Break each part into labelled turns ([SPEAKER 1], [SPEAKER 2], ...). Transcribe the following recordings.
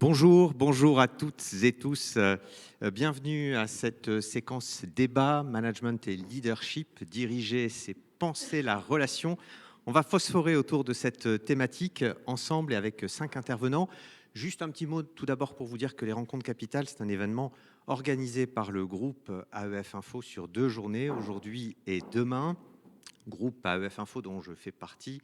[SPEAKER 1] Bonjour, bonjour à toutes et tous. Bienvenue à cette séquence débat, management et leadership. Diriger, c'est penser la relation. On va phosphorer autour de cette thématique ensemble et avec 5 intervenants. Juste un petit mot tout d'abord pour vous dire que les Rencontres Capitales, c'est un événement organisé par le groupe AEF Info sur 2 journées, aujourd'hui et demain. Groupe AEF Info dont je fais partie.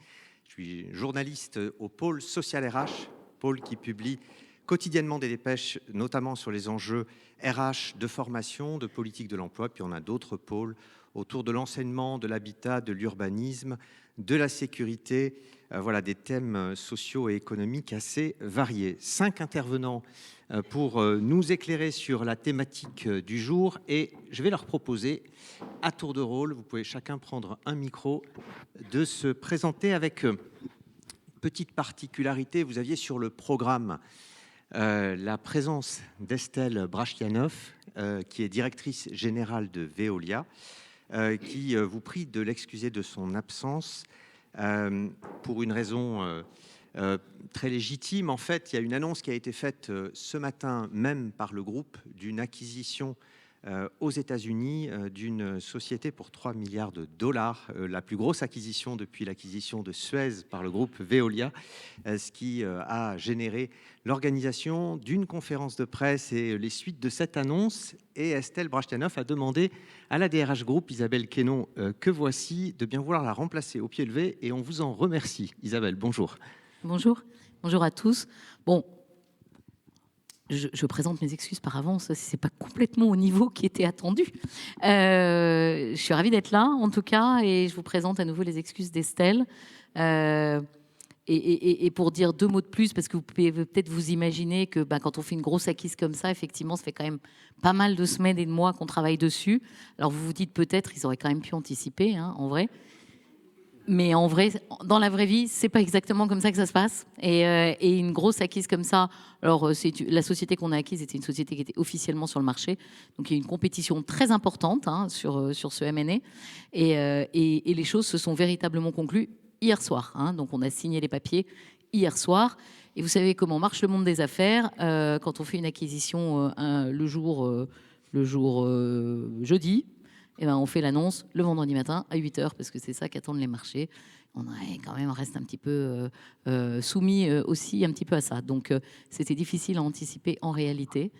[SPEAKER 1] Je suis journaliste au pôle Social RH, pôle qui publie quotidiennement des dépêches, notamment sur les enjeux RH, de formation, de politique de l'emploi. Puis on a d'autres pôles autour de l'enseignement, de l'habitat, de l'urbanisme, de la sécurité. Voilà des thèmes sociaux et économiques assez variés. 5 intervenants pour nous éclairer sur la thématique du jour. Et je vais leur proposer, à tour de rôle, vous pouvez chacun prendre un micro, de se présenter avec petite particularité. Vous aviez sur le programme la présence d'Estelle Brachlianoff, qui est directrice générale de Veolia, qui vous prie de l'excuser de son absence pour une raison très légitime. En fait, il y a une annonce qui a été faite ce matin même par le groupe d'une acquisition aux États-Unis d'une société pour 3 milliards de dollars, la plus grosse acquisition depuis l'acquisition de Suez par le groupe Veolia, ce qui a généré l'organisation d'une conférence de presse et les suites de cette annonce. Et Estelle Brachlianoff a demandé à la DRH Group, Isabelle Quénon, que voici, de bien vouloir la remplacer au pied levé, et on vous en remercie. Isabelle, bonjour.
[SPEAKER 2] Bonjour, bonjour à tous. Bon, je présente mes excuses par avance, si c'est pas complètement au niveau qui était attendu. Je suis ravie d'être là, en tout cas, et je vous présente à nouveau les excuses d'Estelle. Et pour dire 2 mots de plus, parce que vous pouvez peut-être vous imaginer que quand on fait une grosse acquise comme ça, effectivement, ça fait quand même pas mal de semaines et de mois qu'on travaille dessus. Alors vous vous dites peut-être, ils auraient quand même pu anticiper, hein, en vrai. Mais en vrai, dans la vraie vie, c'est pas exactement comme ça que ça se passe. Et une grosse acquise comme ça, alors la société qu'on a acquise était une société qui était officiellement sur le marché. Donc il y a une compétition très importante sur ce M&A. Et les choses se sont véritablement conclues hier soir. Donc on a signé les papiers hier soir. Et vous savez comment marche le monde des affaires. Quand on fait une acquisition le jour jeudi, eh ben, on fait l'annonce le vendredi matin à 8 h parce que c'est ça qu'attendent les marchés. On reste un petit peu soumis aussi un petit peu à ça. Donc c'était difficile à anticiper en réalité.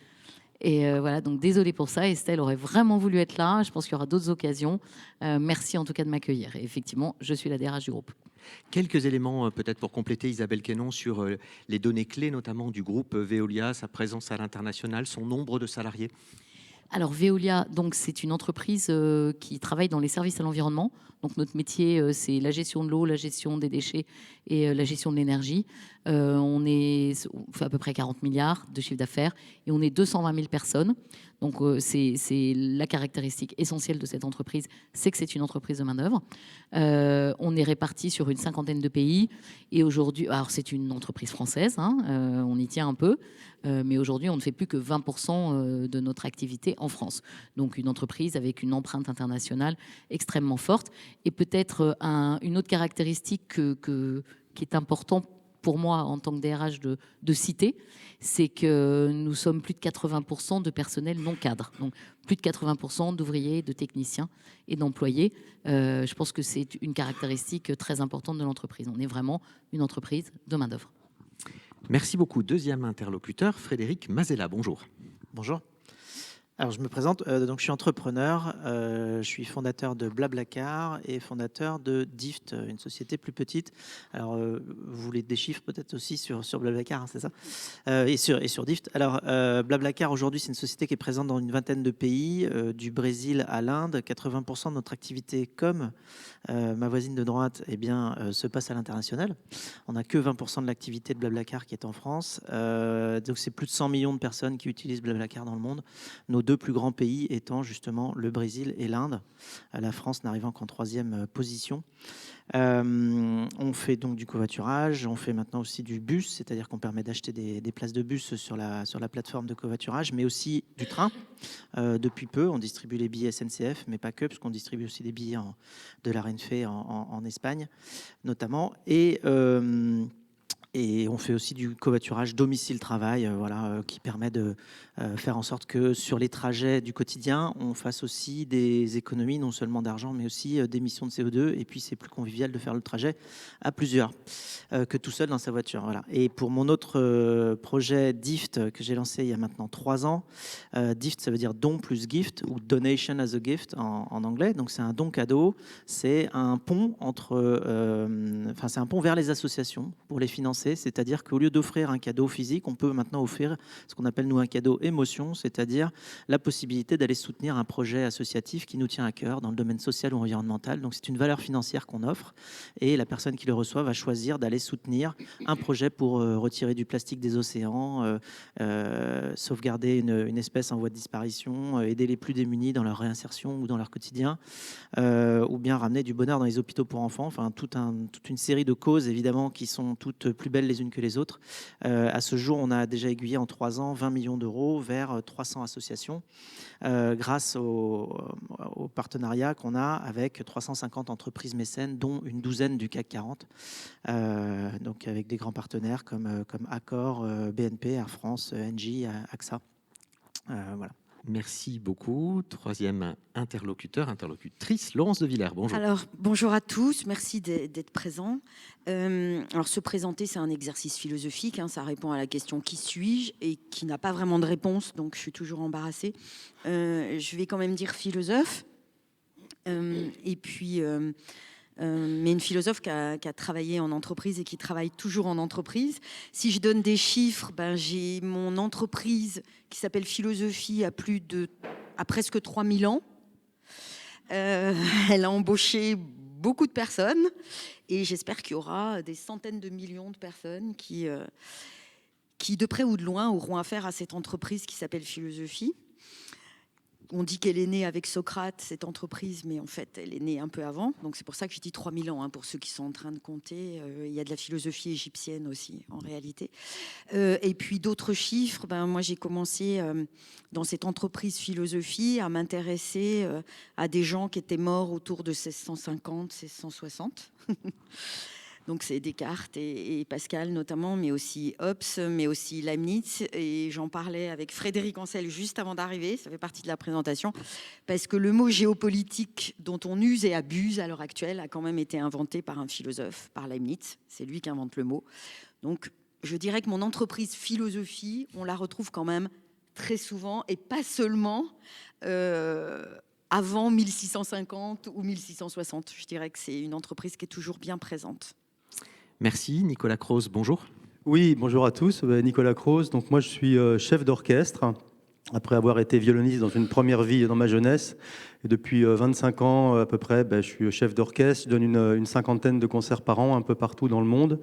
[SPEAKER 2] Et voilà, donc désolée pour ça. Estelle aurait vraiment voulu être là. Je pense qu'il y aura d'autres occasions. Merci en tout cas de m'accueillir. Et effectivement, je suis la DRH du groupe.
[SPEAKER 1] Quelques éléments peut-être pour compléter, Isabelle Quénon, sur les données clés, notamment du groupe Veolia, sa présence à l'international, son nombre de salariés.
[SPEAKER 2] Alors Veolia, donc c'est une entreprise qui travaille dans les services à l'environnement. Donc notre métier, c'est la gestion de l'eau, la gestion des déchets et la gestion de l'énergie. On fait à peu près 40 milliards de chiffre d'affaires et on est 220 000 personnes. Donc c'est la caractéristique essentielle de cette entreprise, c'est que c'est une entreprise de main-d'œuvre. On est répartis sur une 50aine de pays et aujourd'hui, alors c'est une entreprise française, on y tient un peu, mais aujourd'hui on ne fait plus que 20% de notre activité en France. Donc une entreprise avec une empreinte internationale extrêmement forte. Et peut-être une autre caractéristique qui est importante pour moi en tant que DRH de citer, c'est que nous sommes plus de 80% de personnel non cadre. Donc plus de 80% d'ouvriers, de techniciens et d'employés. Je pense que c'est une caractéristique très importante de l'entreprise. On est vraiment une entreprise de main-d'œuvre.
[SPEAKER 1] Merci beaucoup. Deuxième interlocuteur, Frédéric Mazella. Bonjour.
[SPEAKER 3] Bonjour. Alors je me présente, donc je suis entrepreneur, je suis fondateur de Blablacar et fondateur de Dift, une société plus petite. Alors vous voulez des chiffres peut-être aussi sur Blablacar, hein, c'est ça, et sur Dift. Alors Blablacar aujourd'hui c'est une société qui est présente dans une vingtaine de pays, du Brésil à l'Inde. 80% de notre activité com, ma voisine de droite, se passe à l'international. On n'a que 20% de l'activité de Blablacar qui est en France. Donc c'est plus de 100 millions de personnes qui utilisent Blablacar dans le monde. Nos 2 plus grands pays étant justement le Brésil et l'Inde, la France n'arrivant qu'en 3e position. On fait donc du covoiturage, on fait maintenant aussi du bus, c'est-à-dire qu'on permet d'acheter des places de bus sur la plateforme de covoiturage, mais aussi du train. Depuis peu, on distribue les billets SNCF, mais pas que, parce qu'on distribue aussi des billets de la Renfe en Espagne, notamment. Et Et on fait aussi du covoiturage domicile-travail, qui permet de faire en sorte que sur les trajets du quotidien, on fasse aussi des économies, non seulement d'argent, mais aussi d'émissions de CO2. Et puis, c'est plus convivial de faire le trajet à plusieurs que tout seul dans sa voiture. Voilà. Et pour mon autre projet DIFT que j'ai lancé il y a maintenant 3 ans, DIFT, ça veut dire don plus gift ou donation as a gift en anglais. Donc, c'est un don cadeau. C'est un pont c'est un pont vers les associations pour les financer. C'est-à-dire qu'au lieu d'offrir un cadeau physique, on peut maintenant offrir ce qu'on appelle nous un cadeau émotion, c'est-à-dire la possibilité d'aller soutenir un projet associatif qui nous tient à cœur dans le domaine social ou environnemental. Donc c'est une valeur financière qu'on offre et la personne qui le reçoit va choisir d'aller soutenir un projet pour retirer du plastique des océans, sauvegarder une espèce en voie de disparition, aider les plus démunis dans leur réinsertion ou dans leur quotidien, ou bien ramener du bonheur dans les hôpitaux pour enfants. Enfin, toute une série de causes évidemment qui sont toutes plus belles les unes que les autres. À ce jour, on a déjà aiguillé en 3 ans 20 millions d'euros vers 300 associations grâce au partenariat qu'on a avec 350 entreprises mécènes, dont une douzaine du CAC 40. Donc avec des grands partenaires comme Accor, BNP, Air France, Engie, AXA. Voilà.
[SPEAKER 1] Merci beaucoup. Troisième interlocutrice, Laurence de Villers, bonjour.
[SPEAKER 4] Alors, bonjour à tous, merci d'être présents. Alors, se présenter, c'est un exercice philosophique, ça répond à la question « Qui suis-je ?» et qui n'a pas vraiment de réponse, donc je suis toujours embarrassée. Je vais quand même dire philosophe. Et puis... mais une philosophe qui a travaillé en entreprise et qui travaille toujours en entreprise. Si je donne des chiffres, j'ai mon entreprise qui s'appelle Philosophie à presque 3000 ans. Elle a embauché beaucoup de personnes et j'espère qu'il y aura des centaines de millions de personnes qui, de près ou de loin, auront affaire à cette entreprise qui s'appelle Philosophie. On dit qu'elle est née avec Socrate, cette entreprise, mais en fait, elle est née un peu avant. Donc, c'est pour ça que je dis 3000 ans, pour ceux qui sont en train de compter. Il y a de la philosophie égyptienne aussi, en réalité. Et puis, d'autres chiffres. Moi, j'ai commencé dans cette entreprise Philosophie à m'intéresser à des gens qui étaient morts autour de 1650, 1660. Donc, c'est Descartes et Pascal notamment, mais aussi Hobbes, mais aussi Leibniz. Et j'en parlais avec Frédéric Ancel juste avant d'arriver, ça fait partie de la présentation, parce que le mot géopolitique dont on use et abuse à l'heure actuelle a quand même été inventé par un philosophe, par Leibniz. C'est lui qui invente le mot. Donc, je dirais que mon entreprise Philosophie, on la retrouve quand même très souvent, et pas seulement avant 1650 ou 1660. Je dirais que c'est une entreprise qui est toujours bien présente.
[SPEAKER 1] Merci. Nicolas Croze, bonjour.
[SPEAKER 5] Oui, bonjour à tous. Nicolas Croze. Donc moi, je suis chef d'orchestre, après avoir été violoniste dans une première vie dans ma jeunesse. Et depuis 25 ans à peu près, je suis chef d'orchestre. Je donne une cinquantaine de concerts par an, un peu partout dans le monde.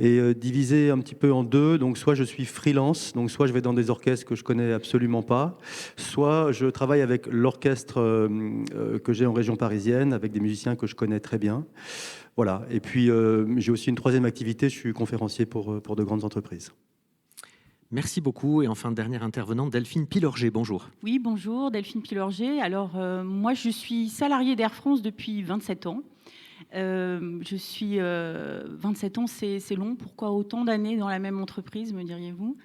[SPEAKER 5] Et divisé un petit peu en deux, donc soit je suis freelance, donc soit je vais dans des orchestres que je connais absolument pas, soit je travaille avec l'orchestre que j'ai en région parisienne, avec des musiciens que je connais très bien. Voilà, et puis j'ai aussi une troisième activité, je suis conférencier pour de grandes entreprises.
[SPEAKER 1] Merci beaucoup. Et enfin, dernière intervenante, Delphine Pilorger, bonjour.
[SPEAKER 6] Oui, bonjour, Delphine Pilorger. Alors, moi, je suis salariée d'Air France depuis 27 ans. 27 ans, c'est long. Pourquoi autant d'années dans la même entreprise, me diriez-vous ?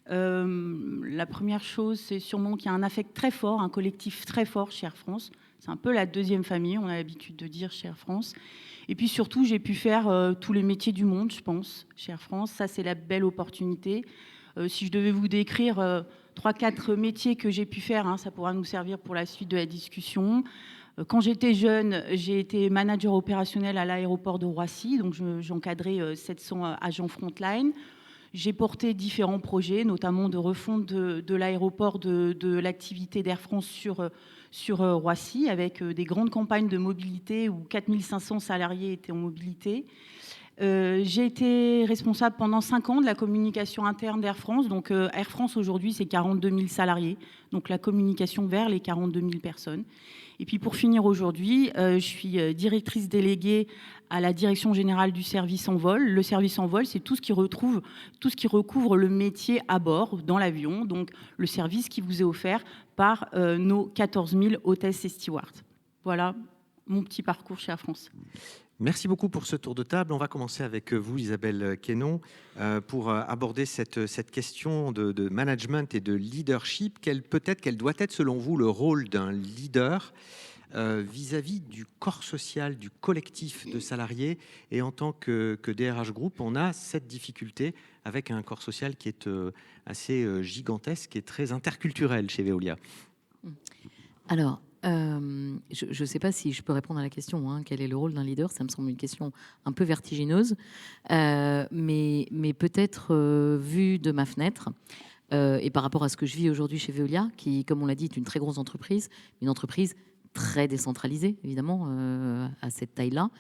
[SPEAKER 6] La première chose, c'est sûrement qu'il y a un affect très fort, un collectif très fort chez Air France. C'est un peu la deuxième famille, on a l'habitude de dire chez Air France. Et puis surtout, j'ai pu faire tous les métiers du monde, je pense, chez Air France. Ça, c'est la belle opportunité. Si je devais vous décrire 3-4 métiers que j'ai pu faire, ça pourra nous servir pour la suite de la discussion. Quand j'étais jeune, j'ai été manager opérationnel à l'aéroport de Roissy, donc j'encadrais 700 agents frontline. J'ai porté différents projets, notamment de refonte de l'aéroport, de l'activité d'Air France sur Roissy, avec des grandes campagnes de mobilité où 4500 salariés étaient en mobilité. J'ai été responsable pendant 5 ans de la communication interne d'Air France. Donc Air France aujourd'hui, c'est 42 000 salariés, donc la communication vers les 42 000 personnes. Et puis pour finir aujourd'hui, je suis directrice déléguée à la direction générale du service en vol. Le service en vol, c'est tout ce qui recouvre le métier à bord, dans l'avion, donc le service qui vous est offert par nos 14 000 hôtesses et stewards. Voilà mon petit parcours chez Air France.
[SPEAKER 1] Merci beaucoup pour ce tour de table. On va commencer avec vous, Isabelle Quénon, pour aborder cette question de management et de leadership. Quel doit être, selon vous, le rôle d'un leader vis-à-vis du corps social, du collectif de salariés? Et en tant que DRH Group, on a cette difficulté avec un corps social qui est assez gigantesque et très interculturel chez Veolia.
[SPEAKER 2] Alors, je ne sais pas si je peux répondre à la question, hein, quel est le rôle d'un leader? Ça me semble une question un peu vertigineuse, mais peut-être vu de ma fenêtre, et par rapport à ce que je vis aujourd'hui chez Veolia, qui, comme on l'a dit, est une très grosse entreprise, une entreprise très décentralisée, évidemment, à cette taille-là,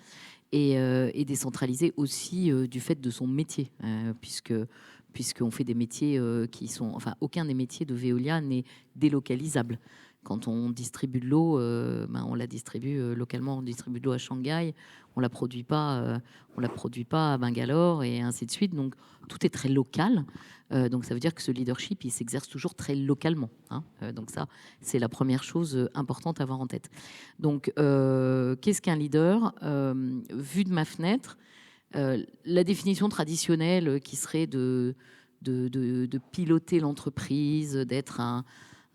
[SPEAKER 2] et décentralisée aussi du fait de son métier, puisqu'on fait des métiers qui sont... Enfin, aucun des métiers de Veolia n'est délocalisable. Quand on distribue de l'eau, on la distribue localement. On distribue de l'eau à Shanghai, on la produit pas à Bangalore et ainsi de suite. Donc tout est très local. Donc ça veut dire que ce leadership, il s'exerce toujours très localement, hein. Donc ça, c'est la première chose importante à avoir en tête. Donc qu'est-ce qu'un leader? Vu de ma fenêtre, la définition traditionnelle qui serait de piloter l'entreprise, d'être un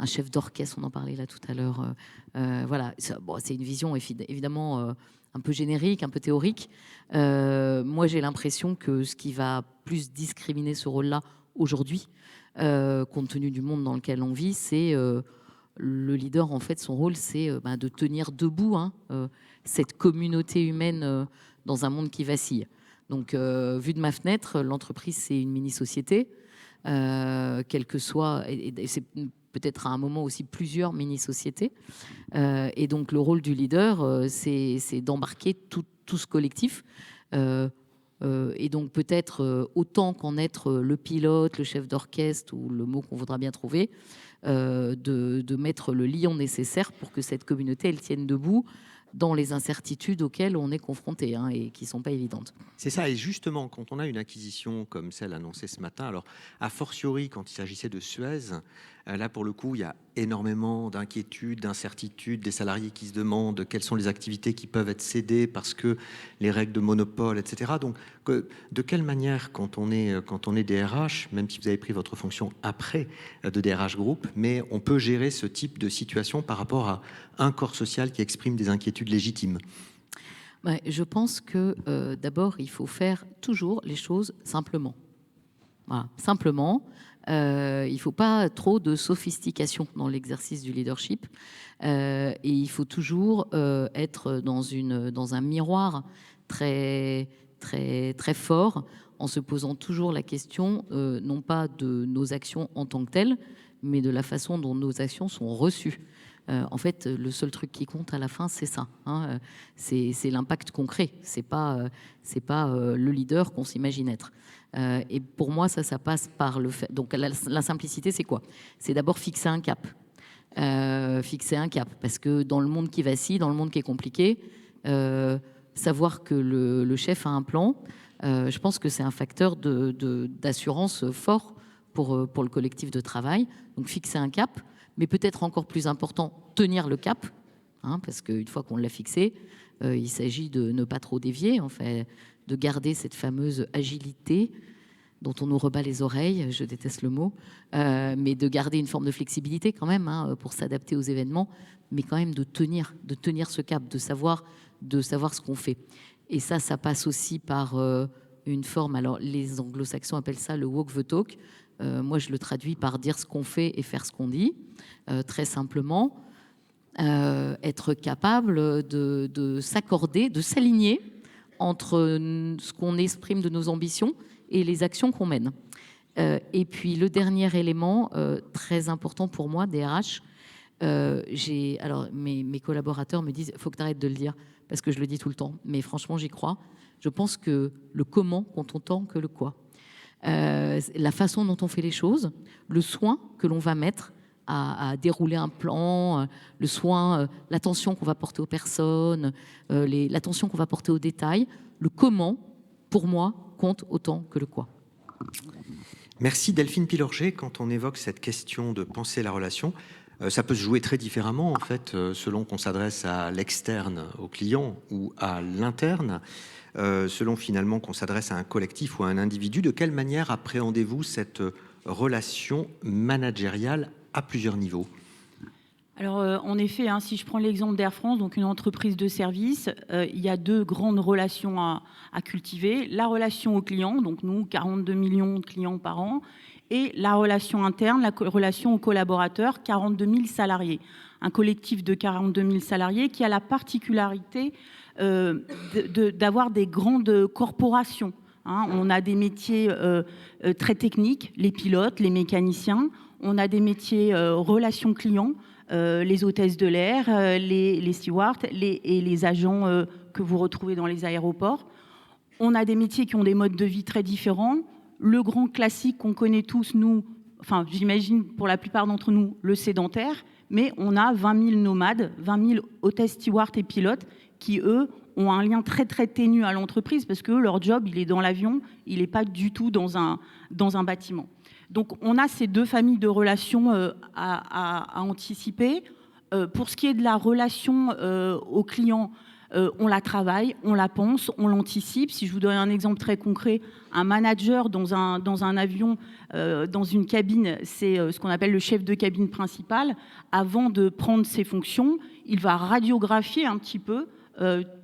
[SPEAKER 2] chef d'orchestre, on en parlait là tout à l'heure. Voilà, c'est une vision évidemment un peu générique, un peu théorique. Moi, j'ai l'impression que ce qui va plus discriminer ce rôle-là aujourd'hui, compte tenu du monde dans lequel on vit, c'est le leader. En fait, son rôle, c'est de tenir debout cette communauté humaine dans un monde qui vacille. Donc, vu de ma fenêtre, l'entreprise, c'est une mini-société. Quel que soit, et c'est peut-être à un moment aussi plusieurs mini-sociétés. Et donc le rôle du leader, c'est d'embarquer tout ce collectif. Et donc peut-être autant qu'en être le pilote, le chef d'orchestre ou le mot qu'on voudra bien trouver, de mettre le lion nécessaire pour que cette communauté, elle tienne debout dans les incertitudes auxquelles on est confronté, hein, et qui ne sont pas évidentes.
[SPEAKER 1] C'est ça, et justement, quand on a une acquisition comme celle annoncée ce matin, alors a fortiori quand il s'agissait de Suez, là pour le coup il y a énormément d'inquiétudes, d'incertitudes, des salariés qui se demandent quelles sont les activités qui peuvent être cédées parce que les règles de monopole, etc. Donc de quelle manière, quand on est DRH, même si vous avez pris votre fonction après de DRH Group, mais on peut gérer ce type de situation par rapport à un corps social qui exprime des inquiétudes légitimes?
[SPEAKER 2] Ouais, je pense que d'abord, il faut faire toujours les choses simplement. Voilà, simplement. Il ne faut pas trop de sophistication dans l'exercice du leadership. Et il faut toujours être dans un miroir très, très, très fort, en se posant toujours la question, non pas de nos actions en tant que telles, mais de la façon dont nos actions sont reçues. En fait, le seul truc qui compte à la fin, c'est ça, hein. C'est l'impact concret. C'est pas le leader qu'on s'imagine être. Et pour moi, ça passe par le fait. Donc la simplicité, c'est quoi? C'est d'abord fixer un cap. Fixer un cap, parce que dans le monde qui vacille, dans le monde qui est compliqué, savoir que le chef a un plan, je pense que c'est un facteur d'assurance fort pour le collectif de travail. Donc fixer un cap. Mais peut-être encore plus important, tenir le cap, hein, parce qu'une fois qu'on l'a fixé, il s'agit de ne pas trop dévier, en fait, de garder cette fameuse agilité dont on nous rebat les oreilles, je déteste le mot, mais de garder une forme de flexibilité quand même, hein, pour s'adapter aux événements, mais quand même de tenir ce cap, de savoir ce qu'on fait. Et ça passe aussi par une forme, alors les anglo-saxons appellent ça le walk the talk. Moi, je le traduis par dire ce qu'on fait et faire ce qu'on dit, très simplement. Être capable de s'accorder, de s'aligner entre ce qu'on exprime de nos ambitions et les actions qu'on mène. Et puis, le dernier élément très important pour moi, DRH, alors mes collaborateurs me disent « il faut que tu arrêtes de le dire », parce que je le dis tout le temps. Mais franchement, j'y crois. Je pense que le comment compte autant que le quoi. La façon dont on fait les choses, le soin que l'on va mettre à dérouler un plan, le soin, l'attention qu'on va porter aux personnes, l'attention qu'on va porter aux détails, le comment, pour moi, compte autant que le quoi.
[SPEAKER 1] Merci Delphine Pilorget. Quand on évoque cette question de penser la relation, Ça peut se jouer très différemment, en fait, selon qu'on s'adresse à l'externe, au client, ou à l'interne, selon finalement qu'on s'adresse à un collectif ou à un individu. De quelle manière appréhendez-vous cette relation managériale à plusieurs niveaux ?
[SPEAKER 6] Alors, en effet, hein, si je prends l'exemple d'Air France, donc une entreprise de service, il y a deux grandes relations à cultiver. La relation au client, donc nous, 42 millions de clients par an, et la relation interne, la relation aux collaborateurs, 42 000 salariés. Un collectif de 42 000 salariés qui a la particularité d'avoir des grandes corporations. Hein. On a des métiers très techniques, les pilotes, les mécaniciens. On a des métiers relations clients, les hôtesses de l'air, les stewards et les agents que vous retrouvez dans les aéroports. On a des métiers qui ont des modes de vie très différents. Le grand classique qu'on connaît tous, nous, enfin j'imagine pour la plupart d'entre nous, le sédentaire, mais on a 20 000 nomades, 20 000 hôtesses, stewards et pilotes qui, eux, ont un lien très très ténu à l'entreprise parce que leur job, il est dans l'avion, il n'est pas du tout dans un bâtiment. Donc on a ces deux familles de relations à anticiper. Pour ce qui est de la relation au client, on la travaille, on la pense, on l'anticipe. Si je vous donne un exemple très concret, un manager dans un avion, dans une cabine, c'est ce qu'on appelle le chef de cabine principal. Avant de prendre ses fonctions, il va radiographier un petit peu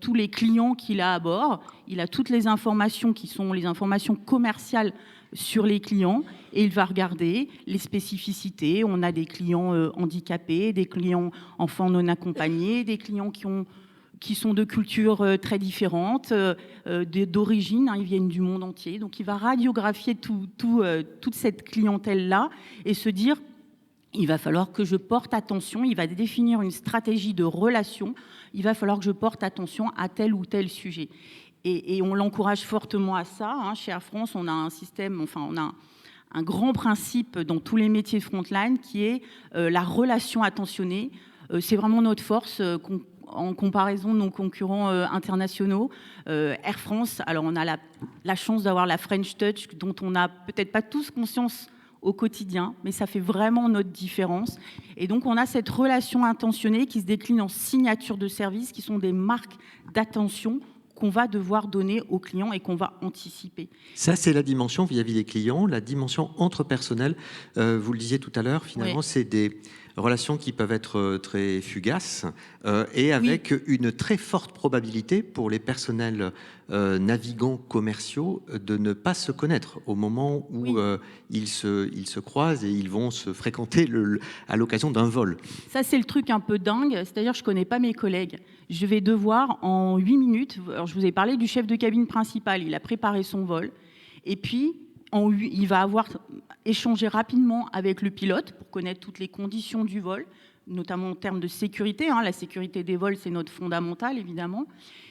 [SPEAKER 6] tous les clients qu'il a à bord. Il a toutes les informations qui sont les informations commerciales sur les clients et il va regarder les spécificités. On a des clients handicapés, des clients enfants non accompagnés, des clients qui sont de cultures très différentes, d'origine, hein, ils viennent du monde entier. Donc il va radiographier toute cette clientèle-là et se dire, il va falloir que je porte attention, il va définir une stratégie de relation, il va falloir que je porte attention à tel ou tel sujet. Et on l'encourage fortement à ça. Hein. Chez Air France, on a un système, enfin on a un grand principe dans tous les métiers frontline qui est la relation attentionnée. C'est vraiment notre force en comparaison de nos concurrents internationaux. Air France, alors on a la chance d'avoir la French Touch dont on n'a peut-être pas tous conscience au quotidien, mais ça fait vraiment notre différence. Et donc on a cette relation attentionnée qui se décline en signatures de service, qui sont des marques d'attention qu'on va devoir donner aux clients et qu'on va anticiper.
[SPEAKER 1] Ça, c'est la dimension vis-à-vis des clients, la dimension entre-personnelle. Vous le disiez tout à l'heure, finalement, oui. C'est des relations qui peuvent être très fugaces et avec une très forte probabilité pour les personnels navigants commerciaux de ne pas se connaître au moment où ils se croisent et ils vont se fréquenter à l'occasion d'un vol.
[SPEAKER 6] Ça, c'est le truc un peu dingue. C'est-à-dire, je ne connais pas mes collègues. Je vais devoir, en 8 minutes, alors je vous ai parlé du chef de cabine principal, il a préparé son vol, et puis il va avoir échangé rapidement avec le pilote pour connaître toutes les conditions du vol, notamment en termes de sécurité. Hein. La sécurité des vols, c'est notre fondamental, évidemment.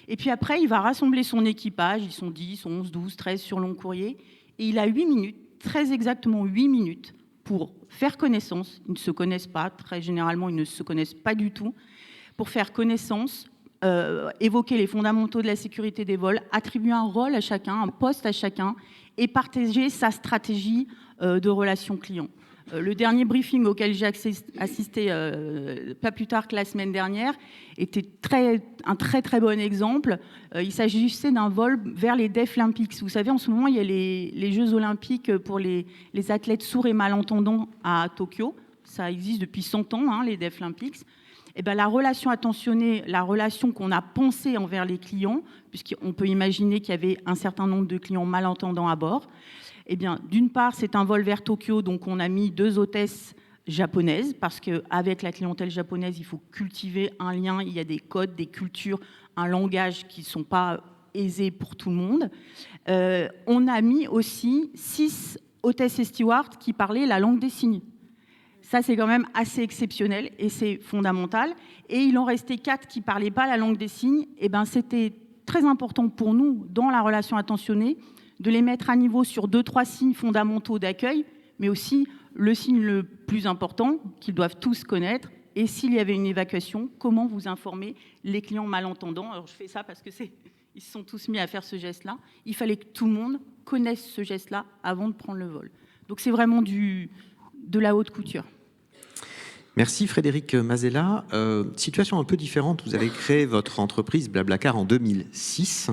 [SPEAKER 6] Et puis après, il va rassembler son équipage, ils sont 10, 11, 12, 13 sur long courrier, et il a 8 minutes, très exactement 8 minutes, pour faire connaissance. Ils ne se connaissent pas, très généralement, ils ne se connaissent pas du tout, pour faire connaissance, évoquer les fondamentaux de la sécurité des vols, attribuer un rôle à chacun, un poste à chacun, et partager sa stratégie de relation client. Le dernier briefing auquel j'ai assisté pas plus tard que la semaine dernière était un très très bon exemple. Il s'agissait d'un vol vers les Deaflympics. Vous savez, en ce moment, il y a les Jeux olympiques pour les athlètes sourds et malentendants à Tokyo. Ça existe depuis 100 ans, hein, les Deaflympics. Et ben, la relation attentionnée, la relation qu'on a pensée envers les clients, puisqu'on peut imaginer qu'il y avait un certain nombre de clients malentendants à bord, eh bien, d'une part, c'est un vol vers Tokyo, donc on a mis 2 hôtesses japonaises, parce qu'avec la clientèle japonaise, il faut cultiver un lien, il y a des codes, des cultures, un langage qui ne sont pas aisés pour tout le monde. On a mis aussi 6 hôtesses et stewards qui parlaient la langue des signes. Ça, c'est quand même assez exceptionnel et c'est fondamental. Et il en restait 4 qui ne parlaient pas la langue des signes. Et ben, c'était très important pour nous, dans la relation attentionnée, de les mettre à niveau sur 2-3 signes fondamentaux d'accueil, mais aussi le signe le plus important qu'ils doivent tous connaître. Et s'il y avait une évacuation, comment vous informer les clients malentendants? Alors, je fais ça parce que ils se sont tous mis à faire ce geste-là. Il fallait que tout le monde connaisse ce geste-là avant de prendre le vol. Donc, c'est vraiment de la haute couture.
[SPEAKER 1] Merci Frédéric Mazella. Situation un peu différente, vous avez créé votre entreprise Blablacar en 2006.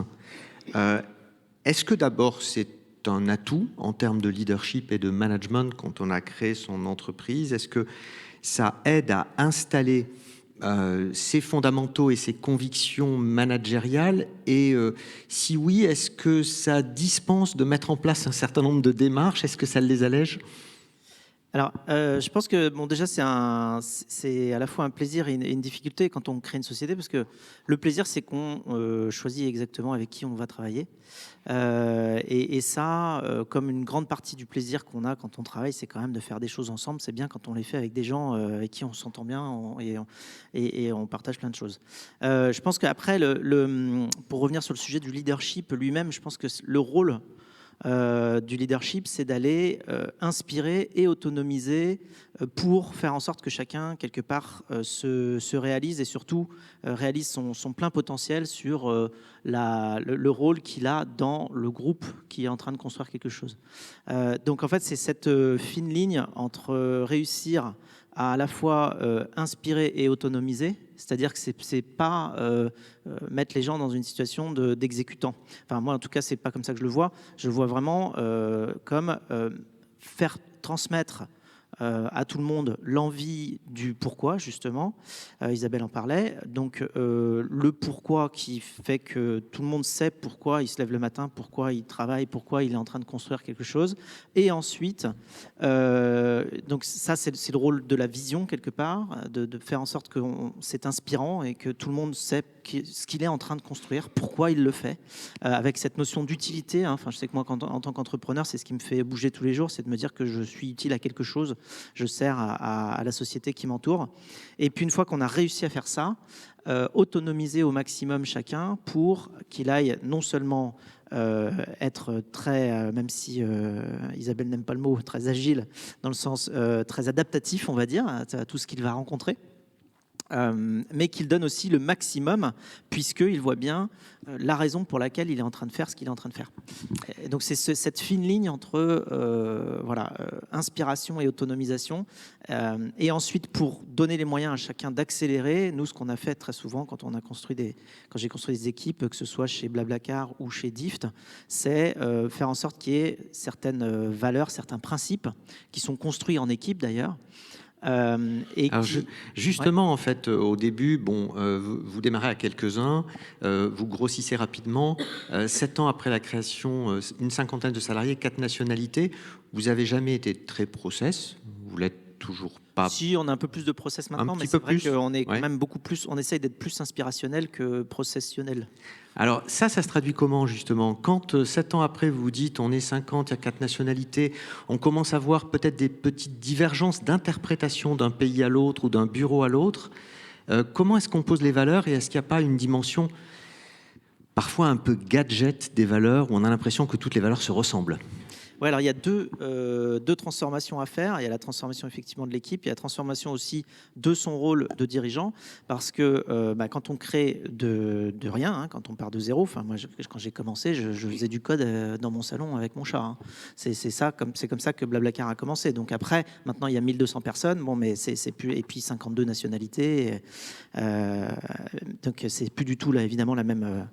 [SPEAKER 1] Est-ce que d'abord c'est un atout en termes de leadership et de management quand on a créé son entreprise? Est-ce que ça aide à installer ses fondamentaux et ses convictions managériales? Et si oui, est-ce que ça dispense de mettre en place un certain nombre de démarches? Est-ce que ça les allège?
[SPEAKER 3] Alors, je pense que bon, déjà, c'est à la fois un plaisir et une difficulté quand on crée une société, parce que le plaisir, c'est qu'on choisit exactement avec qui on va travailler. Et ça, comme une grande partie du plaisir qu'on a quand on travaille, c'est quand même de faire des choses ensemble. C'est bien quand on les fait avec des gens avec qui on s'entend bien et on partage plein de choses. Je pense qu'après, pour revenir sur le sujet du leadership lui-même, je pense que le rôle du leadership, c'est d'aller inspirer et autonomiser pour faire en sorte que chacun, quelque part, se réalise et surtout réalise son plein potentiel sur le rôle qu'il a dans le groupe qui est en train de construire quelque chose. Donc en fait, c'est cette fine ligne entre réussir à la fois inspirer et autonomiser, c'est-à-dire que c'est pas mettre les gens dans une situation d'exécutant. Enfin, moi, en tout cas, c'est pas comme ça que je le vois. Je le vois vraiment comme faire transmettre à tout le monde l'envie du pourquoi, justement. Isabelle en parlait. Donc, le pourquoi qui fait que tout le monde sait pourquoi il se lève le matin, pourquoi il travaille, pourquoi il est en train de construire quelque chose. Et ensuite, donc ça, c'est le rôle de la vision, quelque part, de faire en sorte que c'est inspirant et que tout le monde sait ce qu'il est en train de construire, pourquoi il le fait, avec cette notion d'utilité. Enfin, je sais que moi, en tant qu'entrepreneur, c'est ce qui me fait bouger tous les jours, c'est de me dire que je suis utile à quelque chose, je sers à la société qui m'entoure. Et puis une fois qu'on a réussi à faire ça, autonomiser au maximum chacun pour qu'il aille non seulement être très, même si Isabelle n'aime pas le mot, très agile, dans le sens très adaptatif, on va dire, à tout ce qu'il va rencontrer. Mais qu'il donne aussi le maximum, puisqu'il voit bien la raison pour laquelle il est en train de faire ce qu'il est en train de faire. Et donc c'est cette fine ligne entre inspiration et autonomisation. Et ensuite, pour donner les moyens à chacun d'accélérer, nous, ce qu'on a fait très souvent quand j'ai construit des équipes, que ce soit chez Blablacar ou chez Dift, c'est faire en sorte qu'il y ait certaines valeurs, certains principes qui sont construits en équipe d'ailleurs.
[SPEAKER 1] Alors justement, ouais. En fait, au début, vous démarrez à quelques-uns, vous grossissez rapidement. 7 ans après la création, une cinquantaine de salariés, 4 nationalités. Vous n'avez jamais été très process. Vous l'êtes toujours pas.
[SPEAKER 3] Si, on a un peu plus de process maintenant, mais c'est vrai qu'on est quand même beaucoup plus. On essaye d'être plus inspirationnel que processionnel.
[SPEAKER 1] Alors ça se traduit comment justement? Quand 7 ans après vous vous dites on est 50, il y a 4 nationalités, on commence à voir peut-être des petites divergences d'interprétation d'un pays à l'autre ou d'un bureau à l'autre. Comment est-ce qu'on pose les valeurs et est-ce qu'il n'y a pas une dimension parfois un peu gadget des valeurs où on a l'impression que toutes les valeurs se ressemblent?
[SPEAKER 3] Ouais, alors il y a deux transformations à faire. Il y a la transformation effectivement de l'équipe, il y a la transformation aussi de son rôle de dirigeant, parce que quand on crée de rien, hein, quand on part de zéro, enfin moi quand j'ai commencé, je faisais du code dans mon salon avec mon chat. Hein. C'est comme ça que Blablacar a commencé. Donc après, maintenant il y a 1200 personnes, bon mais c'est plus, et puis 52 nationalités, donc c'est plus du tout là évidemment la même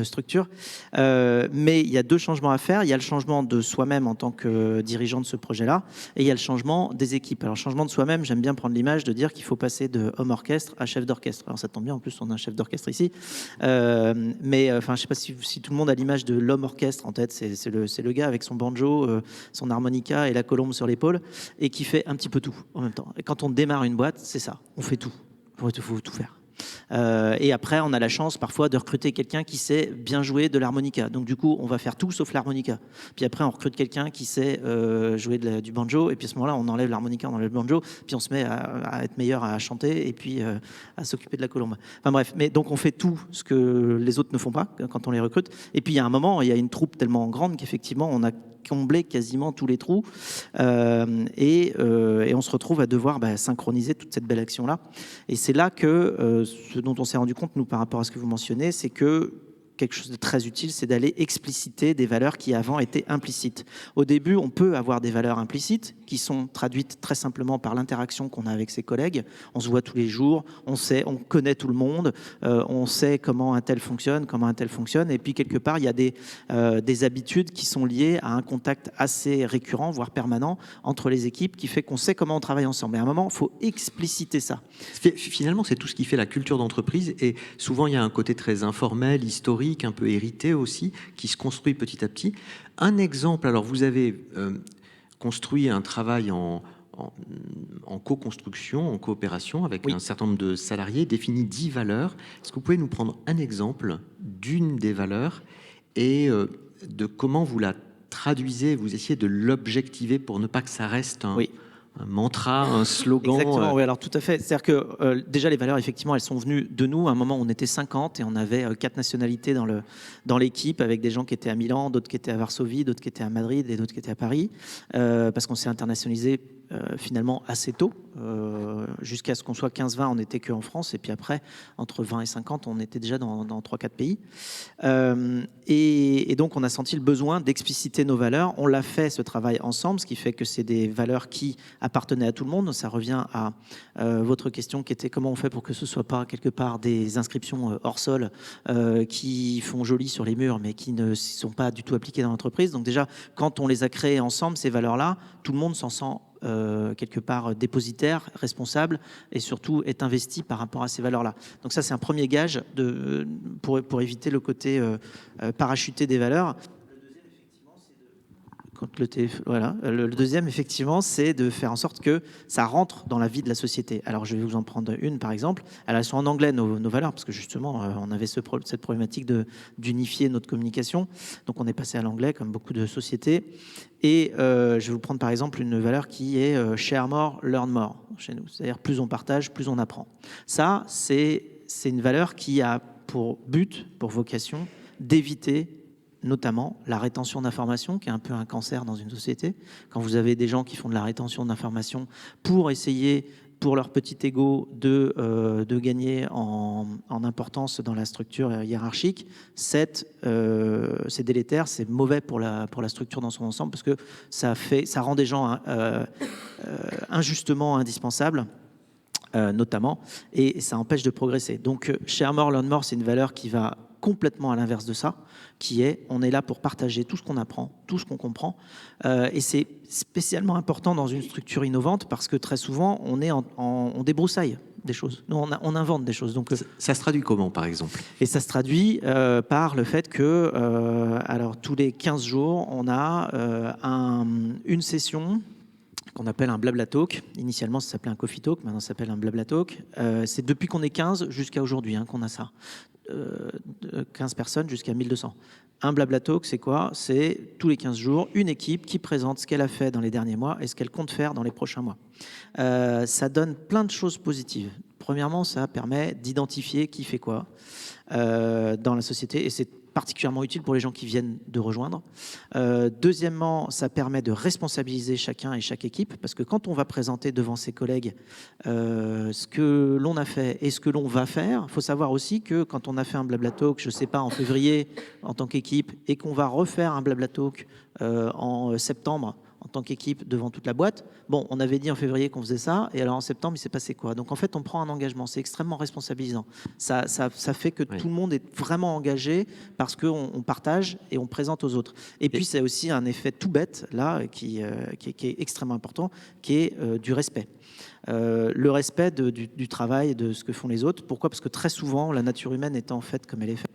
[SPEAKER 3] structure. Mais il y a 2 changements à faire. Il y a le changement de soi-même en tant que dirigeant de ce projet-là, et il y a le changement des équipes. Alors, changement de soi-même, j'aime bien prendre l'image de dire qu'il faut passer de homme orchestre à chef d'orchestre. Alors, ça tombe bien, en plus, on a un chef d'orchestre ici. Mais enfin, je sais pas si tout le monde a l'image de l'homme orchestre en tête. C'est le gars avec son banjo, son harmonica et la colombe sur l'épaule, et qui fait un petit peu tout en même temps. Et quand on démarre une boîte, c'est ça. On fait tout. Il faut tout faire. Et après, on a la chance parfois de recruter quelqu'un qui sait bien jouer de l'harmonica. Donc du coup, on va faire tout sauf l'harmonica. Puis après, on recrute quelqu'un qui sait jouer du banjo. Et puis à ce moment-là, on enlève l'harmonica, on enlève le banjo. Puis on se met à être meilleur à chanter et puis à s'occuper de la colombe. Enfin bref, mais donc on fait tout ce que les autres ne font pas quand on les recrute. Et puis il y a un moment, il y a une troupe tellement grande qu'effectivement, on a comblé quasiment tous les trous et on se retrouve à devoir synchroniser toute cette belle action-là. Et c'est là que ce dont on s'est rendu compte, nous, par rapport à ce que vous mentionnez, c'est que quelque chose de très utile, c'est d'aller expliciter des valeurs qui avant étaient implicites. Au début, on peut avoir des valeurs implicites qui sont traduites très simplement par l'interaction qu'on a avec ses collègues. On se voit tous les jours, on connaît tout le monde, on sait comment un tel fonctionne, et puis quelque part, il y a des habitudes qui sont liées à un contact assez récurrent, voire permanent, entre les équipes, qui fait qu'on sait comment on travaille ensemble. Et à un moment, il faut expliciter ça.
[SPEAKER 1] Finalement, c'est tout ce qui fait la culture d'entreprise, et souvent il y a un côté très informel, historique, un peu hérité aussi, qui se construit petit à petit. Un exemple, alors vous avez construit un travail en co-construction, en coopération avec un certain nombre de salariés, défini 10 valeurs. Est-ce que vous pouvez nous prendre un exemple d'une des valeurs et de comment vous la traduisez, vous essayez de l'objectiver pour ne pas que ça reste un mantra, un slogan.
[SPEAKER 3] Exactement, oui, alors tout à fait. C'est-à-dire que déjà les valeurs, effectivement, elles sont venues de nous. À un moment, on était 50 et on avait 4 nationalités dans l'équipe, avec des gens qui étaient à Milan, d'autres qui étaient à Varsovie, d'autres qui étaient à Madrid et d'autres qui étaient à Paris, parce qu'on s'est internationalisé finalement assez tôt. Jusqu'à ce qu'on soit 15-20, on n'était qu'en France, et puis après, entre 20 et 50, on était déjà dans 3-4 pays. Et donc, on a senti le besoin d'expliciter nos valeurs. On l'a fait, ce travail, ensemble, ce qui fait que c'est des valeurs qui appartenaient à tout le monde. Ça revient à votre question qui était comment on fait pour que ce ne soit pas quelque part des inscriptions hors sol qui font joli sur les murs, mais qui ne sont pas du tout appliquées dans l'entreprise. Donc déjà, quand on les a créées ensemble, ces valeurs-là, tout le monde s'en sent quelque part dépositaire, responsable, et surtout est investi par rapport à ces valeurs-là. Donc ça, c'est un premier gage pour éviter le côté parachuté des valeurs. Le deuxième, effectivement, c'est de faire en sorte que ça rentre dans la vie de la société. Alors, je vais vous en prendre une, par exemple. Elles sont en anglais, nos valeurs, parce que justement, on avait cette problématique d'unifier notre communication. Donc, on est passé à l'anglais, comme beaucoup de sociétés. Et je vais vous prendre, par exemple, une valeur qui est share more, learn more chez nous. C'est-à-dire, plus on partage, plus on apprend. Ça, c'est une valeur qui a pour but, pour vocation, d'éviter notamment la rétention d'informations, qui est un peu un cancer dans une société. Quand vous avez des gens qui font de la rétention d'informations pour essayer, pour leur petit ego, de gagner en importance dans la structure hiérarchique, c'est délétère, c'est mauvais pour la structure dans son ensemble, parce que ça rend des gens injustement indispensables, notamment, et ça empêche de progresser. Donc, share more, learn more, c'est une valeur qui va complètement à l'inverse de ça, qui est on est là pour partager tout ce qu'on apprend, tout ce qu'on comprend, et c'est spécialement important dans une structure innovante parce que très souvent on débroussaille des choses, nous on invente des choses. Donc
[SPEAKER 1] ça se traduit comment, par exemple?
[SPEAKER 3] Et ça se traduit par le fait que alors tous les 15 jours on a une session qu'on appelle un blabla talk. Initialement, ça s'appelait un coffee talk, maintenant ça s'appelle un blabla talk. C'est depuis qu'on est 15 jusqu'à aujourd'hui qu'on a ça. 15 personnes jusqu'à 1200. Un blabla talk, c'est quoi? C'est tous les 15 jours, une équipe qui présente ce qu'elle a fait dans les derniers mois et ce qu'elle compte faire dans les prochains mois. Ça donne plein de choses positives. Premièrement, ça permet d'identifier qui fait quoi dans la société, et c'est particulièrement utile pour les gens qui viennent de rejoindre. Deuxièmement, ça permet de responsabiliser chacun et chaque équipe, parce que quand on va présenter devant ses collègues ce que l'on a fait et ce que l'on va faire, il faut savoir aussi que quand on a fait un blabla talk, je ne sais pas, en février en tant qu'équipe, et qu'on va refaire un blabla talk en septembre en tant qu'équipe devant toute la boîte, bon, on avait dit en février qu'on faisait ça, et alors en septembre, il s'est passé quoi? Donc en fait, on prend un engagement, c'est extrêmement responsabilisant. Ça fait que tout le monde est vraiment engagé parce qu'on partage et on présente aux autres. Et puis, c'est aussi un effet tout bête, là, qui est extrêmement important, qui est du respect. Le respect du travail, de ce que font les autres. Pourquoi? Parce que très souvent, la nature humaine étant faite comme elle est faite.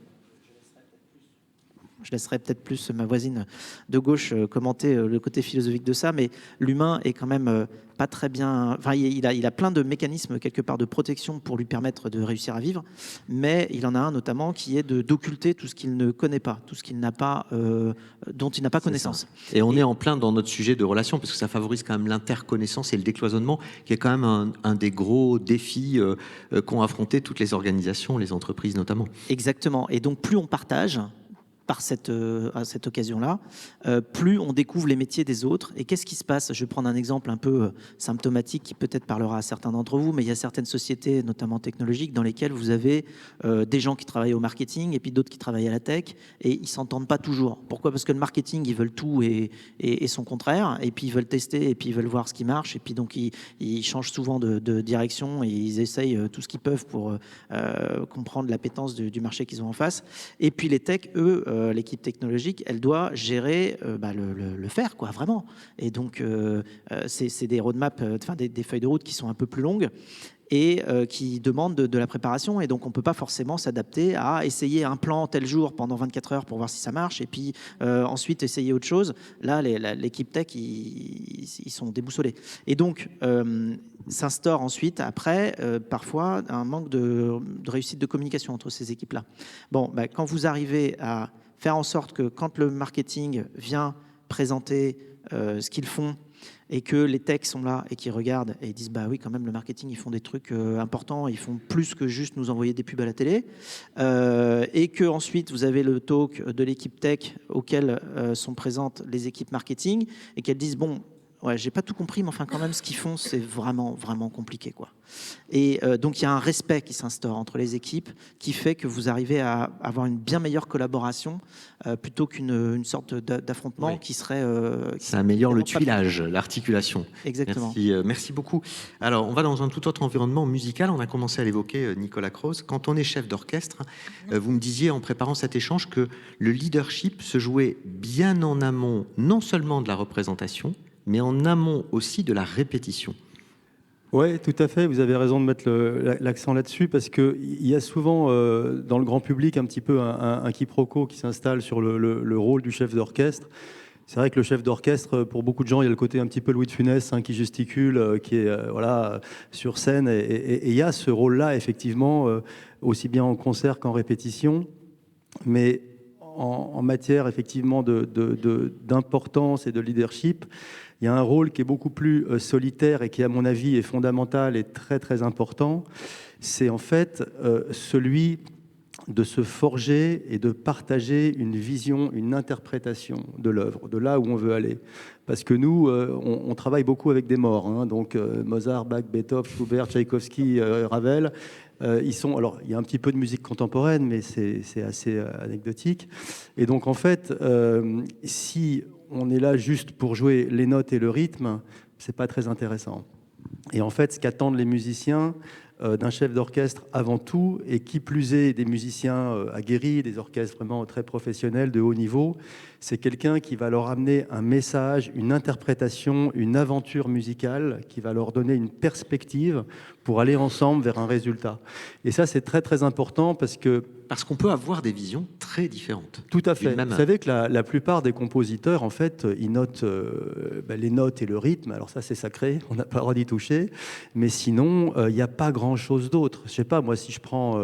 [SPEAKER 3] Je laisserai peut-être plus ma voisine de gauche commenter le côté philosophique de ça, mais l'humain est quand même pas très bien... Enfin, il a plein de mécanismes, quelque part, de protection pour lui permettre de réussir à vivre, mais il en a un notamment qui est d'occulter tout ce qu'il ne connaît pas, tout ce qu'il n'a pas, dont il n'a pas connaissance.
[SPEAKER 1] Et on est en plein dans notre sujet de relation, parce que ça favorise quand même l'interconnaissance et le décloisonnement, qui est quand même un des gros défis qu'ont affronté toutes les organisations, les entreprises notamment.
[SPEAKER 3] Exactement. Et donc, plus on partage, à cette occasion-là, plus on découvre les métiers des autres. Et qu'est-ce qui se passe? Je vais prendre un exemple un peu symptomatique qui peut-être parlera à certains d'entre vous, mais il y a certaines sociétés, notamment technologiques, dans lesquelles vous avez des gens qui travaillent au marketing et puis d'autres qui travaillent à la tech, et ils s'entendent pas toujours. Pourquoi? Parce que le marketing, ils veulent tout et son contraire, et puis ils veulent tester, et puis ils veulent voir ce qui marche, et puis donc ils changent souvent de direction, et ils essayent tout ce qu'ils peuvent pour comprendre l'appétence du marché qu'ils ont en face. Et puis les techs, eux, l'équipe technologique, elle doit gérer le faire, quoi, vraiment. Et donc, c'est des roadmaps, des feuilles de route qui sont un peu plus longues et qui demandent de la préparation. Et donc, on ne peut pas forcément s'adapter à essayer un plan tel jour pendant 24 heures pour voir si ça marche, et puis ensuite essayer autre chose. Là, l'équipe tech, ils sont déboussolés. Et donc, s'instaure ensuite, après, parfois, un manque de réussite de communication entre ces équipes-là. Bon, quand vous arrivez à faire en sorte que quand le marketing vient présenter ce qu'ils font, et que les techs sont là et qui regardent et disent bah oui, quand même, le marketing, ils font des trucs importants, ils font plus que juste nous envoyer des pubs à la télé, et que ensuite vous avez le talk de l'équipe tech auquel sont présentes les équipes marketing, et qu'elles disent bon, ouais, j'ai pas tout compris, mais enfin quand même ce qu'ils font, c'est vraiment vraiment compliqué, quoi. Et donc il y a un respect qui s'instaure entre les équipes qui fait que vous arrivez à avoir une bien meilleure collaboration plutôt qu'une sorte d'affrontement, oui, qui serait...
[SPEAKER 1] ça améliore le tuilage, l'articulation.
[SPEAKER 3] Exactement.
[SPEAKER 1] Merci beaucoup. Alors, on va dans un tout autre environnement musical. On a commencé à l'évoquer, Nicolas Croze. Quand on est chef d'orchestre, vous me disiez en préparant cet échange que le leadership se jouait bien en amont, non seulement de la représentation, mais en amont aussi de la répétition.
[SPEAKER 5] Oui, tout à fait. Vous avez raison de mettre l'accent là-dessus, parce qu'il y a souvent dans le grand public un petit peu un quiproquo qui s'installe sur le rôle du chef d'orchestre. C'est vrai que le chef d'orchestre, pour beaucoup de gens, il y a le côté un petit peu Louis de Funès, qui gesticule, qui est sur scène. Et il y a ce rôle-là, effectivement, aussi bien en concert qu'en répétition. Mais en matière, effectivement, d'importance et de leadership, il y a un rôle qui est beaucoup plus solitaire et qui, à mon avis, est fondamental et très, très important. C'est en fait celui de se forger et de partager une vision, une interprétation de l'œuvre, de là où on veut aller. Parce que nous, on travaille beaucoup avec des morts, hein, donc Mozart, Bach, Beethoven, Schubert, Tchaïkovski, Ravel. Alors, il y a un petit peu de musique contemporaine, mais c'est assez anecdotique. Et donc, en fait, si on est là juste pour jouer les notes et le rythme, c'est pas très intéressant. Et en fait, ce qu'attendent les musiciens d'un chef d'orchestre avant tout, et qui plus est des musiciens aguerris, des orchestres vraiment très professionnels, de haut niveau, c'est quelqu'un qui va leur amener un message, une interprétation, une aventure musicale, qui va leur donner une perspective pour aller ensemble vers un résultat. Et ça, c'est très très important parce qu'on
[SPEAKER 1] peut avoir des visions très différentes.
[SPEAKER 5] Tout à fait. Vous savez que la plupart des compositeurs, en fait, ils notent les notes et le rythme. Alors ça, c'est sacré, on n'a pas le droit d'y toucher. Mais sinon, il n'y a pas grand-chose d'autre. Je ne sais pas, moi, si je prends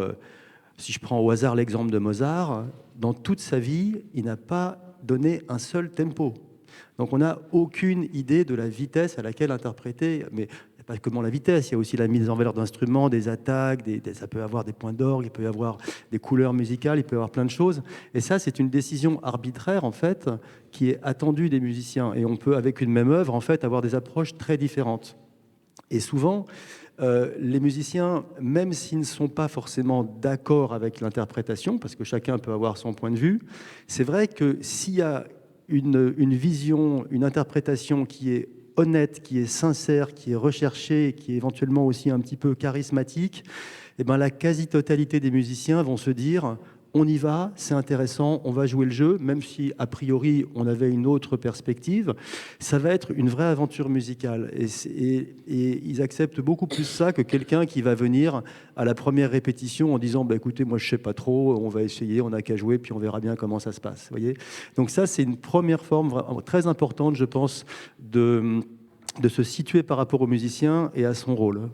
[SPEAKER 5] au hasard l'exemple de Mozart, dans toute sa vie, il n'a pas donné un seul tempo. Donc on n'a aucune idée de la vitesse à laquelle interpréter. Mais pas comment la vitesse, il y a aussi la mise en valeur d'instruments, des attaques, ça peut avoir des points d'orgue, il peut y avoir des couleurs musicales, il peut y avoir plein de choses. Et ça, c'est une décision arbitraire, en fait, qui est attendue des musiciens. Et on peut, avec une même œuvre, en fait, avoir des approches très différentes. Et souvent, les musiciens, même s'ils ne sont pas forcément d'accord avec l'interprétation, parce que chacun peut avoir son point de vue, c'est vrai que s'il y a une vision, une interprétation qui est honnête, qui est sincère, qui est recherché, qui est éventuellement aussi un petit peu charismatique, eh ben la quasi-totalité des musiciens vont se dire on y va, c'est intéressant, on va jouer le jeu, même si a priori on avait une autre perspective, ça va être une vraie aventure musicale. Et ils acceptent beaucoup plus ça que quelqu'un qui va venir à la première répétition en disant bah, écoutez, moi je sais pas trop, on va essayer, on n'a qu'à jouer, puis on verra bien comment ça se passe. Voyez. Donc ça, c'est une première forme très importante, je pense, de se situer par rapport au musicien et à son rôle.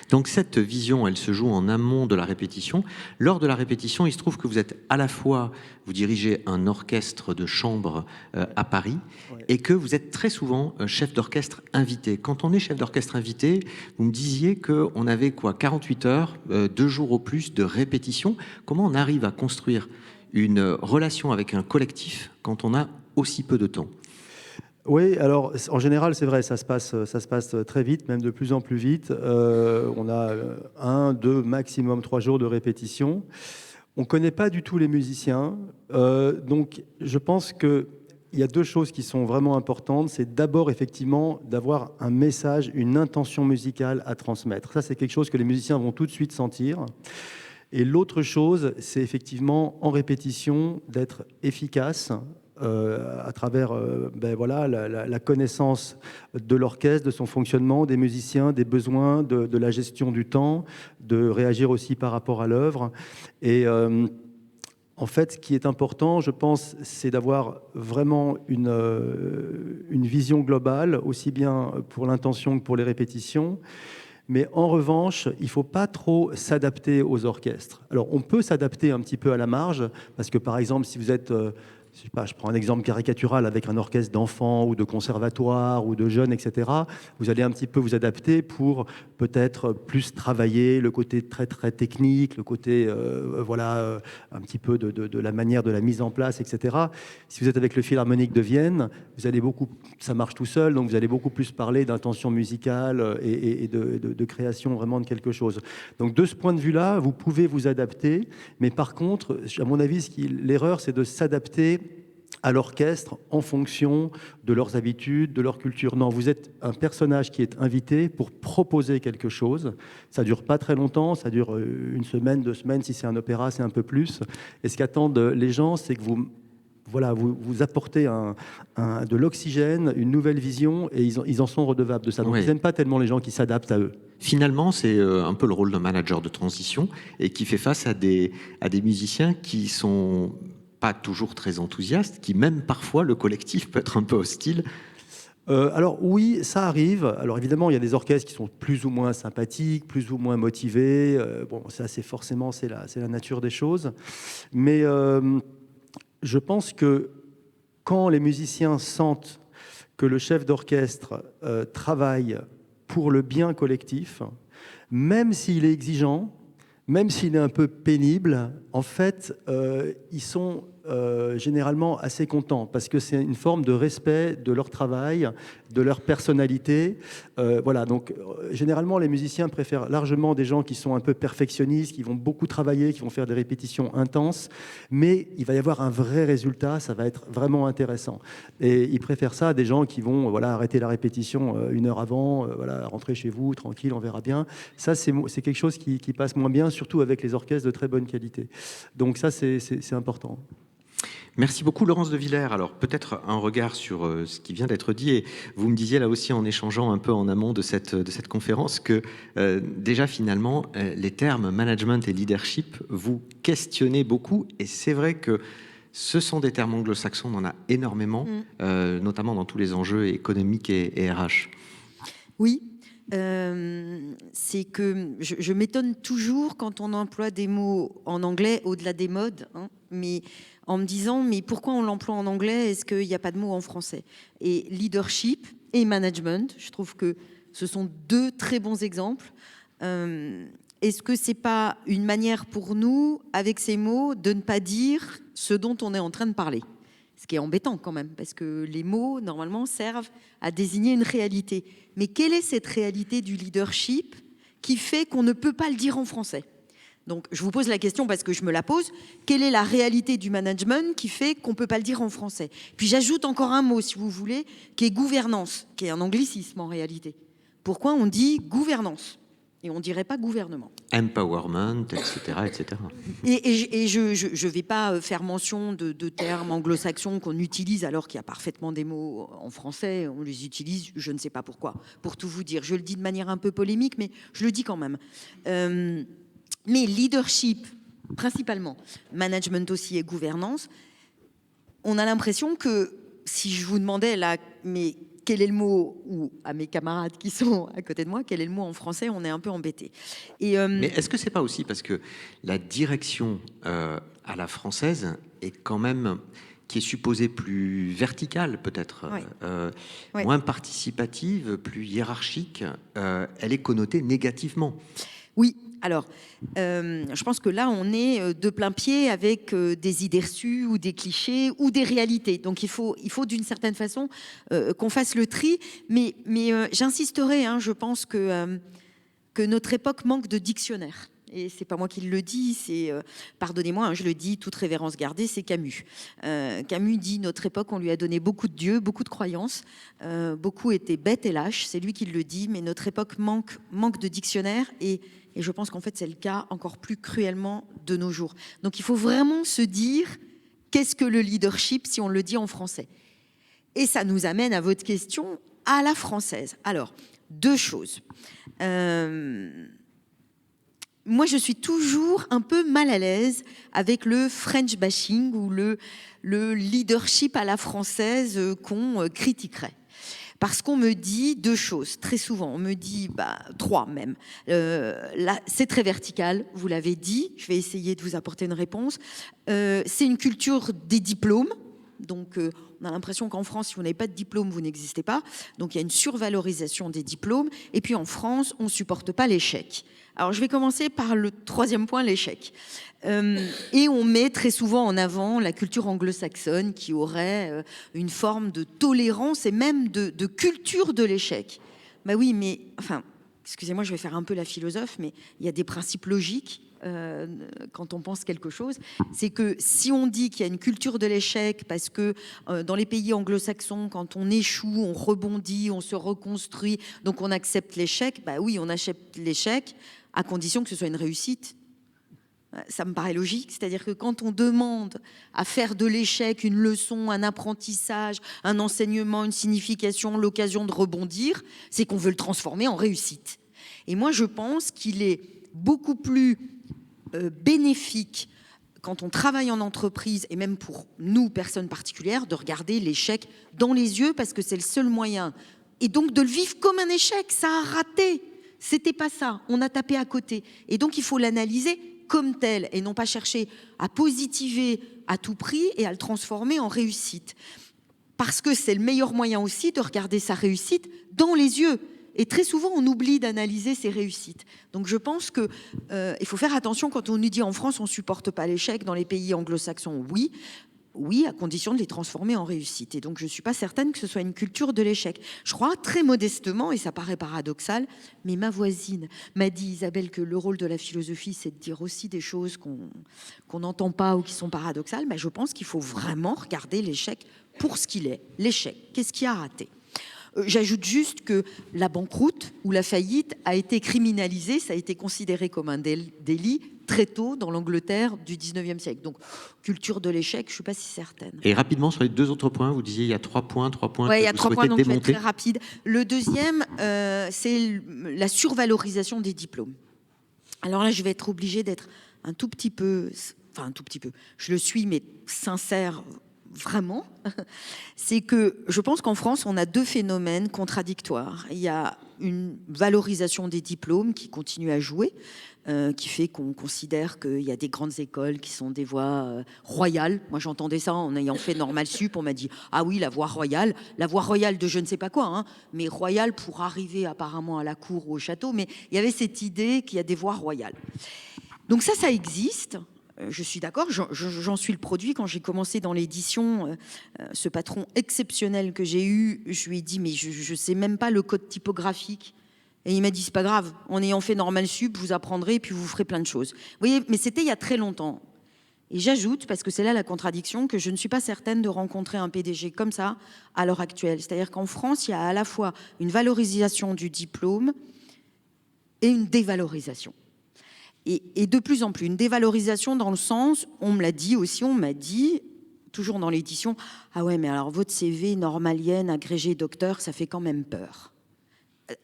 [SPEAKER 1] Donc cette vision, elle se joue en amont de la répétition. Lors de la répétition, il se trouve que vous êtes à la fois, vous dirigez un orchestre de chambre à Paris, ouais, et que vous êtes très souvent chef d'orchestre invité. Quand on est chef d'orchestre invité, vous me disiez qu'on avait 48 heures, 2 jours au plus de répétition. Comment on arrive à construire une relation avec un collectif quand on a aussi peu de temps?
[SPEAKER 5] Oui, alors en général, c'est vrai, ça se passe très vite, même de plus en plus vite. On a 1, 2, maximum 3 jours de répétition. On ne connaît pas du tout les musiciens. Donc, je pense qu'il y a 2 choses qui sont vraiment importantes. C'est d'abord, effectivement, d'avoir un message, une intention musicale à transmettre. Ça, c'est quelque chose que les musiciens vont tout de suite sentir. Et l'autre chose, c'est effectivement, en répétition, d'être efficace à travers voilà, la connaissance de l'orchestre, de son fonctionnement, des musiciens, des besoins, de la gestion du temps, de réagir aussi par rapport à l'œuvre. Et en fait, ce qui est important, je pense, c'est d'avoir vraiment une vision globale, aussi bien pour l'intention que pour les répétitions. Mais en revanche, il ne faut pas trop s'adapter aux orchestres. Alors, on peut s'adapter un petit peu à la marge, parce que par exemple, si vous êtes... je sais pas, je prends un exemple caricatural avec un orchestre d'enfants ou de conservatoire ou de jeunes, etc. Vous allez un petit peu vous adapter pour peut-être plus travailler le côté très très technique, le côté voilà un petit peu de la manière de la mise en place, etc. Si vous êtes avec le Philharmonique de Vienne, vous allez beaucoup, ça marche tout seul, donc vous allez beaucoup plus parler d'intention musicale et de création vraiment de quelque chose. Donc de ce point de vue-là, vous pouvez vous adapter, mais par contre, à mon avis, l'erreur, c'est de s'adapter à l'orchestre en fonction de leurs habitudes, de leur culture. Non, vous êtes un personnage qui est invité pour proposer quelque chose. Ça ne dure pas très longtemps, ça dure 1 semaine, 2 semaines. Si c'est un opéra, c'est un peu plus. Et ce qu'attendent les gens, c'est que vous apportez de l'oxygène, une nouvelle vision, et ils en sont redevables de ça. Donc
[SPEAKER 1] Oui.
[SPEAKER 5] ils n'aiment pas tellement les gens qui s'adaptent à eux.
[SPEAKER 1] Finalement, c'est un peu le rôle d'un manager de transition et qui fait face à des musiciens qui sont pas toujours très enthousiastes, qui même parfois, le collectif peut être un peu hostile.
[SPEAKER 5] Alors oui, ça arrive. Alors évidemment, il y a des orchestres qui sont plus ou moins sympathiques, plus ou moins motivés. Bon, ça c'est forcément, c'est la nature des choses. Mais je pense que quand les musiciens sentent que le chef d'orchestre travaille pour le bien collectif, même s'il est exigeant, même s'il est un peu pénible, en fait, ils sont généralement assez contents parce que c'est une forme de respect de leur travail, de leur personnalité. Voilà, donc généralement, les musiciens préfèrent largement des gens qui sont un peu perfectionnistes, qui vont beaucoup travailler, qui vont faire des répétitions intenses, mais il va y avoir un vrai résultat, ça va être vraiment intéressant. Et ils préfèrent ça à des gens qui vont arrêter la répétition 1 heure avant, rentrer chez vous, tranquille, on verra bien. Ça, c'est quelque chose qui passe moins bien, surtout avec les orchestres de très bonne qualité. Donc ça, c'est important.
[SPEAKER 1] Merci beaucoup Laurence de Villers. Alors peut-être un regard sur ce qui vient d'être dit, et vous me disiez là aussi en échangeant un peu en amont de cette conférence que déjà finalement les termes management et leadership vous questionnez beaucoup, et c'est vrai que ce sont des termes anglo-saxons, on en a énormément, notamment dans tous les enjeux économiques et RH.
[SPEAKER 4] Oui, c'est que je m'étonne toujours quand on emploie des mots en anglais au-delà des modes, hein, mais en me disant mais pourquoi on l'emploie en anglais, est-ce qu'il n'y a pas de mots en français? Et leadership et management, je trouve que ce sont 2 très bons exemples. Est-ce que c'est pas une manière pour nous, avec ces mots, de ne pas dire ce dont on est en train de parler? Ce qui est embêtant quand même, parce que les mots, normalement, servent à désigner une réalité. Mais quelle est cette réalité du leadership qui fait qu'on ne peut pas le dire en français? Donc, je vous pose la question parce que je me la pose. Quelle est la réalité du management qui fait qu'on ne peut pas le dire en français? Puis j'ajoute encore un mot, si vous voulez, qui est gouvernance, qui est un anglicisme en réalité. Pourquoi on dit gouvernance et on ne dirait pas gouvernement?
[SPEAKER 1] Empowerment, etc. etc.
[SPEAKER 4] Et je ne vais pas faire mention de termes anglo-saxons qu'on utilise alors qu'il y a parfaitement des mots en français. On les utilise, je ne sais pas pourquoi. Pour tout vous dire, je le dis de manière un peu polémique, mais je le dis quand même. Mais leadership, principalement, management aussi et gouvernance, on a l'impression que si je vous demandais là, mais quel est le mot, ou à mes camarades qui sont à côté de moi, quel est le mot en français, on est un peu embêté.
[SPEAKER 1] Mais est-ce que c'est pas aussi parce que la direction à la française est quand même, qui est supposée plus verticale peut-être, moins participative, plus hiérarchique, elle est connotée négativement?
[SPEAKER 4] Oui, Alors, je pense que là, on est de plein pied avec des idées reçues ou des clichés ou des réalités. Donc, il faut d'une certaine façon qu'on fasse le tri. Mais j'insisterai, je pense que notre époque manque de dictionnaire. Et c'est pas moi qui le dis, c'est, pardonnez-moi, je le dis, toute révérence gardée, c'est Camus. Camus dit, notre époque, on lui a donné beaucoup de dieux, beaucoup de croyances, beaucoup étaient bêtes et lâches, c'est lui qui le dit, mais notre époque manque de dictionnaire et je pense qu'en fait, c'est le cas encore plus cruellement de nos jours. Donc, il faut vraiment se dire, qu'est-ce que le leadership si on le dit en français? Et ça nous amène à votre question, à la française. Alors, deux choses. Moi, je suis toujours un peu mal à l'aise avec le French bashing ou le leadership à la française qu'on critiquerait. Parce qu'on me dit deux choses, très souvent. On me dit, trois même. Là, c'est très vertical, vous l'avez dit. Je vais essayer de vous apporter une réponse. C'est une culture des diplômes. Donc, on a l'impression qu'en France, si vous n'avez pas de diplôme, vous n'existez pas. Donc, il y a une survalorisation des diplômes. Et puis, en France, on ne supporte pas l'échec. Alors, je vais commencer par le troisième point, l'échec. Et on met très souvent en avant la culture anglo-saxonne qui aurait une forme de tolérance et même de culture de l'échec. Oui, mais, enfin, excusez-moi, je vais faire un peu la philosophe, mais il y a des principes logiques quand on pense quelque chose. C'est que si on dit qu'il y a une culture de l'échec parce que dans les pays anglo-saxons, quand on échoue, on rebondit, on se reconstruit, donc on accepte l'échec, oui, on accepte l'échec à condition que ce soit une réussite. Ça me paraît logique, c'est-à-dire que quand on demande à faire de l'échec une leçon, un apprentissage, un enseignement, une signification, l'occasion de rebondir, c'est qu'on veut le transformer en réussite. Et moi, je pense qu'il est beaucoup plus bénéfique quand on travaille en entreprise, et même pour nous, personnes particulières, de regarder l'échec dans les yeux parce que c'est le seul moyen. Et donc de le vivre comme un échec, ça a raté. C'était pas ça, on a tapé à côté. Et donc il faut l'analyser comme tel et non pas chercher à positiver à tout prix et à le transformer en réussite. Parce que c'est le meilleur moyen aussi de regarder sa réussite dans les yeux. Et très souvent, on oublie d'analyser ses réussites. Donc je pense qu'il faut faire attention quand on nous dit en France, on ne supporte pas l'échec. Dans les pays anglo-saxons, oui, à condition de les transformer en réussite. Et donc, je ne suis pas certaine que ce soit une culture de l'échec. Je crois très modestement, et ça paraît paradoxal, mais ma voisine m'a dit, Isabelle, que le rôle de la philosophie, c'est de dire aussi des choses qu'on n'entend pas ou qui sont paradoxales. Mais je pense qu'il faut vraiment regarder l'échec pour ce qu'il est. L'échec, qu'est-ce qui a raté ? J'ajoute juste que la banqueroute ou la faillite a été criminalisée, ça a été considéré comme un délit très tôt dans l'Angleterre du 19e siècle. Donc, culture de l'échec, je ne suis pas si certaine.
[SPEAKER 1] Et rapidement, sur les deux autres points, vous disiez il y a 3 points.
[SPEAKER 4] Oui, il y a 3 points, donc je vais être
[SPEAKER 1] démonter.
[SPEAKER 4] très rapide. Le deuxième, c'est la survalorisation des diplômes. Alors là, je vais être obligée d'être un tout petit peu, je le suis, mais sincère, vraiment, c'est que je pense qu'en France, on a deux phénomènes contradictoires. Il y a une valorisation des diplômes qui continue à jouer, qui fait qu'on considère qu'il y a des grandes écoles qui sont des voies royales. Moi, j'entendais ça en ayant fait Normal Sup. On m'a dit « Ah oui, la voie royale de je ne sais pas quoi, mais royale pour arriver apparemment à la cour ou au château. » Mais il y avait cette idée qu'il y a des voies royales. Donc ça existe. Je suis d'accord, j'en suis le produit. Quand j'ai commencé dans l'édition, ce patron exceptionnel que j'ai eu, je lui ai dit, mais je ne sais même pas le code typographique. Et il m'a dit, c'est pas grave, en ayant fait Normal Sup, vous apprendrez et puis vous ferez plein de choses. Vous voyez, mais c'était il y a très longtemps. Et j'ajoute, parce que c'est là la contradiction, que je ne suis pas certaine de rencontrer un PDG comme ça à l'heure actuelle. C'est-à-dire qu'en France, il y a à la fois une valorisation du diplôme et une dévalorisation. Et de plus en plus, une dévalorisation dans le sens, on me l'a dit aussi, on m'a dit, toujours dans l'édition, ah ouais, mais alors votre CV normalienne, agrégé docteur, ça fait quand même peur.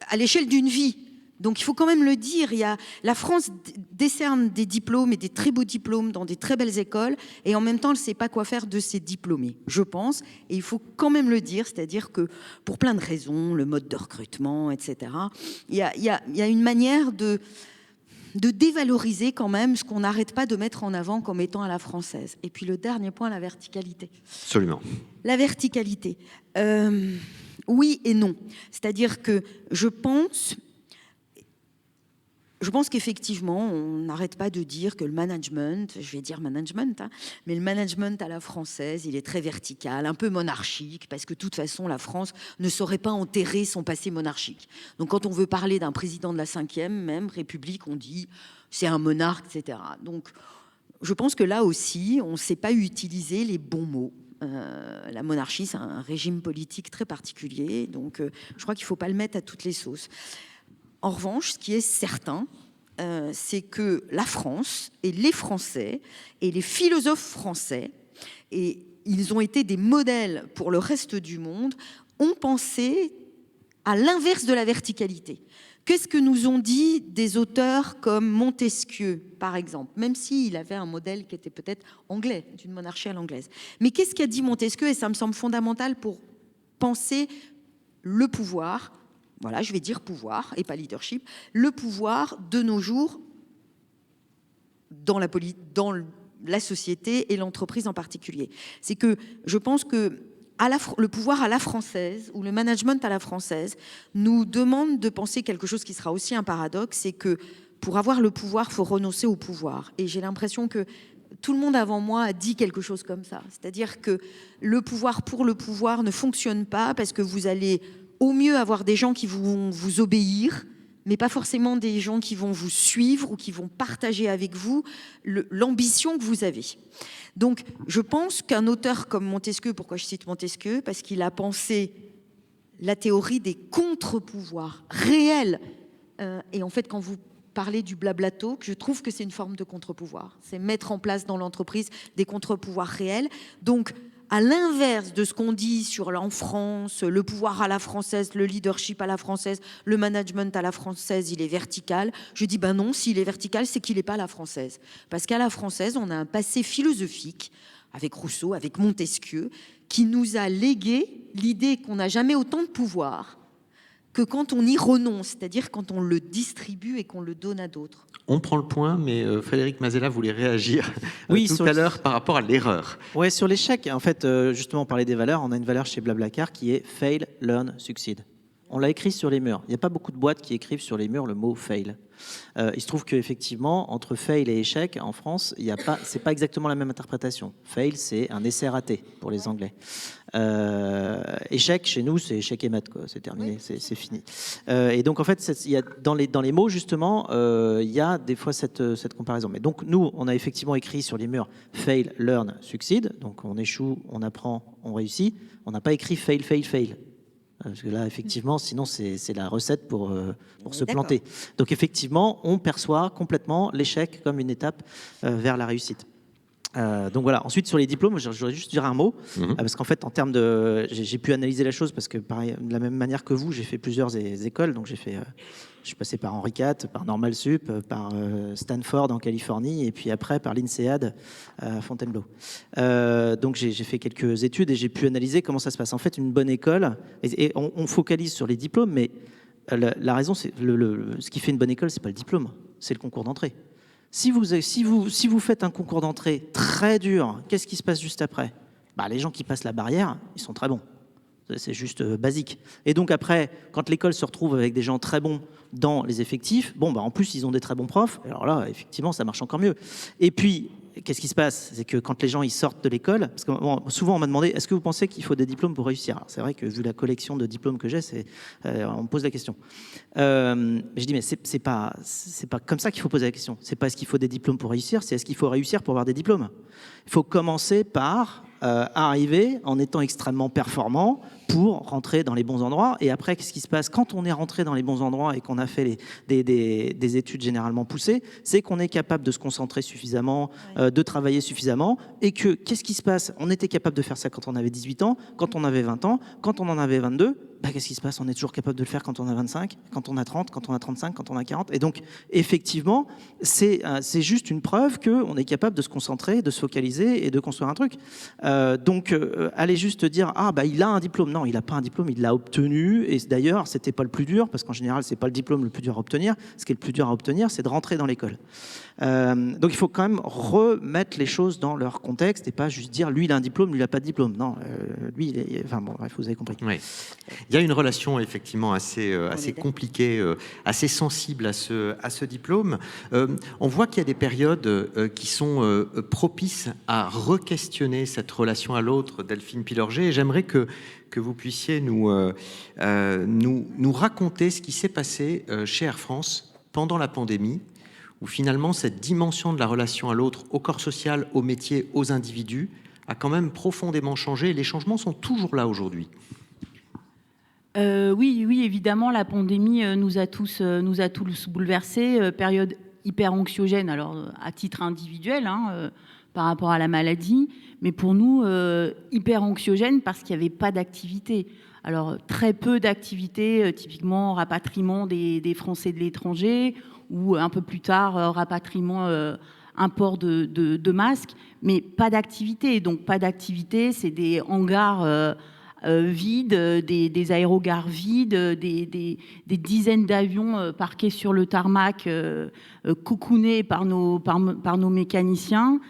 [SPEAKER 4] À l'échelle d'une vie. Donc il faut quand même le dire, la France décerne des diplômes et des très beaux diplômes dans des très belles écoles et en même temps elle ne sait pas quoi faire de ses diplômés, je pense. Et il faut quand même le dire, c'est-à-dire que pour plein de raisons, le mode de recrutement, etc., il y a une manière de dévaloriser quand même ce qu'on n'arrête pas de mettre en avant comme étant à la française. Et puis le dernier point, la verticalité.
[SPEAKER 1] Absolument.
[SPEAKER 4] La verticalité. Oui et non. C'est-à-dire que je pense, je pense qu'effectivement, on n'arrête pas de dire que le management, je vais dire management, mais le management à la française, il est très vertical, un peu monarchique, parce que de toute façon, la France ne saurait pas enterrer son passé monarchique. Donc quand on veut parler d'un président de la 5e, même République, on dit c'est un monarque, etc. Donc je pense que là aussi, on ne sait pas utiliser les bons mots. La monarchie, c'est un régime politique très particulier, donc je crois qu'il ne faut pas le mettre à toutes les sauces. En revanche, ce qui est certain, c'est que la France et les Français et les philosophes français, et ils ont été des modèles pour le reste du monde, ont pensé à l'inverse de la verticalité. Qu'est-ce que nous ont dit des auteurs comme Montesquieu, par exemple, même s'il avait un modèle qui était peut-être anglais, d'une monarchie à l'anglaise. Mais qu'est-ce qu'a dit Montesquieu? Et ça me semble fondamental pour penser le pouvoir. Voilà, je vais dire pouvoir et pas leadership. Le pouvoir de nos jours dans la société et l'entreprise en particulier. C'est que je pense que le pouvoir à la française ou le management à la française nous demande de penser quelque chose qui sera aussi un paradoxe, c'est que pour avoir le pouvoir, il faut renoncer au pouvoir. Et j'ai l'impression que tout le monde avant moi a dit quelque chose comme ça. C'est-à-dire que le pouvoir pour le pouvoir ne fonctionne pas parce que vous allez au mieux avoir des gens qui vont vous obéir, mais pas forcément des gens qui vont vous suivre ou qui vont partager avec vous l'ambition que vous avez. Donc, je pense qu'un auteur comme Montesquieu, pourquoi je cite Montesquieu? Parce qu'il a pensé la théorie des contre-pouvoirs réels. Et en fait, quand vous parlez du blabla talk, je trouve que c'est une forme de contre-pouvoir. C'est mettre en place dans l'entreprise des contre-pouvoirs réels. Donc, à l'inverse de ce qu'on dit sur en France, le pouvoir à la française, le leadership à la française, le management à la française, il est vertical. Je dis ben non, s'il est vertical, c'est qu'il n'est pas à la française. Parce qu'à la française, on a un passé philosophique, avec Rousseau, avec Montesquieu, qui nous a légué l'idée qu'on n'a jamais autant de pouvoir que quand on y renonce, c'est-à-dire quand on le distribue et qu'on le donne à d'autres.
[SPEAKER 1] On prend le point, mais Frédéric Mazella voulait réagir
[SPEAKER 3] Oui,
[SPEAKER 1] tout à l'heure par rapport à l'erreur.
[SPEAKER 3] Oui, sur l'échec, en fait, justement, on parlait des valeurs. On a une valeur chez Blablacar qui est « fail, learn, succeed ». On l'a écrit sur les murs. Il n'y a pas beaucoup de boîtes qui écrivent sur les murs le mot « fail ». Il se trouve qu'effectivement, entre fail et échec, en France, c'est pas exactement la même interprétation. Fail, c'est un essai raté pour les Anglais. Échec, chez nous, c'est échec et mat, quoi. C'est terminé, c'est fini. Et donc, en fait, il y a, dans les mots, justement, il y a des fois cette comparaison. Mais donc, nous, on a effectivement écrit sur les murs fail, learn, succeed. Donc, on échoue, on apprend, on réussit. On n'a pas écrit fail, fail, fail. Parce que là, effectivement, sinon, c'est la recette pour se planter. Donc, effectivement, on perçoit complètement l'échec comme une étape vers la réussite. Donc voilà. Ensuite, sur les diplômes, je voudrais juste dire un mot, parce qu'en fait, en termes de, j'ai pu analyser la chose parce que, pareil, de la même manière que vous, j'ai fait plusieurs écoles. Donc, je suis passé par Henri IV, par Normal Sup, par Stanford en Californie, et puis après par l'INSEAD à Fontainebleau. Donc, j'ai fait quelques études et j'ai pu analyser comment ça se passe. En fait, une bonne école, et on focalise sur les diplômes, mais la raison, c'est ce qui fait une bonne école, c'est pas le diplôme, c'est le concours d'entrée. Si vous faites un concours d'entrée très dur, qu'est-ce qui se passe juste après? Les gens qui passent la barrière, ils sont très bons. C'est juste basique. Et donc après, quand l'école se retrouve avec des gens très bons dans les effectifs, en plus, ils ont des très bons profs. Alors là, effectivement, ça marche encore mieux. Et puis, qu'est-ce qui se passe? C'est que quand les gens ils sortent de l'école, parce que souvent on m'a demandé, est-ce que vous pensez qu'il faut des diplômes pour réussir? Alors, c'est vrai que vu la collection de diplômes que j'ai, on me pose la question. Je dis, mais c'est pas comme ça qu'il faut poser la question. C'est pas est-ce qu'il faut des diplômes pour réussir, c'est est-ce qu'il faut réussir pour avoir des diplômes. Il faut commencer par arriver en étant extrêmement performant pour rentrer dans les bons endroits. Et après, qu'est-ce qui se passe quand on est rentré dans les bons endroits et qu'on a fait des études généralement poussées? C'est qu'on est capable de se concentrer suffisamment, de travailler suffisamment. Et que, qu'est-ce qui se passe? On était capable de faire ça quand on avait 18 ans, quand on avait 20 ans, quand on en avait 22. Qu'est-ce qui se passe? On est toujours capable de le faire quand on a 25, quand on a 30, quand on a 35, quand on a 40. Et donc, effectivement, c'est juste une preuve qu'on est capable de se concentrer, de se focaliser et de construire un truc. Donc, allez juste dire, il a un diplôme. Non, non, il n'a pas un diplôme, il l'a obtenu. Et d'ailleurs, ce n'était pas le plus dur, parce qu'en général, ce n'est pas le diplôme le plus dur à obtenir. Ce qui est le plus dur à obtenir, c'est de rentrer dans l'école. Donc il faut quand même remettre les choses dans leur contexte et pas juste dire lui il a un diplôme, lui il n'a pas de diplôme. Non, lui il est... Enfin bon, bref, vous avez compris.
[SPEAKER 1] Oui. Il y a une relation effectivement assez compliquée, assez sensible à ce diplôme. On voit qu'il y a des périodes qui sont propices à re-questionner cette relation à l'autre, Delphine Pilorget, et j'aimerais que vous puissiez nous raconter ce qui s'est passé chez Air France pendant la pandémie, où finalement cette dimension de la relation à l'autre, au corps social, au métier, aux individus, a quand même profondément changé et les changements sont toujours là aujourd'hui.
[SPEAKER 6] Oui, évidemment, la pandémie nous a tous bouleversés. Période hyper anxiogène, alors à titre individuel, par rapport à la maladie, mais pour nous, hyper anxiogène parce qu'il n'y avait pas d'activité. Alors, très peu d'activités, typiquement rapatriement des Français de l'étranger, ou un peu plus tard, rapatriement, import de masques, mais pas d'activité. Donc, pas d'activité, c'est des hangars vides, des aérogares vides, des dizaines d'avions parqués sur le tarmac, cocoonés par nos mécaniciens.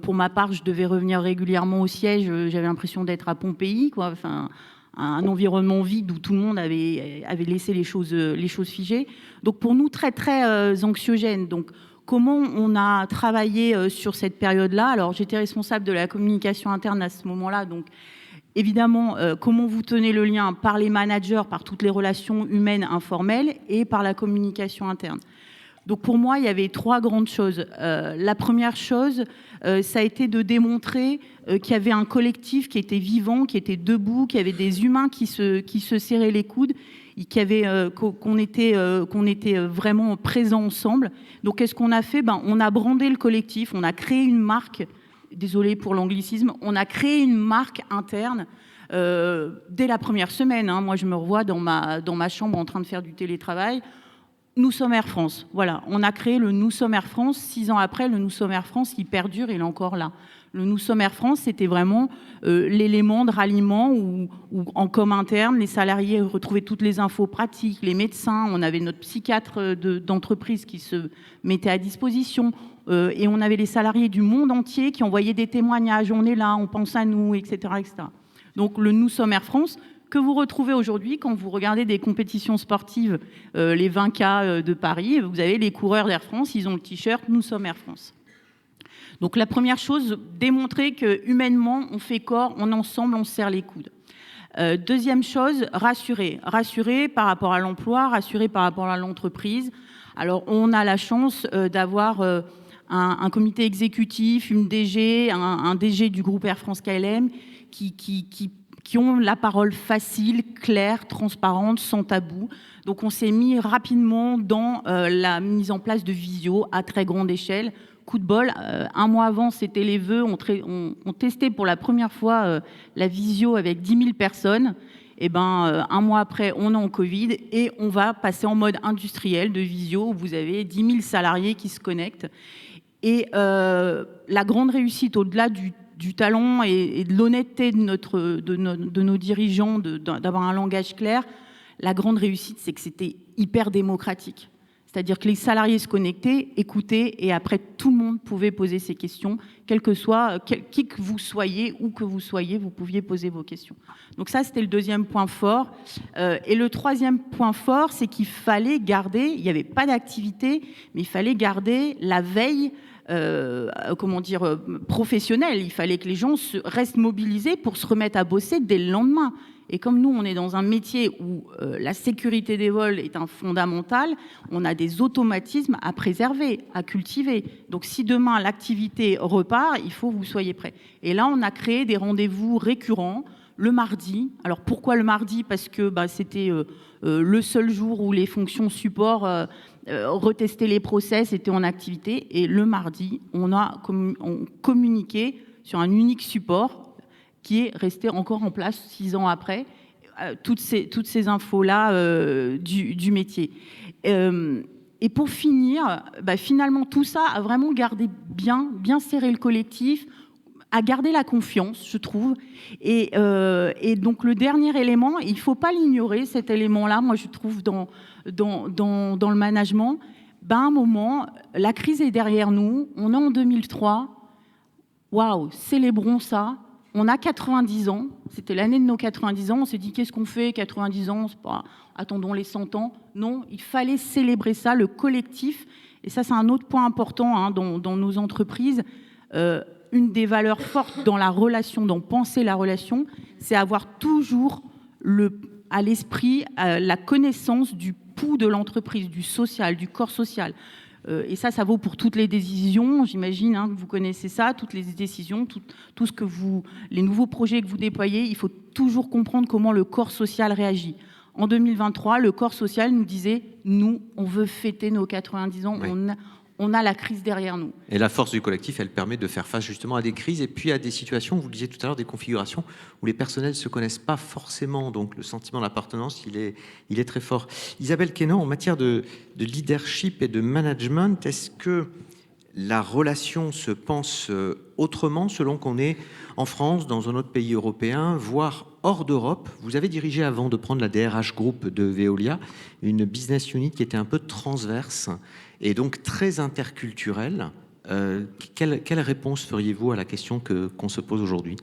[SPEAKER 6] Pour ma part, je devais revenir régulièrement au siège. J'avais l'impression d'être à Pompéi, quoi. Enfin, un environnement vide où tout le monde avait laissé les choses figées. Donc pour nous, très, très anxiogène. Donc comment on a travaillé sur cette période-là? Alors j'étais responsable de la communication interne à ce moment-là. Donc évidemment, comment vous tenez le lien par les managers, par toutes les relations humaines informelles et par la communication interne. Donc pour moi, il y avait 3 grandes choses. La première chose, ça a été de démontrer qu'il y avait un collectif qui était vivant, qui était debout, qu'il y avait des humains qui se serraient les coudes, qu'on était vraiment présents ensemble. Donc qu'est-ce qu'on a fait? On a brandé le collectif, on a créé une marque, désolé pour l'anglicisme, on a créé une marque interne dès la première semaine. Moi, je me revois dans ma chambre en train de faire du télétravail. Nous sommes Air France. Voilà, on a créé le Nous sommes Air France. 6 ans après, le Nous sommes Air France, il perdure, il est encore là. Le Nous sommes Air France, c'était vraiment l'élément de ralliement où en com interne, les salariés retrouvaient toutes les infos pratiques, les médecins, on avait notre psychiatre d'entreprise qui se mettait à disposition et on avait les salariés du monde entier qui envoyaient des témoignages, on est là, on pense à nous, etc. etc. Donc le Nous sommes Air France, que vous retrouvez aujourd'hui quand vous regardez des compétitions sportives, les 20K de Paris, vous avez les coureurs d'Air France, ils ont le t-shirt « Nous sommes Air France ». Donc la première chose, démontrer que humainement, on fait corps, on est ensemble, on se serre les coudes. Deuxième chose, rassurer par rapport à l'emploi, rassurer par rapport à l'entreprise. Alors on a la chance d'avoir un comité exécutif, une DG, un DG du groupe Air France KLM qui ont la parole facile, claire, transparente, sans tabou. Donc on s'est mis rapidement dans la mise en place de visio à très grande échelle. Coup de bol, 1 mois avant, c'était les vœux, on testait pour la première fois la visio avec 10 000 personnes. Et 1 mois après, on est en Covid et on va passer en mode industriel de visio où vous avez 10 000 salariés qui se connectent. Et la grande réussite, au-delà du talent et de l'honnêteté de nos dirigeants, d'avoir un langage clair, la grande réussite, c'est que c'était hyper démocratique. C'est-à-dire que les salariés se connectaient, écoutaient, et après, tout le monde pouvait poser ses questions, quel que soit, qui que vous soyez, où que vous soyez, vous pouviez poser vos questions. Donc ça, c'était le deuxième point fort. Et le troisième point fort, c'est qu'il fallait garder, il n'y avait pas d'activité, mais il fallait garder la veille professionnelle. Il fallait que les gens restent mobilisés pour se remettre à bosser dès le lendemain. Et comme nous, on est dans un métier où la sécurité des vols est un fondamental, on a des automatismes à préserver, à cultiver. Donc si demain l'activité repart, il faut que vous soyez prêts. Et là, on a créé des rendez-vous récurrents le mardi. Alors pourquoi le mardi? Parce que c'était le seul jour où les fonctions support retestaient les process, étaient en activité. Et le mardi, on communiquait sur un unique support qui est resté encore en place 6 ans après, toutes ces infos-là du métier. Et pour finir, finalement, tout ça a vraiment gardé bien serré le collectif, à garder la confiance, je trouve. Et donc le dernier élément, il ne faut pas l'ignorer, cet élément-là, moi je trouve dans le management. À un moment, la crise est derrière nous, on est en 2003, waouh, célébrons ça. On a 90 ans, c'était l'année de nos 90 ans, on s'est dit qu'est-ce qu'on fait, 90 ans, c'est pas, attendons les 100 ans. Non, il fallait célébrer ça, le collectif. Et ça, c'est un autre point important hein, dans nos entreprises. Une des valeurs fortes dans la relation, dans penser la relation, c'est avoir toujours à l'esprit la connaissance du pouls de l'entreprise, du social, du corps social. Et ça vaut pour toutes les décisions, j'imagine hein, que vous connaissez ça, toutes les décisions, tout ce que les nouveaux projets que vous déployez, il faut toujours comprendre comment le corps social réagit. En 2023, le corps social nous disait, nous, on veut fêter nos 90 ans, oui. On a la crise derrière nous.
[SPEAKER 1] Et la force du collectif, elle permet de faire face justement à des crises et puis à des situations, vous le disiez tout à l'heure, des configurations où les personnels ne se connaissent pas forcément. Donc le sentiment d'appartenance, il est très fort. Isabelle Quénan, en matière de leadership et de management, est-ce que la relation se pense autrement selon qu'on est en France, dans un autre pays européen, voire hors d'Europe? Vous avez dirigé, avant de prendre la DRH Group de Veolia, une business unit qui était un peu transverse et donc très interculturelle. Quelle réponse feriez-vous à la question qu'on se pose aujourd'hui?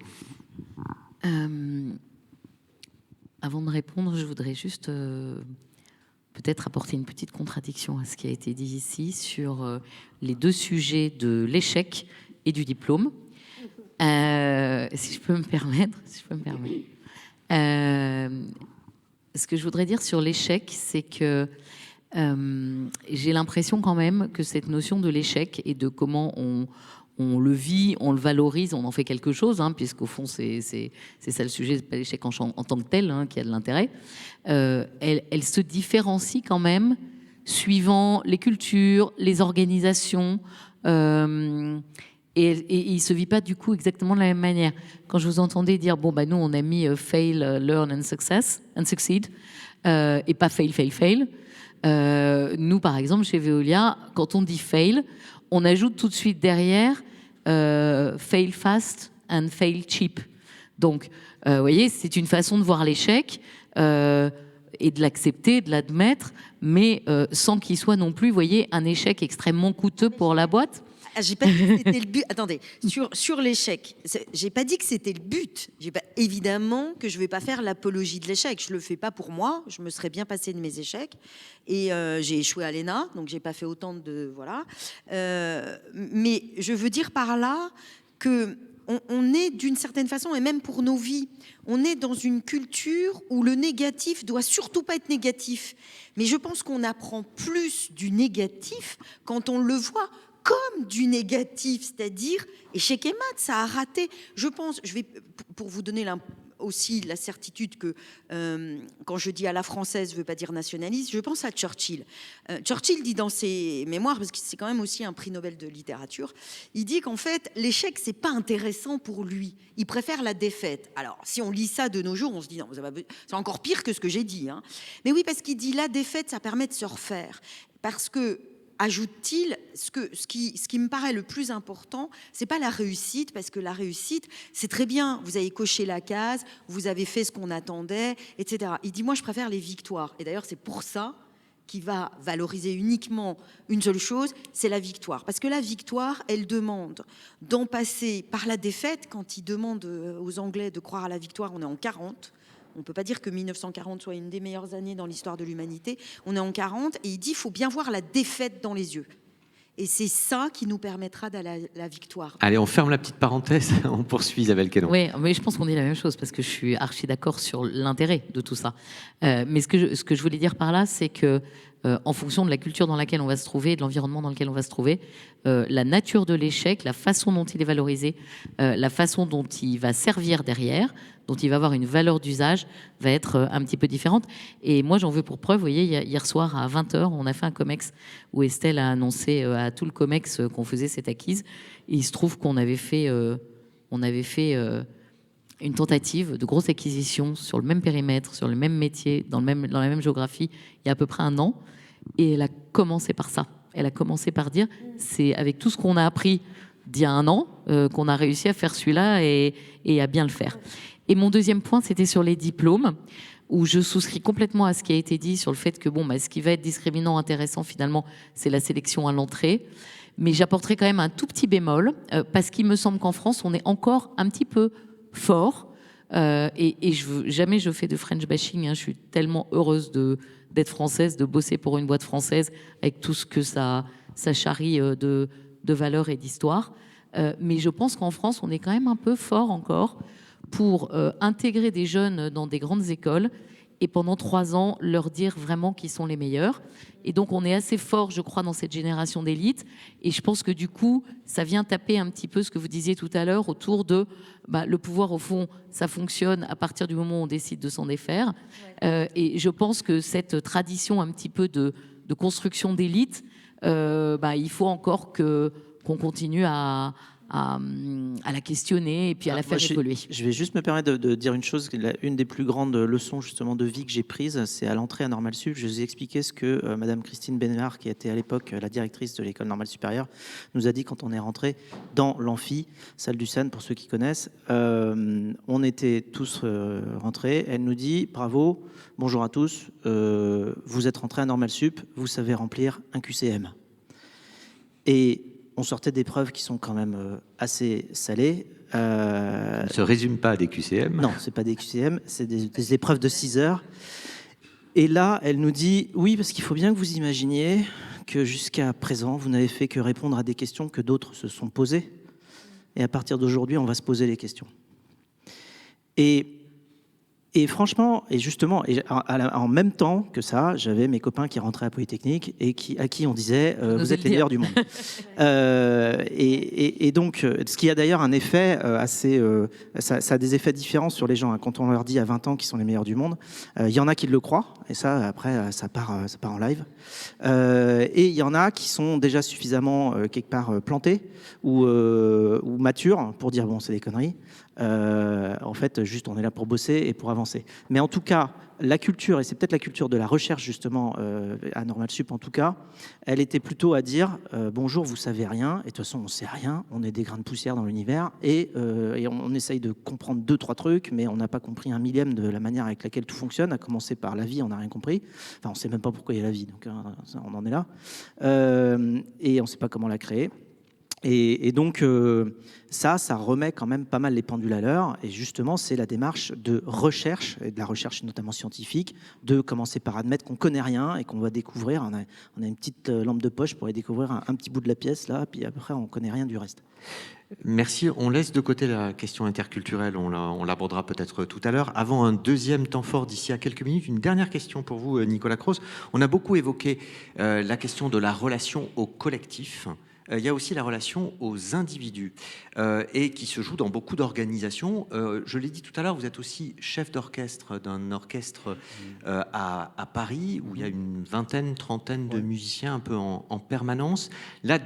[SPEAKER 2] Avant de répondre, je voudrais juste peut-être apporter une petite contradiction à ce qui a été dit ici sur les deux sujets de l'échec et du diplôme. Si je peux me permettre. Ce que je voudrais dire sur l'échec, c'est que j'ai l'impression quand même que cette notion de l'échec et de comment on le vit, on le valorise, on en fait quelque chose, hein, puisqu'au fond, c'est ça le sujet, c'est pas l'échec en tant que tel hein, qui a de l'intérêt. Elle se différencie quand même suivant les cultures, les organisations, et il ne se vit pas du coup exactement de la même manière. Quand je vous entendais dire, bon, bah, nous, on a mis fail, learn and succeed, et pas fail, fail, fail. Nous, par exemple, chez Veolia, quand on dit fail, on ajoute tout de suite derrière fail fast and fail cheap. Donc, vous voyez, c'est une façon de voir l'échec et de l'accepter, de l'admettre, mais sans qu'il soit non plus, vous voyez, un échec extrêmement coûteux pour la boîte.
[SPEAKER 4] J'ai pas dit que c'était le but. Attendez, sur l'échec, j'ai pas dit que c'était le but. Évidemment que je vais pas faire l'apologie de l'échec. Je le fais pas pour moi. Je me serais bien passée de mes échecs. Et j'ai échoué à l'ENA, donc j'ai pas fait autant de voilà. Mais je veux dire par là que on est d'une certaine façon, et même pour nos vies, on est dans une culture où le négatif doit surtout pas être négatif. Mais je pense qu'on apprend plus du négatif quand on le voit comme du négatif, c'est-à-dire échec et mat, ça a raté. Je pense, je vais pour vous donner aussi la certitude que quand je dis à la française, je ne veux pas dire nationaliste, je pense à Churchill. Churchill dit dans ses mémoires, parce que c'est quand même aussi un prix Nobel de littérature, il dit qu'en fait, l'échec, c'est pas intéressant pour lui. Il préfère la défaite. Alors, si on lit ça de nos jours, on se dit, non, c'est encore pire que ce que j'ai dit. Hein. Mais oui, parce qu'il dit, la défaite, ça permet de se refaire. Parce que, ajoute-t-il, ce qui me paraît le plus important, c'est pas la réussite, parce que la réussite, c'est très bien, vous avez coché la case, vous avez fait ce qu'on attendait, etc. Il dit, moi, je préfère les victoires. Et d'ailleurs, c'est pour ça qu'il va valoriser uniquement une seule chose, c'est la victoire. Parce que la victoire, elle demande d'en passer par la défaite. Quand il demande aux Anglais de croire à la victoire, on est en 40. On ne peut pas dire que 1940 soit une des meilleures années dans l'histoire de l'humanité. On est en 40 et il dit qu'il faut bien voir la défaite dans les yeux. Et c'est ça qui nous permettra d'aller à la victoire.
[SPEAKER 1] Allez, on ferme la petite parenthèse, on poursuit Isabelle Quénan.
[SPEAKER 2] Oui, mais je pense qu'on dit la même chose parce que je suis archi d'accord sur l'intérêt de tout ça. Mais ce que je voulais dire par là, c'est que en fonction de la culture dans laquelle on va se trouver, de l'environnement dans lequel on va se trouver, la nature de l'échec, la façon dont il est valorisé, la façon dont il va servir derrière, dont il va avoir une valeur d'usage, va être un petit peu différente. Et moi, j'en veux pour preuve, vous voyez, hier soir à 20h, on a fait un COMEX où Estelle a annoncé à tout le COMEX qu'on faisait cette acquise. Et il se trouve qu'on avait fait une tentative de grosse acquisition sur le même périmètre, sur le même métier, dans la même géographie, il y a à peu près un an. Et elle a commencé par ça. Elle a commencé par dire, c'est avec tout ce qu'on a appris d'il y a un an qu'on a réussi à faire celui-là et à bien le faire. Et mon deuxième point, c'était sur les diplômes, où je souscris complètement à ce qui a été dit sur le fait que ce qui va être discriminant, intéressant finalement, c'est la sélection à l'entrée. Mais j'apporterai quand même un tout petit bémol, parce qu'il me semble qu'en France, on est encore un petit peu fort. Jamais je fais de French bashing, hein, je suis tellement heureuse d'être française, de bosser pour une boîte française, avec tout ce que ça charrie de valeurs et d'histoire. Mais je pense qu'en France, on est quand même un peu fort encore pour intégrer des jeunes dans des grandes écoles et pendant 3 ans, leur dire vraiment qu'ils sont les meilleurs. Et donc, on est assez fort, je crois, dans cette génération d'élite. Et je pense que du coup, ça vient taper un petit peu ce que vous disiez tout à l'heure autour de le pouvoir, au fond, ça fonctionne à partir du moment où on décide de s'en défaire. Ouais. Et je pense que cette tradition un petit peu de construction d'élite, il faut encore qu'on continue à la questionner et puis à la faire évoluer.
[SPEAKER 3] Je vais juste me permettre de dire une chose. Une des plus grandes leçons justement de vie que j'ai prises, c'est à l'entrée à Normale Sup. Je vous ai expliqué ce que Madame Christine Bénard, qui était à l'époque la directrice de l'école normale supérieure, nous a dit quand on est rentré dans l'amphi, salle du Seine pour ceux qui connaissent. On était tous rentrés. Elle nous dit bravo, bonjour à tous, vous êtes rentrés à Normale Sup, vous savez remplir un QCM. Et on sortait d'épreuves qui sont quand même assez salées.
[SPEAKER 1] Ça ne se résume pas à des QCM.
[SPEAKER 3] Non, ce n'est pas des QCM, c'est des épreuves de 6 heures. Et là, elle nous dit, oui, parce qu'il faut bien que vous imaginiez que jusqu'à présent, vous n'avez fait que répondre à des questions que d'autres se sont posées. Et à partir d'aujourd'hui, on va se poser les questions. Et franchement, et justement, en même temps que ça, j'avais mes copains qui rentraient à Polytechnique et à qui on disait vous êtes les meilleurs du monde. Et donc, ce qui a d'ailleurs un effet assez... ça a des effets différents sur les gens. Hein. Quand on leur dit à 20 ans qu'ils sont les meilleurs du monde, il y en a qui le croient, et ça, après, ça part en live. Et il y en a qui sont déjà suffisamment, quelque part, plantés ou matures pour dire bon, c'est des conneries. En fait, juste, on est là pour bosser et pour avancer. Mais en tout cas, la culture, et c'est peut-être la culture de la recherche, justement, à Normale Sup, en tout cas, elle était plutôt à dire bonjour, vous savez rien, et de toute façon, on sait rien, on est des grains de poussière dans l'univers, et on essaye de comprendre 2-3 trucs, mais on n'a pas compris 1/1000 de la manière avec laquelle tout fonctionne, à commencer par la vie, on n'a rien compris. Enfin, on ne sait même pas pourquoi il y a la vie, donc on en est là. Et on ne sait pas comment la créer. Et donc, ça remet quand même pas mal les pendules à l'heure. Et justement, c'est la démarche de recherche, et de la recherche notamment scientifique, de commencer par admettre qu'on ne connaît rien et qu'on va découvrir. On a une petite lampe de poche pour aller découvrir un petit bout de la pièce, là, puis après, on ne connaît rien du reste.
[SPEAKER 1] Merci. On laisse de côté la question interculturelle, on l'abordera peut-être tout à l'heure. Avant un deuxième temps fort d'ici à quelques minutes, une dernière question pour vous, Nicolas Croze. On a beaucoup évoqué la question de la relation au collectif. Il y a aussi la relation aux individus et qui se joue dans beaucoup d'organisations. Je l'ai dit tout à l'heure, vous êtes aussi chef d'orchestre d'un orchestre à Paris où il y a une vingtaine, trentaine de musiciens un peu en permanence. Là,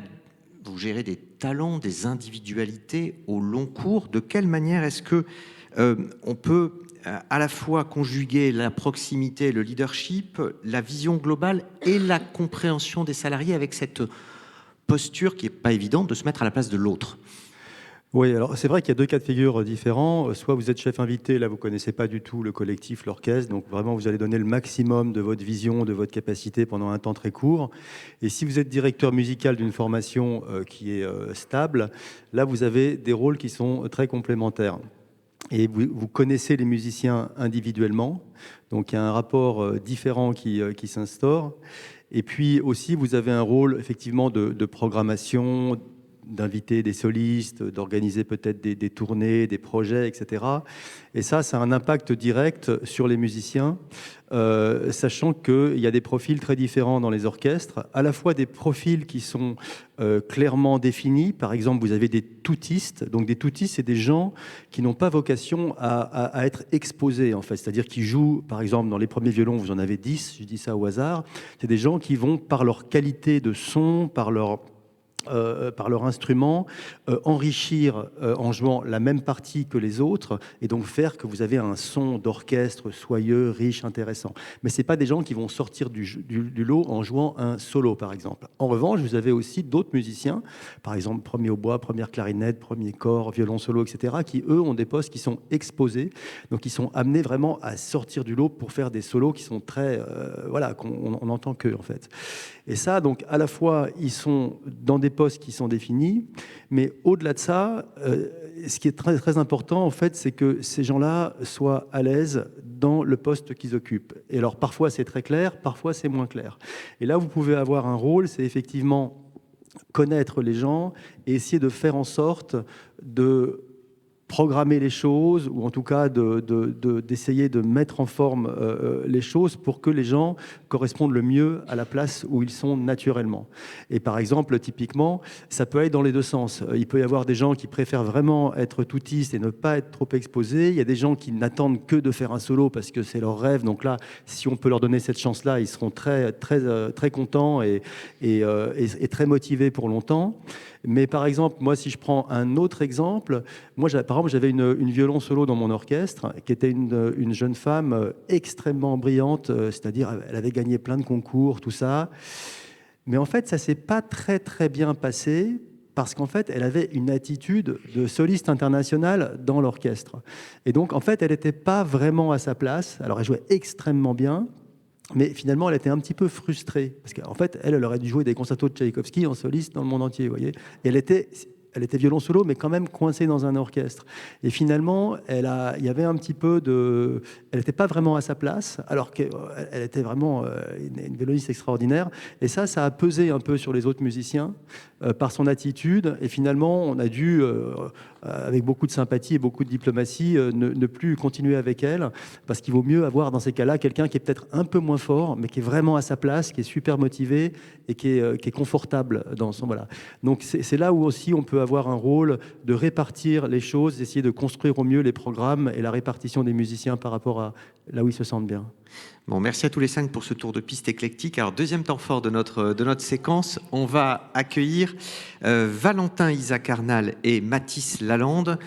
[SPEAKER 1] vous gérez des talents, des individualités au long cours. De quelle manière est-ce que on peut à la fois conjuguer la proximité, le leadership, la vision globale et la compréhension des salariés avec cette posture qui n'est pas évidente de se mettre à la place de l'autre?
[SPEAKER 5] Oui, alors c'est vrai qu'il y a 2 cas de figure différents. Soit vous êtes chef invité, là vous ne connaissez pas du tout le collectif, l'orchestre, donc vraiment vous allez donner le maximum de votre vision, de votre capacité pendant un temps très court. Et si vous êtes directeur musical d'une formation qui est stable, là vous avez des rôles qui sont très complémentaires. Et vous connaissez les musiciens individuellement, donc il y a un rapport différent qui s'instaure. Et puis aussi, vous avez un rôle effectivement de programmation, d'inviter des solistes, d'organiser peut-être des tournées, des projets, etc. Et ça a un impact direct sur les musiciens, sachant qu'il y a des profils très différents dans les orchestres, à la fois des profils qui sont clairement définis. Par exemple, vous avez des toutistes. Donc des toutistes, c'est des gens qui n'ont pas vocation à être exposés, en fait. C'est-à-dire qui jouent, par exemple, dans les premiers violons, vous en avez 10, je dis ça au hasard. C'est des gens qui vont, par leur qualité de son, par leur par leur instrument, enrichir en jouant la même partie que les autres et donc faire que vous avez un son d'orchestre soyeux, riche, intéressant. Mais ce n'est pas des gens qui vont sortir du lot en jouant un solo, par exemple. En revanche, vous avez aussi d'autres musiciens, par exemple premier hautbois, première clarinette, premier corps, violon solo, etc., qui, eux, ont des postes qui sont exposés, donc ils sont amenés vraiment à sortir du lot pour faire des solos qui sont très... voilà, qu'on entend qu'eux, en fait. Et ça, donc, à la fois, ils sont dans des postes qui sont définis, mais au-delà de ça, ce qui est très, très important, en fait, c'est que ces gens-là soient à l'aise dans le poste qu'ils occupent. Et alors, parfois, c'est très clair, parfois, c'est moins clair. Et là, vous pouvez avoir un rôle, c'est effectivement connaître les gens et essayer de faire en sorte de programmer les choses, ou en tout cas d'essayer de mettre en forme les choses pour que les gens correspondent le mieux à la place où ils sont naturellement. Et par exemple, typiquement, ça peut aller dans les deux sens. Il peut y avoir des gens qui préfèrent vraiment être toutistes et ne pas être trop exposés. Il y a des gens qui n'attendent que de faire un solo parce que c'est leur rêve. Donc là, si on peut leur donner cette chance-là, ils seront très, très, très contents et très motivés pour longtemps. Mais par exemple, moi, si je prends un autre exemple, moi, par exemple, j'avais une violon solo dans mon orchestre qui était une jeune femme extrêmement brillante, c'est-à-dire elle avait gagné plein de concours, tout ça. Mais en fait, ça ne s'est pas très, très bien passé parce qu'en fait, elle avait une attitude de soliste internationale dans l'orchestre. Et donc, en fait, elle n'était pas vraiment à sa place. Alors, elle jouait extrêmement bien. Mais finalement, elle était un petit peu frustrée. Parce qu'en fait, elle aurait dû jouer des concertos de Tchaïkovski en soliste dans le monde entier, vous voyez. Et elle était violon solo, mais quand même coincée dans un orchestre. Et finalement, il y avait un petit peu de... Elle n'était pas vraiment à sa place, alors qu'elle était vraiment une violoniste extraordinaire. Et ça a pesé un peu sur les autres musiciens par son attitude. Et finalement, on a dû, avec beaucoup de sympathie et beaucoup de diplomatie, ne plus continuer avec elle, parce qu'il vaut mieux avoir dans ces cas-là quelqu'un qui est peut-être un peu moins fort, mais qui est vraiment à sa place, qui est super motivé et qui est confortable dans son... Voilà. Donc c'est là où aussi on peut avoir un rôle de répartir les choses, d'essayer de construire au mieux les programmes et la répartition des musiciens par rapport à là où ils se sentent bien.
[SPEAKER 1] Bon, merci à tous les 5 pour ce tour de piste éclectique. Alors, deuxième temps fort de notre séquence, on va accueillir Valentin Isaac Arnal et Mathis Lalande,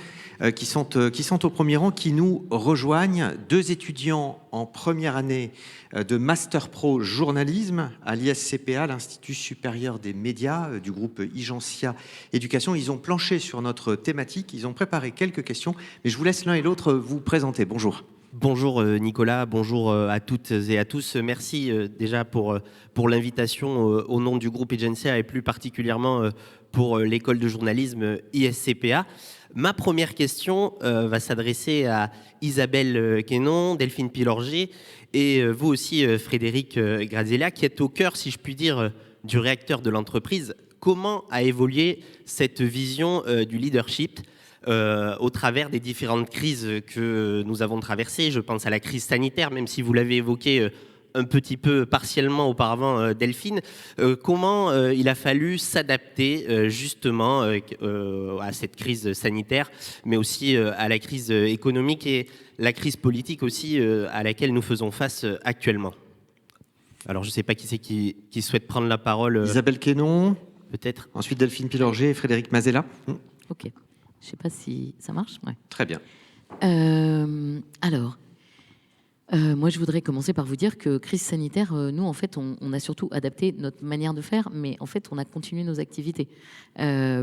[SPEAKER 1] qui sont au premier rang, qui nous rejoignent, 2 étudiants en première année de Master Pro Journalisme à l'ISCPA, l'Institut supérieur des médias du groupe Igencia Éducation. Ils ont planché sur notre thématique, ils ont préparé quelques questions, mais je vous laisse l'un et l'autre vous présenter. Bonjour.
[SPEAKER 7] Bonjour Nicolas, bonjour à toutes et à tous. Merci déjà pour l'invitation au nom du groupe Igencia et plus particulièrement pour l'école de journalisme ISCPA. Ma première question va s'adresser à Isabelle Quénon, Delphine Pilorget et vous aussi Frédéric Grazella, qui êtes au cœur, si je puis dire, du réacteur de l'entreprise. Comment a évolué cette vision du leadership au travers des différentes crises que nous avons traversées? Je pense à la crise sanitaire, même si vous l'avez évoqué un petit peu partiellement auparavant, Delphine. Comment il a fallu s'adapter justement à cette crise sanitaire, mais aussi à la crise économique et la crise politique aussi à laquelle nous faisons face actuellement? Alors, je ne sais pas qui c'est qui souhaite prendre la parole.
[SPEAKER 1] Isabelle Quénon,
[SPEAKER 7] peut-être.
[SPEAKER 1] Ensuite, Delphine Pilorget et Frédéric Mazella.
[SPEAKER 2] Ok. Je ne sais pas si ça marche. Ouais.
[SPEAKER 1] Très bien.
[SPEAKER 2] Alors, moi, je voudrais commencer par vous dire que crise sanitaire, nous, en fait, on a surtout adapté notre manière de faire, mais en fait, on a continué nos activités.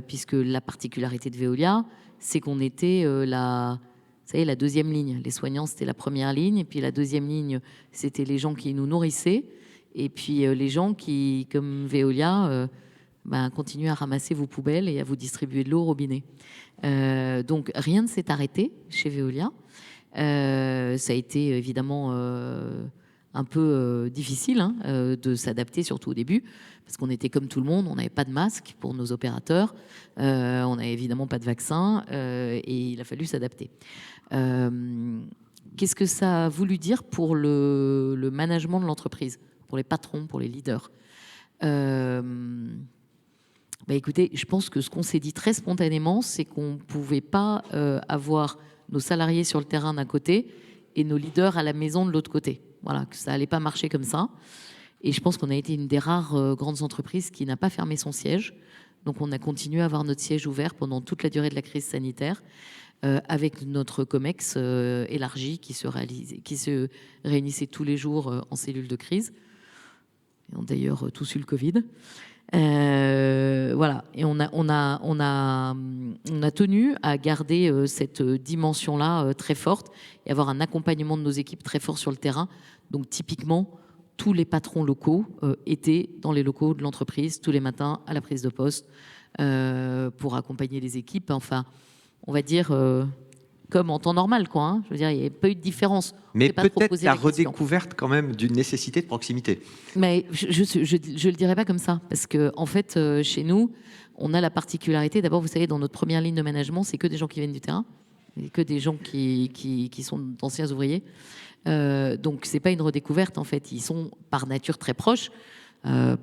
[SPEAKER 2] Puisque la particularité de Veolia, c'est qu'on était la deuxième ligne. Les soignants, c'était la première ligne. Et puis la deuxième ligne, c'était les gens qui nous nourrissaient. Et puis les gens qui, comme Veolia, continuent à ramasser vos poubelles et à vous distribuer de l'eau au robinet. Donc rien ne s'est arrêté chez Veolia. Ça a été évidemment un peu difficile de s'adapter, surtout au début, parce qu'on était comme tout le monde, on n'avait pas de masque pour nos opérateurs, on n'avait évidemment pas de vaccin, et il a fallu s'adapter. Qu'est-ce que ça a voulu dire pour le management de l'entreprise, pour les patrons, pour les leaders? Écoutez, je pense que ce qu'on s'est dit très spontanément, c'est qu'on ne pouvait pas avoir nos salariés sur le terrain d'un côté et nos leaders à la maison de l'autre côté. Voilà, que ça n'allait pas marcher comme ça. Et je pense qu'on a été une des rares grandes entreprises qui n'a pas fermé son siège. Donc on a continué à avoir notre siège ouvert pendant toute la durée de la crise sanitaire, avec notre COMEX élargi qui se réunissait tous les jours en cellule de crise. Ils ont d'ailleurs tous eu le Covid. Voilà, et on a tenu à garder cette dimension-là très forte et avoir un accompagnement de nos équipes très fort sur le terrain. Donc typiquement, tous les patrons locaux étaient dans les locaux de l'entreprise tous les matins à la prise de poste pour accompagner les équipes. Enfin, on va dire comme en temps normal, quoi. Hein. Je veux dire, il n'y a pas eu de différence.
[SPEAKER 1] Mais peut-être la redécouverte quand même d'une nécessité de proximité.
[SPEAKER 2] Mais je le dirais pas comme ça, parce que en fait, chez nous, on a la particularité. D'abord, vous savez, dans notre première ligne de management, c'est que des gens qui viennent du terrain, et que des gens qui sont d'anciens ouvriers. Donc, c'est pas une redécouverte en fait. Ils sont par nature très proches.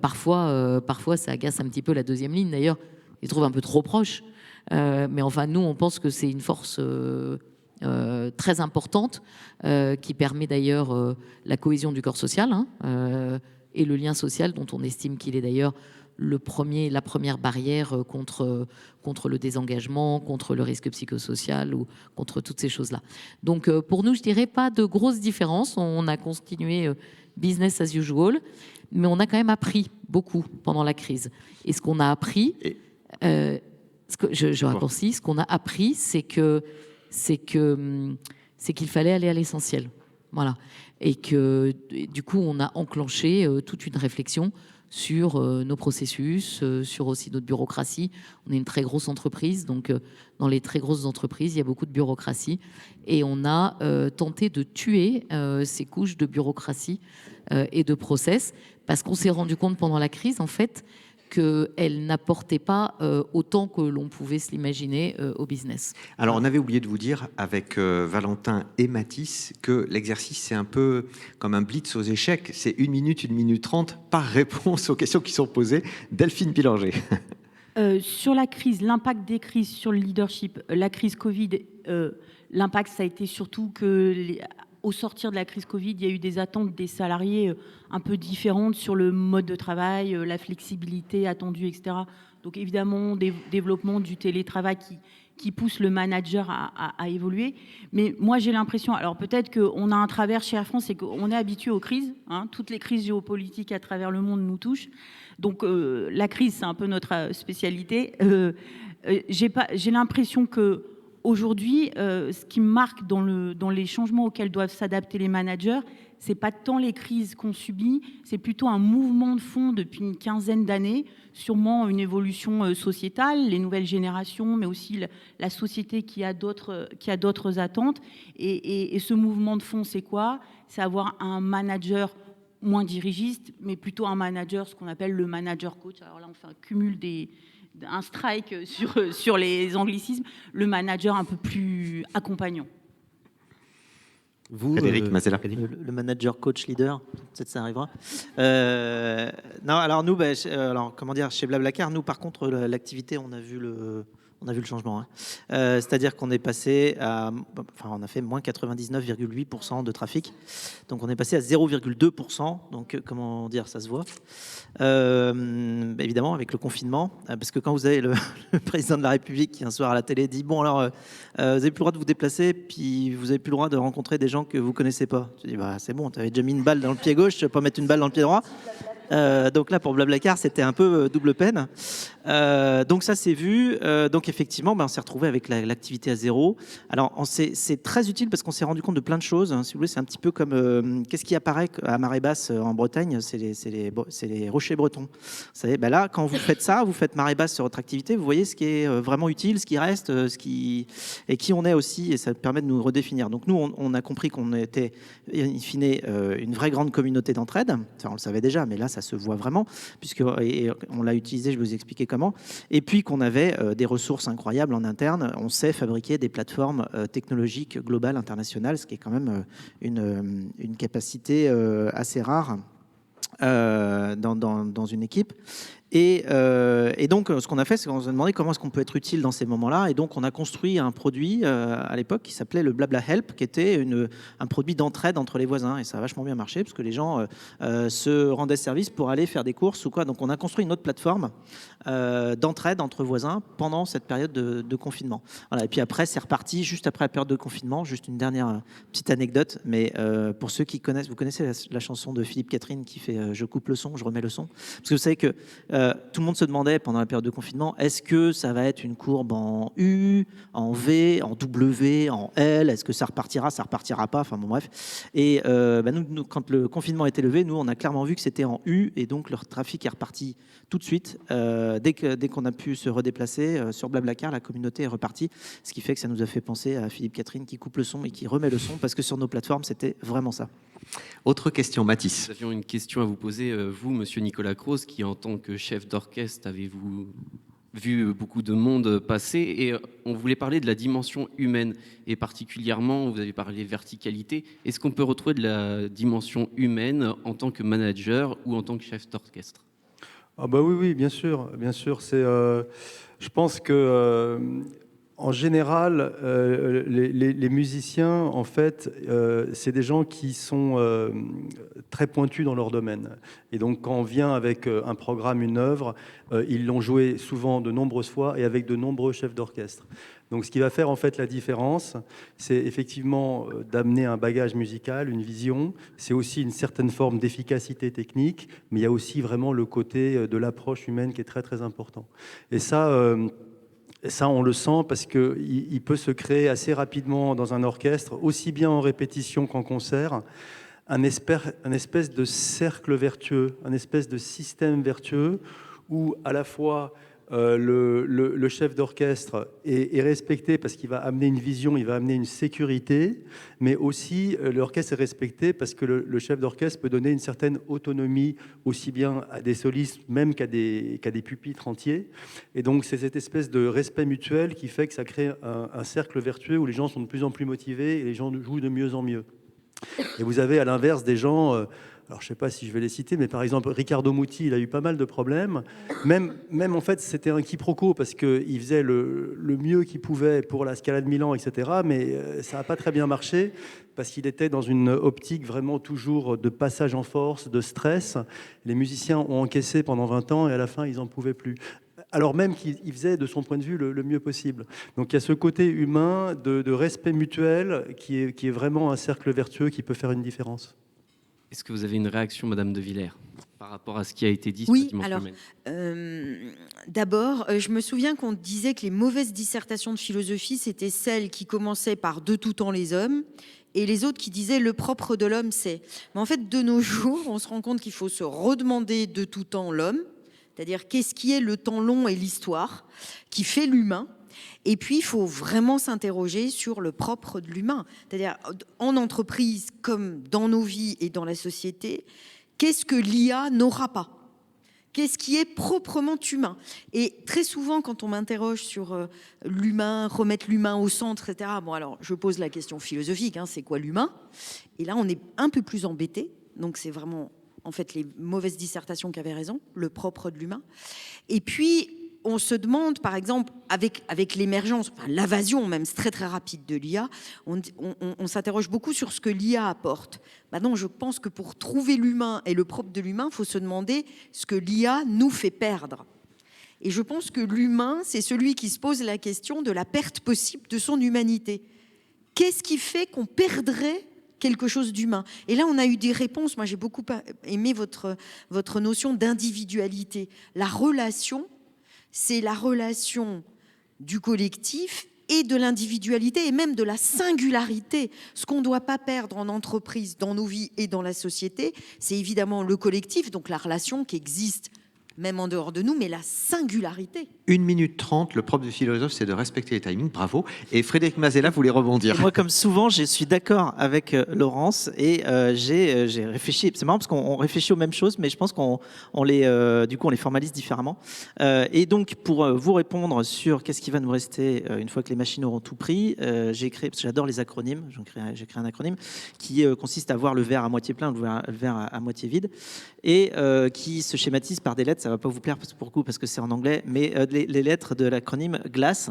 [SPEAKER 2] Parfois, ça agace un petit peu la deuxième ligne. D'ailleurs, ils se trouvent un peu trop proches. Mais enfin, nous, on pense que c'est une force très importante qui permet d'ailleurs la cohésion du corps social et le lien social dont on estime qu'il est d'ailleurs la première barrière contre le désengagement, contre le risque psychosocial ou contre toutes ces choses-là. Donc pour nous, je dirais pas de grosses différences. On a continué business as usual, mais on a quand même appris beaucoup pendant la crise. Et ce qu'on a appris... je raccourcis, ce qu'on a appris, c'est qu'il fallait aller à l'essentiel. Voilà. Et que du coup, on a enclenché toute une réflexion sur nos processus, sur aussi notre bureaucratie. On est une très grosse entreprise, donc dans les très grosses entreprises, il y a beaucoup de bureaucratie. Et on a tenté de tuer ces couches de bureaucratie et de process, parce qu'on s'est rendu compte pendant la crise, en fait, qu'elle n'apportait pas autant que l'on pouvait se l'imaginer au business.
[SPEAKER 1] Alors, on avait oublié de vous dire, avec Valentin et Mathis, que l'exercice, c'est un peu comme un blitz aux échecs. C'est 1 minute 30 par réponse aux questions qui sont posées. Delphine Pillanger.
[SPEAKER 6] Sur la crise, l'impact des crises sur le leadership, la crise Covid, l'impact, ça a été surtout que... Au sortir de la crise Covid, il y a eu des attentes des salariés un peu différentes sur le mode de travail, la flexibilité attendue, etc. Donc évidemment, développement du télétravail qui pousse le manager à évoluer. Mais moi, j'ai l'impression, alors peut-être qu'on a un travers chez Air France, c'est qu'on est habitué aux crises. Toutes les crises géopolitiques à travers le monde nous touchent. Donc la crise, c'est un peu notre spécialité. J'ai l'impression que aujourd'hui, ce qui me marque dans les changements auxquels doivent s'adapter les managers, c'est pas tant les crises qu'on subit, c'est plutôt un mouvement de fond depuis une quinzaine d'années, sûrement une évolution sociétale, les nouvelles générations, mais aussi la société qui a d'autres attentes. Et ce mouvement de fond, c'est quoi? C'est avoir un manager moins dirigiste, mais plutôt un manager, ce qu'on appelle le manager coach. Alors là, on fait un cumul un strike sur les anglicismes, le manager un peu plus accompagnant.
[SPEAKER 1] Vous, Frédéric Mazella.
[SPEAKER 3] Le manager coach leader, peut-être ça arrivera. Non, alors nous, comment dire, chez Blablacar, nous par contre, l'activité, on a vu le changement. C'est-à-dire qu'on est passé on a fait moins 99,8% de trafic. Donc on est passé à 0,2%. Donc comment dire, ça se voit. Évidemment, avec le confinement, parce que quand vous avez le président de la République qui un soir à la télé dit bon alors vous n'avez plus le droit de vous déplacer, puis vous n'avez plus le droit de rencontrer des gens que vous connaissez pas. Tu dis c'est bon, tu avais déjà mis une balle dans le pied gauche, tu vas pas mettre une balle dans le pied droit. Donc là, pour Blablacar, c'était un peu double peine. Donc ça, c'est vu. Donc effectivement, on s'est retrouvé avec l'activité à zéro. Alors, c'est très utile parce qu'on s'est rendu compte de plein de choses. Si vous voulez, c'est un petit peu comme qu'est-ce qui apparaît à marée basse en Bretagne, c'est les rochers bretons. Vous savez, là, quand vous faites ça, vous faites marée basse sur votre activité, vous voyez ce qui est vraiment utile, ce qui reste, et qui on est aussi, et ça permet de nous redéfinir. Donc nous, on a compris qu'on était, in fine, une vraie grande communauté d'entraide. Ça, on le savait déjà, mais là, ça se voit vraiment, puisque on l'a utilisé, je vais vous expliquer comment, et puis qu'on avait des ressources incroyables en interne. On sait fabriquer des plateformes technologiques globales, internationales, ce qui est quand même une capacité assez rare dans une équipe. Et donc, ce qu'on a fait, c'est qu'on s'est demandé comment est-ce qu'on peut être utile dans ces moments-là. Et donc, on a construit un produit à l'époque qui s'appelait le Blabla Help, qui était un produit d'entraide entre les voisins. Et ça a vachement bien marché parce que les gens se rendaient service pour aller faire des courses ou quoi. Donc, on a construit une autre plateforme d'entraide entre voisins pendant cette période de confinement. Voilà. Et puis après, c'est reparti juste après la période de confinement. Juste une dernière petite anecdote, mais pour ceux qui connaissent, vous connaissez la chanson de Philippe Catherine qui fait je coupe le son, je remets le son. Parce que vous savez que tout le monde se demandait pendant la période de confinement, est-ce que ça va être une courbe en U, en V, en W, en L? Est-ce que ça repartira pas? Enfin bon, bref. Et nous, quand le confinement a été levé, nous, on a clairement vu que c'était en U, et donc leur trafic est reparti tout de suite. Dès qu'on a pu se redéplacer sur Blablacar, la communauté est repartie, ce qui fait que ça nous a fait penser à Philippe Catherine qui coupe le son et qui remet le son, parce que sur nos plateformes, c'était vraiment ça.
[SPEAKER 1] Autre question, Mathis.
[SPEAKER 8] Nous avions une question à vous poser, vous, monsieur Nicolas Croze, qui en tant que chef d'orchestre, avez-vous vu beaucoup de monde passer, et on voulait parler de la dimension humaine, et particulièrement, vous avez parlé verticalité. Est-ce qu'on peut retrouver de la dimension humaine en tant que manager ou en tant que chef d'orchestre?
[SPEAKER 5] Ah bah oui, bien sûr. C'est, je pense que en général, les musiciens, en fait, c'est des gens qui sont très pointus dans leur domaine. Et donc, quand on vient avec un programme, une œuvre, ils l'ont joué souvent de nombreuses fois et avec de nombreux chefs d'orchestre. Donc, ce qui va faire en fait la différence, c'est effectivement d'amener un bagage musical, une vision. C'est aussi une certaine forme d'efficacité technique, mais il y a aussi vraiment le côté de l'approche humaine qui est très, très important. Et ça, on le sent parce qu'il peut se créer assez rapidement dans un orchestre, aussi bien en répétition qu'en concert, un espèce de cercle vertueux, un espèce de système vertueux où à la fois le chef d'orchestre est respecté parce qu'il va amener une vision, il va amener une sécurité, mais aussi l'orchestre est respecté parce que le chef d'orchestre peut donner une certaine autonomie aussi bien à des solistes même qu'à des pupitres entiers. Et donc c'est cette espèce de respect mutuel qui fait que ça crée un cercle vertueux où les gens sont de plus en plus motivés et les gens jouent de mieux en mieux. Et vous avez à l'inverse des gens... alors, je ne sais pas si je vais les citer, mais par exemple, Riccardo Muti, il a eu pas mal de problèmes. Même en fait, c'était un quiproquo parce qu'il faisait le mieux qu'il pouvait pour la Scala de Milan, etc. Mais ça n'a pas très bien marché parce qu'il était dans une optique vraiment toujours de passage en force, de stress. Les musiciens ont encaissé pendant 20 ans et à la fin, ils n'en pouvaient plus. Alors même qu'il faisait de son point de vue le mieux possible. Donc il y a ce côté humain de respect mutuel qui est vraiment un cercle vertueux qui peut faire une différence.
[SPEAKER 8] Est-ce que vous avez une réaction, Madame de Villers, par rapport à ce qui a été dit sur
[SPEAKER 4] Oui,
[SPEAKER 8] la dimension
[SPEAKER 4] alors,
[SPEAKER 8] humaine?
[SPEAKER 4] d'abord, je me souviens qu'on disait que les mauvaises dissertations de philosophie, c'était celles qui commençaient par « de tout temps les hommes », et les autres qui disaient « le propre de l'homme, c'est ». Mais en fait, de nos jours, on se rend compte qu'il faut se redemander de tout temps l'homme, c'est-à-dire qu'est-ce qui est le temps long et l'histoire, qui fait l'humain. Et puis, il faut vraiment s'interroger sur le propre de l'humain. C'est-à-dire, en entreprise, comme dans nos vies et dans la société, qu'est-ce que l'IA n'aura pas ? Qu'est-ce qui est proprement humain ? Et très souvent, quand on m'interroge sur l'humain, remettre l'humain au centre, etc., bon, alors, je pose la question philosophique, hein, c'est quoi l'humain ? Et là, on est un peu plus embêté. Donc, c'est vraiment, en fait, les mauvaises dissertations qui avaient raison, le propre de l'humain. Et puis, on se demande, par exemple, avec l'émergence, enfin, l'invasion même très très rapide de l'IA, on s'interroge beaucoup sur ce que l'IA apporte. Maintenant, je pense que pour trouver l'humain et le propre de l'humain, il faut se demander ce que l'IA nous fait perdre. Et je pense que l'humain, c'est celui qui se pose la question de la perte possible de son humanité. Qu'est-ce qui fait qu'on perdrait quelque chose d'humain ? Et là, on a eu des réponses. Moi, j'ai beaucoup aimé votre notion d'individualité. La relation, c'est la relation du collectif et de l'individualité et même de la singularité. Ce qu'on ne doit pas perdre en entreprise, dans nos vies et dans la société, c'est évidemment le collectif, donc la relation qui existe même en dehors de nous, mais la singularité.
[SPEAKER 1] 1 minute 30, le propre du philosophe, c'est de respecter les timings, bravo. Et Frédéric Mazella voulait rebondir.
[SPEAKER 3] Et moi, comme souvent, je suis d'accord avec Laurence et j'ai réfléchi. C'est marrant parce qu'on réfléchit aux mêmes choses, mais je pense qu'on les formalise différemment. Et donc, pour vous répondre sur qu'est-ce qui va nous rester une fois que les machines auront tout pris, j'ai créé, parce que j'adore les acronymes, j'ai créé un acronyme qui consiste à voir le verre à moitié plein ou le verre à moitié vide et qui se schématise par des lettres. ça va pas vous plaire parce que c'est en anglais, mais les lettres de l'acronyme GLASS.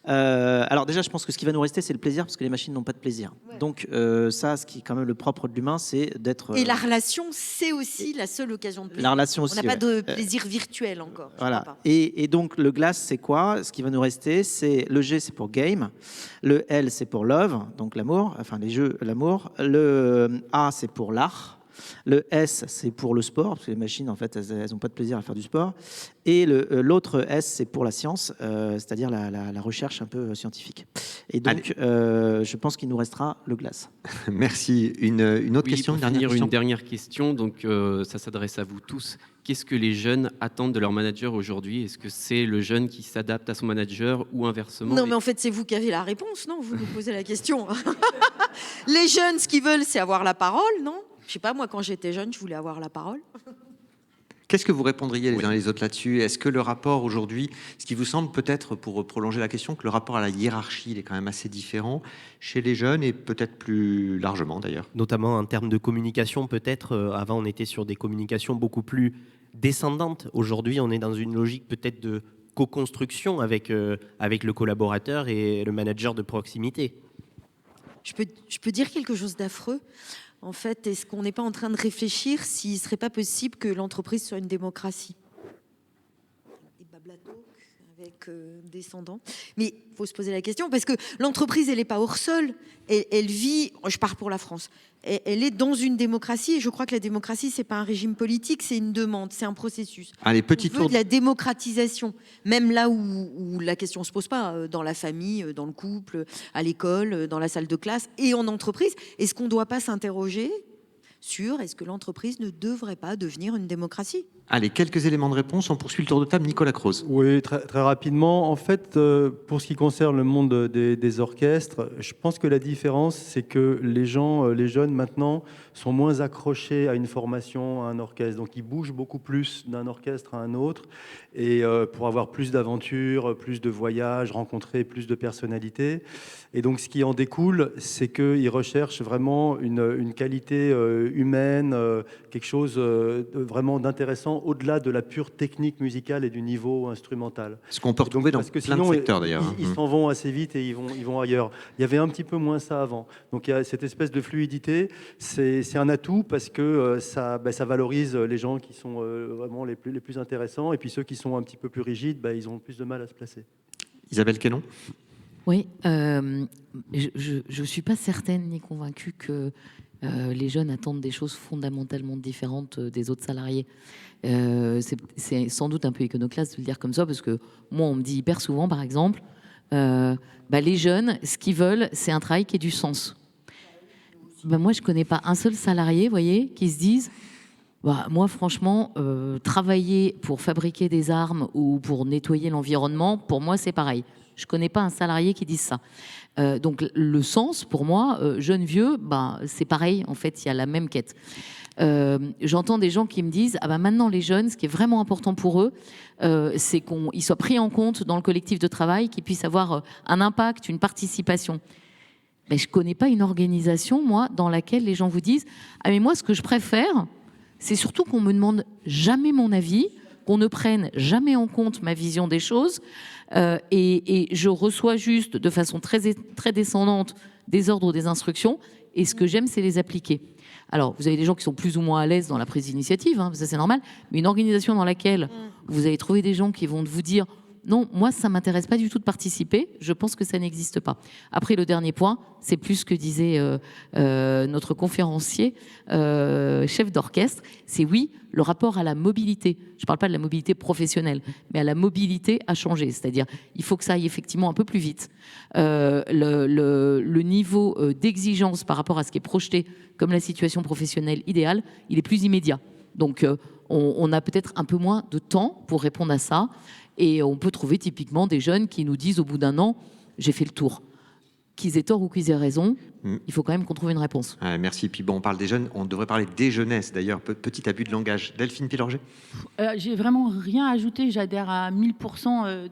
[SPEAKER 3] Alors déjà, je pense que ce qui va nous rester, c'est le plaisir, parce que les machines n'ont pas de plaisir. Ouais. Donc ça, ce qui est quand même le propre de l'humain, c'est d'être...
[SPEAKER 4] Et la relation, c'est aussi la seule occasion de plaisir.
[SPEAKER 3] La relation aussi,
[SPEAKER 4] on n'a pas de plaisir virtuel encore.
[SPEAKER 3] Voilà. Et donc le GLASS, c'est quoi? Ce qui va nous rester, c'est le G, c'est pour game, le L, c'est pour love, donc l'amour, enfin les jeux, l'amour, le A, c'est pour l'art. Le S, c'est pour le sport, parce que les machines, en fait, elles n'ont pas de plaisir à faire du sport. Et l'autre S, c'est pour la science, c'est-à-dire la recherche un peu scientifique. Et donc, je pense qu'il nous restera le GLASS.
[SPEAKER 1] Merci. Une autre question,
[SPEAKER 8] une dernière question. Donc, ça s'adresse à vous tous. Qu'est-ce que les jeunes attendent de leur manager aujourd'hui? Est-ce que c'est le jeune qui s'adapte à son manager ou inversement?
[SPEAKER 4] Non, mais en fait, c'est vous qui avez la réponse, non? Vous nous posez la question. Les jeunes, ce qu'ils veulent, c'est avoir la parole, non? Je sais pas, moi, quand j'étais jeune, je voulais avoir la parole.
[SPEAKER 1] Qu'est-ce que vous répondriez les uns et les autres là-dessus? Est-ce que le rapport aujourd'hui, ce qui vous semble peut-être, pour prolonger la question, que le rapport à la hiérarchie, il est quand même assez différent chez les jeunes et peut-être plus largement d'ailleurs?
[SPEAKER 7] Notamment en termes de communication, peut-être. Avant, on était sur des communications beaucoup plus descendantes. Aujourd'hui, on est dans une logique peut-être de co-construction avec le collaborateur et le manager de proximité.
[SPEAKER 4] Je peux dire quelque chose d'affreux. En fait, est-ce qu'on n'est pas en train de réfléchir s'il ne serait pas possible que l'entreprise soit une démocratie? Des bablatos avec descendants. Mais il faut se poser la question, parce que l'entreprise, elle n'est pas hors sol. Elle vit, je pars pour la France, elle est dans une démocratie. Et je crois que la démocratie, ce n'est pas un régime politique, c'est une demande, c'est un processus.
[SPEAKER 1] Allez, petit tour
[SPEAKER 4] de la démocratisation, même là où la question ne se pose pas, dans la famille, dans le couple, à l'école, dans la salle de classe et en entreprise. Est-ce qu'on ne doit pas s'interroger sur est-ce que l'entreprise ne devrait pas devenir une démocratie?
[SPEAKER 1] Allez, quelques éléments de réponse. On poursuit le tour de table. Nicolas Croze.
[SPEAKER 5] Oui, très, très rapidement. En fait, pour ce qui concerne le monde des orchestres, je pense que la différence, c'est que les jeunes maintenant, sont moins accrochés à une formation, à un orchestre. Donc, ils bougent beaucoup plus d'un orchestre à un autre. Et pour avoir plus d'aventures, plus de voyages, rencontrer plus de personnalités. Et donc, ce qui en découle, c'est qu'ils recherchent vraiment une qualité humaine, quelque chose vraiment d'intéressant au-delà de la pure technique musicale et du niveau instrumental.
[SPEAKER 1] Ce qu'on peut retrouver dans plein de secteurs d'ailleurs.
[SPEAKER 5] Ils s'en vont assez vite et ils vont ailleurs. Il y avait un petit peu moins ça avant. Donc il y a cette espèce de fluidité. C'est un atout parce que ça valorise les gens qui sont vraiment les plus intéressants, et puis ceux qui sont un petit peu plus rigides, ils ont plus de mal à se placer.
[SPEAKER 1] Isabelle Quénon.
[SPEAKER 2] Oui, je ne suis pas certaine ni convaincue que les jeunes attendent des choses fondamentalement différentes des autres salariés. C'est sans doute un peu iconoclaste de le dire comme ça, parce que moi, on me dit hyper souvent, par exemple, les jeunes, ce qu'ils veulent, c'est un travail qui ait du sens. Moi, je ne connais pas un seul salarié, vous voyez, qui se dise, moi, franchement, travailler pour fabriquer des armes ou pour nettoyer l'environnement, pour moi, c'est pareil. Je ne connais pas un salarié qui dise ça. Donc, le sens, pour moi, jeune, vieux, c'est pareil. En fait, il y a la même quête. J'entends des gens qui me disent maintenant, les jeunes, ce qui est vraiment important pour eux, c'est qu'ils soient pris en compte dans le collectif de travail, qu'ils puissent avoir un impact, une participation. Mais je ne connais pas une organisation, moi, dans laquelle les gens vous disent mais moi, ce que je préfère, c'est surtout qu'on ne me demande jamais mon avis, qu'on ne prenne jamais en compte ma vision des choses, et je reçois juste de façon très, très descendante des ordres ou des instructions, et ce que j'aime, c'est les appliquer. Alors, vous avez des gens qui sont plus ou moins à l'aise dans la prise d'initiative, ça c'est normal, mais une organisation dans laquelle vous allez trouver des gens qui vont vous dire non, moi ça ne m'intéresse pas du tout de participer, je pense que ça n'existe pas. Après, le dernier point, c'est plus ce que disait notre conférencier, chef d'orchestre, c'est oui, le rapport à la mobilité. Je ne parle pas de la mobilité professionnelle, mais à la mobilité a changé. C'est-à-dire il faut que ça aille effectivement un peu plus vite. Le niveau d'exigence par rapport à ce qui est projeté comme la situation professionnelle idéale, il est plus immédiat. Donc on a peut-être un peu moins de temps pour répondre à ça. Et on peut trouver typiquement des jeunes qui nous disent au bout d'un an, j'ai fait le tour. Qu'ils aient tort ou qu'ils aient raison, il faut quand même qu'on trouve une réponse.
[SPEAKER 1] Merci. Puis on parle des jeunes, on devrait parler des jeunesses d'ailleurs. Petit abus de langage. Delphine Pilorget.
[SPEAKER 6] J'ai vraiment rien à ajouter, j'adhère à 1000%.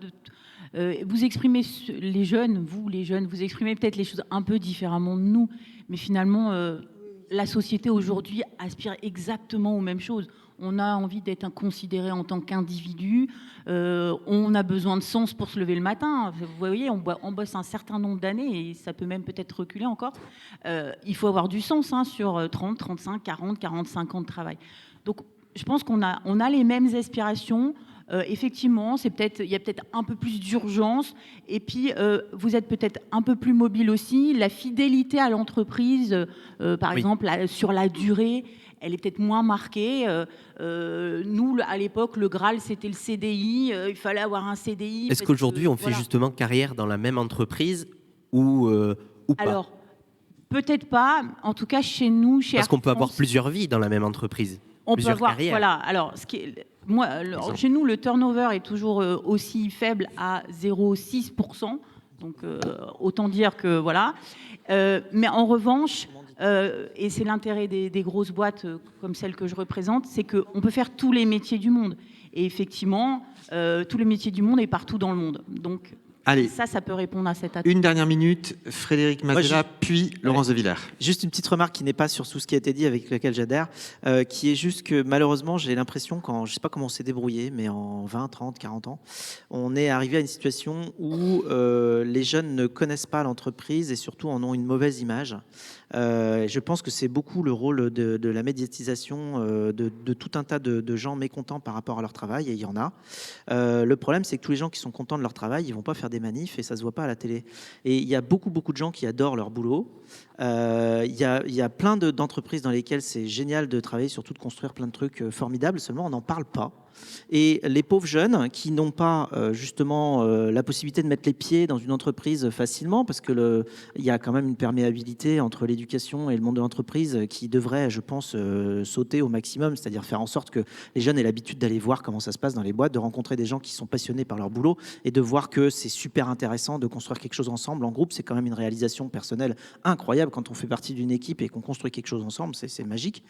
[SPEAKER 6] Vous exprimez les jeunes, vous exprimez peut-être les choses un peu différemment de nous, mais finalement, la société aujourd'hui aspire exactement aux mêmes choses. on a envie d'être considéré en tant qu'individu, on a besoin de sens pour se lever le matin. Vous voyez, on bosse un certain nombre d'années et ça peut même peut-être reculer encore. Il faut avoir du sens sur 30, 35, 40, 45 ans de travail. Donc, je pense qu'on a les mêmes aspirations. Effectivement, il y a peut-être un peu plus d'urgence. Et puis, vous êtes peut-être un peu plus mobile aussi. La fidélité à l'entreprise, par exemple, sur la durée, elle est peut-être moins marquée. Nous, à l'époque, le Graal, c'était le CDI. Il fallait avoir un CDI.
[SPEAKER 7] Est-ce qu'aujourd'hui, on fait justement carrière dans la même entreprise ou pas?
[SPEAKER 6] Alors, peut-être pas. En tout cas, chez nous, chez
[SPEAKER 7] Parce qu'on peut
[SPEAKER 6] Air France,
[SPEAKER 7] avoir plusieurs vies dans la même entreprise.
[SPEAKER 6] on peut
[SPEAKER 7] plusieurs
[SPEAKER 6] avoir,
[SPEAKER 7] carrières.
[SPEAKER 6] voilà. Alors, chez nous, le turnover est toujours aussi faible à 0,6%. Donc, autant dire que voilà. Mais en revanche, et c'est l'intérêt des grosses boîtes comme celle que je représente, c'est qu'on peut faire tous les métiers du monde. Et effectivement, tous les métiers du monde et partout dans le monde. Donc,
[SPEAKER 1] Allez,
[SPEAKER 6] ça peut répondre à cette attente.
[SPEAKER 1] une dernière minute, Frédéric Mazella, puis Laurence de Villers.
[SPEAKER 3] Juste une petite remarque qui n'est pas sur tout ce qui a été dit, avec laquelle j'adhère, qui est juste que malheureusement, j'ai l'impression, je ne sais pas comment on s'est débrouillé, mais en 20, 30, 40 ans, on est arrivé à une situation où les jeunes ne connaissent pas l'entreprise et surtout en ont une mauvaise image. Je pense que c'est beaucoup le rôle de la médiatisation de tout un tas de gens mécontents par rapport à leur travail, et il y en a. Le problème, c'est que tous les gens qui sont contents de leur travail, ils ne vont pas faire des manifs et ça ne se voit pas à la télé. Et il y a beaucoup de gens qui adorent leur boulot. Il y a plein d'entreprises dans lesquelles c'est génial de travailler, surtout de construire plein de trucs formidables, seulement on n'en parle pas. Et les pauvres jeunes qui n'ont pas justement la possibilité de mettre les pieds dans une entreprise facilement, parce que il y a quand même une perméabilité entre l'éducation et le monde de l'entreprise qui devrait, je pense, sauter au maximum, c'est-à-dire faire en sorte que les jeunes aient l'habitude d'aller voir comment ça se passe dans les boîtes, de rencontrer des gens qui sont passionnés par leur boulot et de voir que c'est super intéressant de construire quelque chose ensemble en groupe. C'est quand même une réalisation personnelle incroyable quand on fait partie d'une équipe et qu'on construit quelque chose ensemble, c'est magique.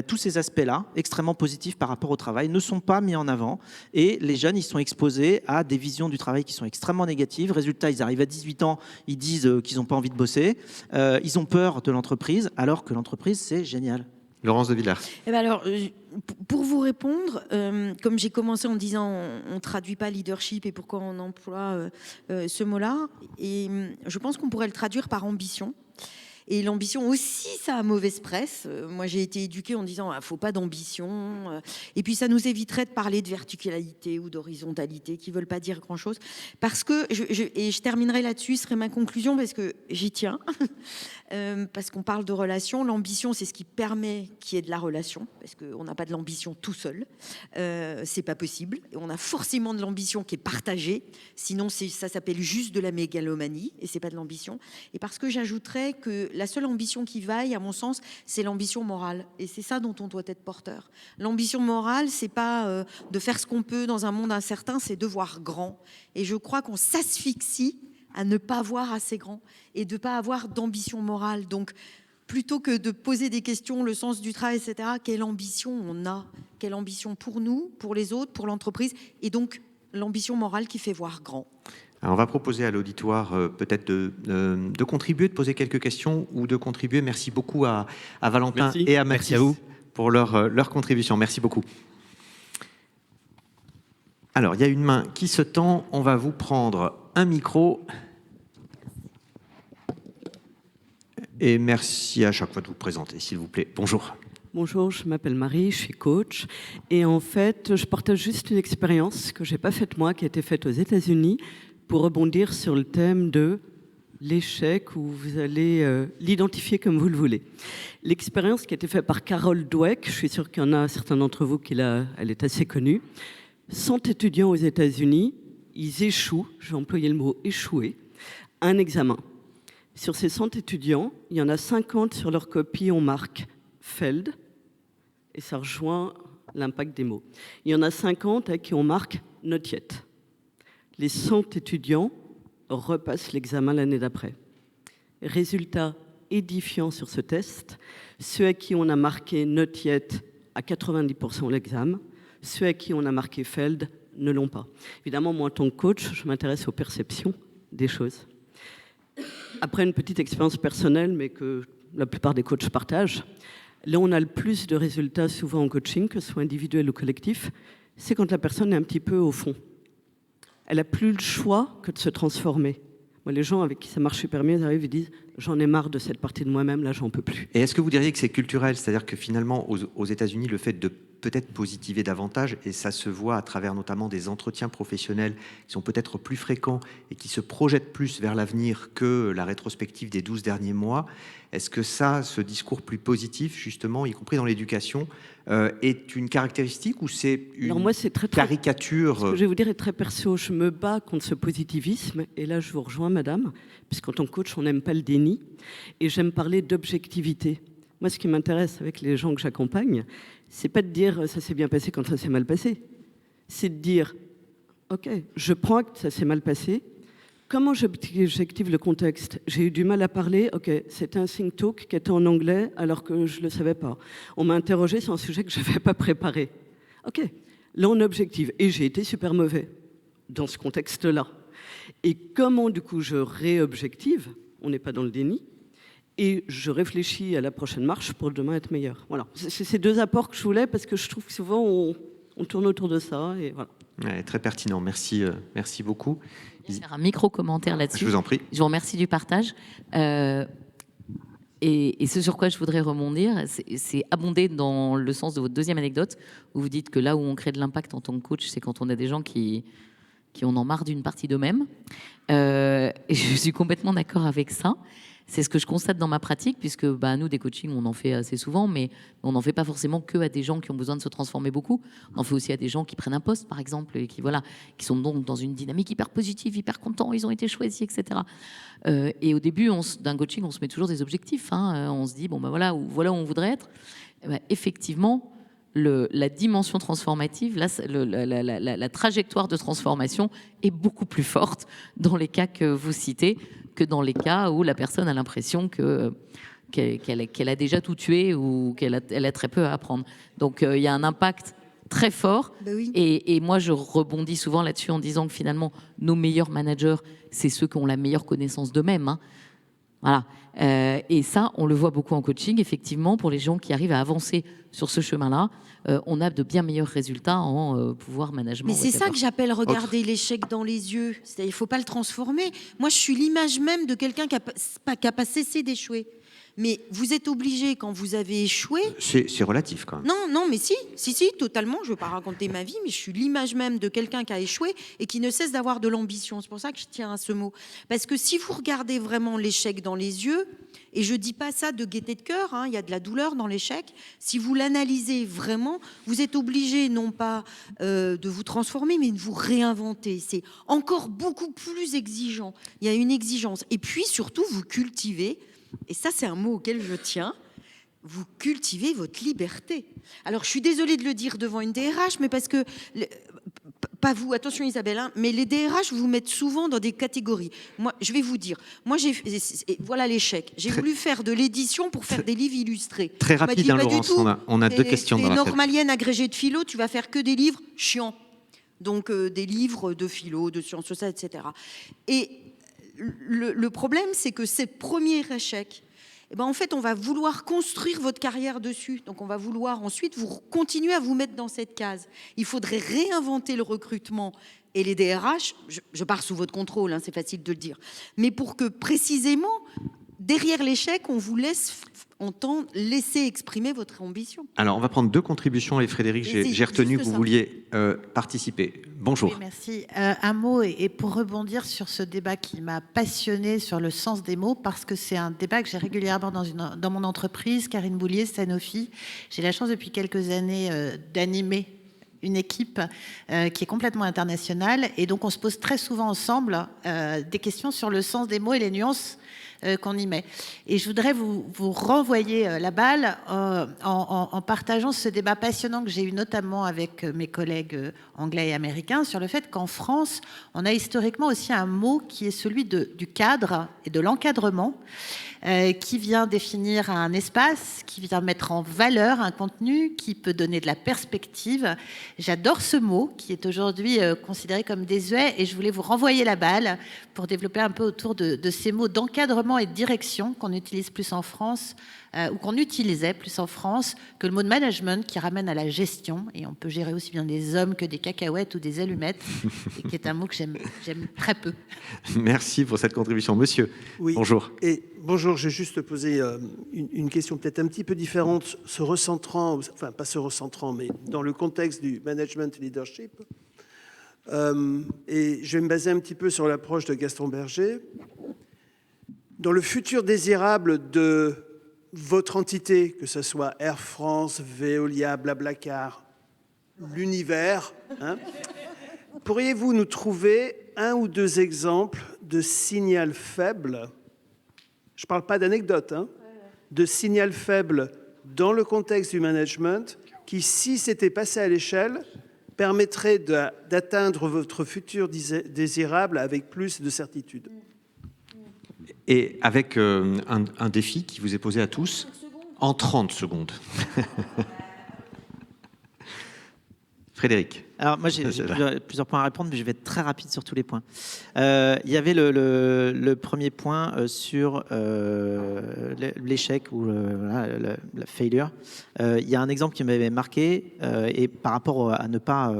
[SPEAKER 3] Tous ces aspects-là, extrêmement positifs par rapport au travail, ne sont pas mis en avant et les jeunes, ils sont exposés à des visions du travail qui sont extrêmement négatives. Résultat, ils arrivent à 18 ans, ils disent qu'ils n'ont pas envie de bosser, ils ont peur de l'entreprise, alors que l'entreprise, c'est génial.
[SPEAKER 1] Laurence de Villers.
[SPEAKER 4] Alors, pour vous répondre, comme j'ai commencé en disant on ne traduit pas leadership et pourquoi on emploie ce mot-là, et je pense qu'on pourrait le traduire par ambition. Et l'ambition aussi, ça a mauvaise presse. Moi, j'ai été éduquée en disant « faut pas d'ambition ». Et puis, ça nous éviterait de parler de verticalité ou d'horizontalité qui ne veulent pas dire grand-chose. Parce que, et je terminerai là-dessus, ce serait ma conclusion, parce que j'y tiens. Parce qu'on parle de relation. L'ambition, c'est ce qui permet qu'il y ait de la relation. Parce qu'on n'a pas de l'ambition tout seul. C'est pas possible. Et on a forcément de l'ambition qui est partagée. Sinon, ça s'appelle juste de la mégalomanie. Et c'est pas de l'ambition. Et parce que j'ajouterais que la seule ambition qui vaille, à mon sens, c'est l'ambition morale. Et c'est ça dont on doit être porteur. L'ambition morale, c'est pas de faire ce qu'on peut dans un monde incertain, c'est de voir grand. Et je crois qu'on s'asphyxie à ne pas voir assez grand et de ne pas avoir d'ambition morale. Donc, plutôt que de poser des questions, le sens du travail, etc., quelle ambition on a? Quelle ambition pour nous, pour les autres, pour l'entreprise? Et donc, l'ambition morale qui fait voir grand.
[SPEAKER 1] Alors, on va proposer à l'auditoire peut-être de contribuer, de poser quelques questions ou de contribuer. Merci beaucoup à Valentin et à Mathis pour leur contribution. Merci beaucoup. Alors, il y a une main qui se tend. On va vous prendre un micro. Et merci à chaque fois de vous présenter, s'il vous plaît. Bonjour.
[SPEAKER 9] Bonjour, je m'appelle Marie, je suis coach. Et en fait, je partage juste une expérience que je n'ai pas faite moi, qui a été faite aux États-Unis, pour rebondir sur le thème de l'échec, où vous allez l'identifier comme vous le voulez. L'expérience qui a été faite par Carol Dweck, je suis sûre qu'il y en a certains d'entre vous qui elle est assez connue. 100 étudiants aux États-Unis, ils échouent, j'ai employé le mot échouer, à un examen. Sur ces 100 étudiants, il y en a 50 sur leur copie, on marque failed, et ça rejoint l'impact des mots. Il y en a 50 à qui on marque not yet. Les 100 étudiants repassent l'examen l'année d'après. Résultat édifiant sur ce test, ceux à qui on a marqué not yet à 90% l'examen, ceux à qui on a marqué failed ne l'ont pas. Évidemment, moi en tant que coach, je m'intéresse aux perceptions des choses. Après une petite expérience personnelle, mais que la plupart des coachs partagent, Là, on a le plus de résultats souvent en coaching, que ce soit individuel ou collectif, c'est quand la personne est un petit peu au fond. Elle n'a plus le choix que de se transformer. Moi, les gens avec qui ça marche super bien, ils arrivent et disent « j'en ai marre de cette partie de moi-même, là, j'en peux plus ».
[SPEAKER 1] Et est-ce que vous diriez que c'est culturel? C'est-à-dire que finalement, aux États-Unis, le fait de peut-être positiver davantage, et ça se voit à travers notamment des entretiens professionnels qui sont peut-être plus fréquents et qui se projettent plus vers l'avenir que la rétrospective des 12 derniers mois, est-ce que ça, ce discours plus positif, justement, y compris dans l'éducation, est une caractéristique ou c'est une
[SPEAKER 9] Alors moi, c'est très
[SPEAKER 1] caricature?
[SPEAKER 9] Ce que je vais vous dire est très perso. Je me bats contre ce positivisme, et là, je vous rejoins, madame, puisqu'en tant que coach, on n'aime pas le déni, et j'aime parler d'objectivité. Moi, ce qui m'intéresse avec les gens que j'accompagne, c'est pas de dire ça s'est bien passé quand ça s'est mal passé. C'est de dire ok, je prends acte, ça s'est mal passé. Comment j'objective le contexte? J'ai eu du mal à parler. Ok, c'était un think talk qui était en anglais alors que je le savais pas. On m'a interrogé sur un sujet que je n'avais pas préparé. Ok, là on objective et j'ai été super mauvais dans ce contexte-là. Et comment du coup je réobjective? On n'est pas dans le déni. Et je réfléchis à la prochaine marche pour demain être meilleur. Voilà. C'est ces deux apports que je voulais parce que je trouve que souvent on tourne autour de ça. Et voilà.
[SPEAKER 1] Ouais, très pertinent. Merci, merci beaucoup.
[SPEAKER 2] Je vais faire un micro-commentaire là-dessus.
[SPEAKER 1] Je vous en prie.
[SPEAKER 2] Je vous remercie du partage. Et ce sur quoi je voudrais rebondir, c'est abonder dans le sens de votre deuxième anecdote, où vous dites que là où on crée de l'impact en tant que coach, c'est quand on a des gens qui en ont marre d'une partie d'eux-mêmes. Et je suis complètement d'accord avec ça. C'est ce que je constate dans ma pratique, puisque nous, des coachings, on en fait assez souvent, mais on n'en fait pas forcément que à des gens qui ont besoin de se transformer beaucoup. On en fait aussi à des gens qui prennent un poste, par exemple, et qui sont donc dans une dynamique hyper positive, hyper contents, ils ont été choisis, etc. Et au début d'un coaching, on se met toujours des objectifs. On se dit, voilà où on voudrait être. Effectivement, la dimension transformative, la trajectoire de transformation est beaucoup plus forte dans les cas que vous citez que dans les cas où la personne a l'impression qu'elle a déjà tout tué ou qu'elle a très peu à apprendre. Donc il y a un impact très fort.
[SPEAKER 4] Oui.
[SPEAKER 2] Et moi, je rebondis souvent là-dessus en disant que finalement, nos meilleurs managers, c'est ceux qui ont la meilleure connaissance d'eux-mêmes. Voilà. Et ça, on le voit beaucoup en coaching. Effectivement, pour les gens qui arrivent à avancer sur ce chemin-là, on a de bien meilleurs résultats en pouvoir management.
[SPEAKER 4] Mais c'est ça que j'appelle regarder l'échec dans les yeux. Il ne faut pas le transformer. Moi, je suis l'image même de quelqu'un qui n'a pas cessé d'échouer. Mais vous êtes obligé, quand vous avez échoué...
[SPEAKER 1] C'est relatif, quand même.
[SPEAKER 4] Non, mais si, totalement. Je ne veux pas raconter ma vie, mais je suis l'image même de quelqu'un qui a échoué et qui ne cesse d'avoir de l'ambition. C'est pour ça que je tiens à ce mot. Parce que si vous regardez vraiment l'échec dans les yeux, et je ne dis pas ça de gaieté de cœur, il y a de la douleur dans l'échec, si vous l'analysez vraiment, vous êtes obligé non pas de vous transformer, mais de vous réinventer. C'est encore beaucoup plus exigeant. Il y a une exigence. Et puis, surtout, vous cultivez... Et ça, c'est un mot auquel je tiens. Vous cultivez votre liberté. Alors, je suis désolée de le dire devant une DRH, mais parce que, pas vous, attention Isabelle, mais les DRH vous mettent souvent dans des catégories. Moi, je vais vous dire, voilà l'échec. J'ai voulu faire de l'édition pour faire des livres illustrés.
[SPEAKER 1] Très rapide, Laurence, on a 2 questions dans la tête.
[SPEAKER 4] Normalienne agrégée de philo, tu vas faire que des livres chiants. Donc, des livres de philo, de sciences sociales, etc. Et le problème, c'est que ces premiers échecs, en fait, on va vouloir construire votre carrière dessus. Donc, on va vouloir ensuite vous continuer à vous mettre dans cette case. Il faudrait réinventer le recrutement et les DRH. Je pars sous votre contrôle, c'est facile de le dire. Mais pour que, précisément, derrière l'échec, on vous laisser exprimer votre ambition.
[SPEAKER 1] Alors, on va prendre 2 contributions. Et Frédéric, j'ai retenu que vous vouliez participer. Bonjour.
[SPEAKER 10] Oui, merci. Un mot, et pour rebondir sur ce débat qui m'a passionné sur le sens des mots, parce que c'est un débat que j'ai régulièrement dans mon entreprise, Karine Boulier, Sanofi. J'ai la chance depuis quelques années d'animer une équipe qui est complètement internationale. Et donc, on se pose très souvent ensemble des questions sur le sens des mots et les nuances qu'on y met. Et je voudrais vous renvoyer la balle en partageant ce débat passionnant que j'ai eu notamment avec mes collègues anglais et américains sur le fait qu'en France, on a historiquement aussi un mot qui est celui du cadre et de l'encadrement, qui vient définir un espace, qui vient mettre en valeur un contenu, qui peut donner de la perspective. J'adore ce mot qui est aujourd'hui considéré comme désuet, et je voulais vous renvoyer la balle pour développer un peu autour de ces mots d'encadrement développement et de direction qu'on utilise plus en France, ou qu'on utilisait plus en France, que le mot de management qui ramène à la gestion. Et on peut gérer aussi bien des hommes que des cacahuètes ou des allumettes, et qui est un mot que j'aime très peu.
[SPEAKER 1] Merci pour cette contribution. Monsieur,
[SPEAKER 11] oui.
[SPEAKER 1] Bonjour.
[SPEAKER 11] Et bonjour, j'ai juste posé une question peut-être un petit peu différente, se recentrant, enfin pas se recentrant, mais dans le contexte du management leadership. Et je vais me baser un petit peu sur l'approche de Gaston Berger. Dans le futur désirable de votre entité, que ce soit Air France, Veolia, Blablacar, l'univers, hein, pourriez-vous nous trouver un ou deux exemples de signal faible, je ne parle pas d'anecdote, hein, de signal faible dans le contexte du management qui, si c'était passé à l'échelle, permettrait d'atteindre votre futur désirable avec plus de certitude?
[SPEAKER 1] Et avec un défi qui vous est posé à tous en 30 secondes. Frédéric.
[SPEAKER 3] Alors moi j'ai plusieurs points à répondre, mais je vais être très rapide sur tous les points. Il y avait le premier point sur l'échec ou la failure. Il y a un exemple qui m'avait marqué, et par rapport à ne pas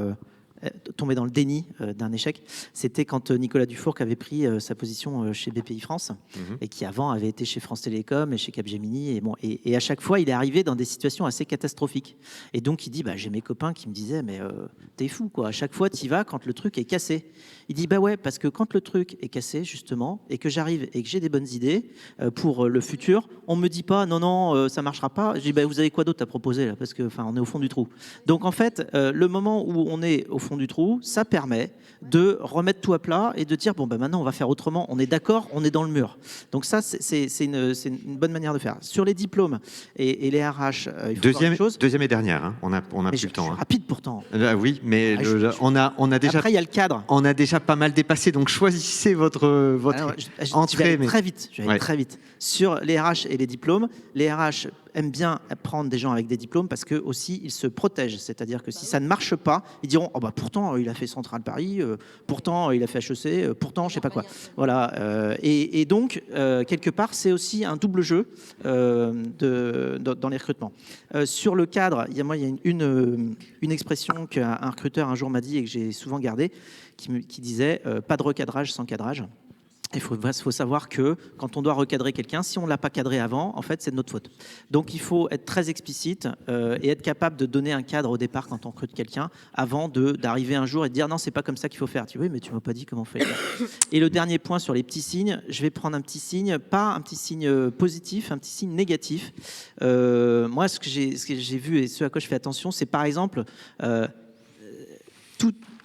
[SPEAKER 3] tomber dans le déni d'un échec, c'était quand Nicolas Dufourcq avait pris sa position chez BPI France, et qui avant avait été chez France Télécom et chez Capgemini, et à chaque fois il est arrivé dans des situations assez catastrophiques, et donc il dit j'ai mes copains qui me disaient mais t'es fou quoi, à chaque fois t'y vas quand le truc est cassé. Il dit ouais, parce que quand le truc est cassé justement, et que j'arrive et que j'ai des bonnes idées pour le futur, on me dit pas non ça marchera pas. Je dis vous avez quoi d'autre à proposer là, parce que on est au fond du trou. Donc en fait le moment où on est au fond du trou, ça permet de remettre tout à plat et de dire maintenant on va faire autrement, on est d'accord, on est dans le mur. Donc ça c'est une bonne manière de faire. Sur les diplômes et les RH, il faut voir une chose.
[SPEAKER 1] Deuxième et dernière, hein. on a plus le temps.
[SPEAKER 3] Je suis rapide pourtant.
[SPEAKER 1] Oui, mais on a déjà.
[SPEAKER 3] Après il y a le cadre.
[SPEAKER 1] On a déjà pas mal dépassé, donc choisissez votre entrée.
[SPEAKER 3] Je vais aller très vite. Sur les RH et les diplômes, les RH aiment bien prendre des gens avec des diplômes parce que aussi ils se protègent. C'est-à-dire que si ça ne marche pas, ils diront pourtant il a fait Centrale Paris, pourtant il a fait HEC, pourtant je sais pas quoi. Voilà. Et donc quelque part c'est aussi un double jeu dans les recrutements. Sur le cadre, il y a une expression qu'un recruteur un jour m'a dit et que j'ai souvent gardée, qui disait pas de recadrage sans cadrage. Il faut savoir que quand on doit recadrer quelqu'un, si on ne l'a pas cadré avant, en fait, c'est de notre faute. Donc, il faut être très explicite et être capable de donner un cadre au départ quand on recrute quelqu'un, avant d'arriver un jour et de dire non, c'est pas comme ça qu'il faut faire. Tu vois, mais tu m'as pas dit comment on fait. Et le dernier point sur les petits signes, je vais prendre un petit signe, pas un petit signe positif, un petit signe négatif. Moi, ce que j'ai vu et ce à quoi je fais attention, c'est par exemple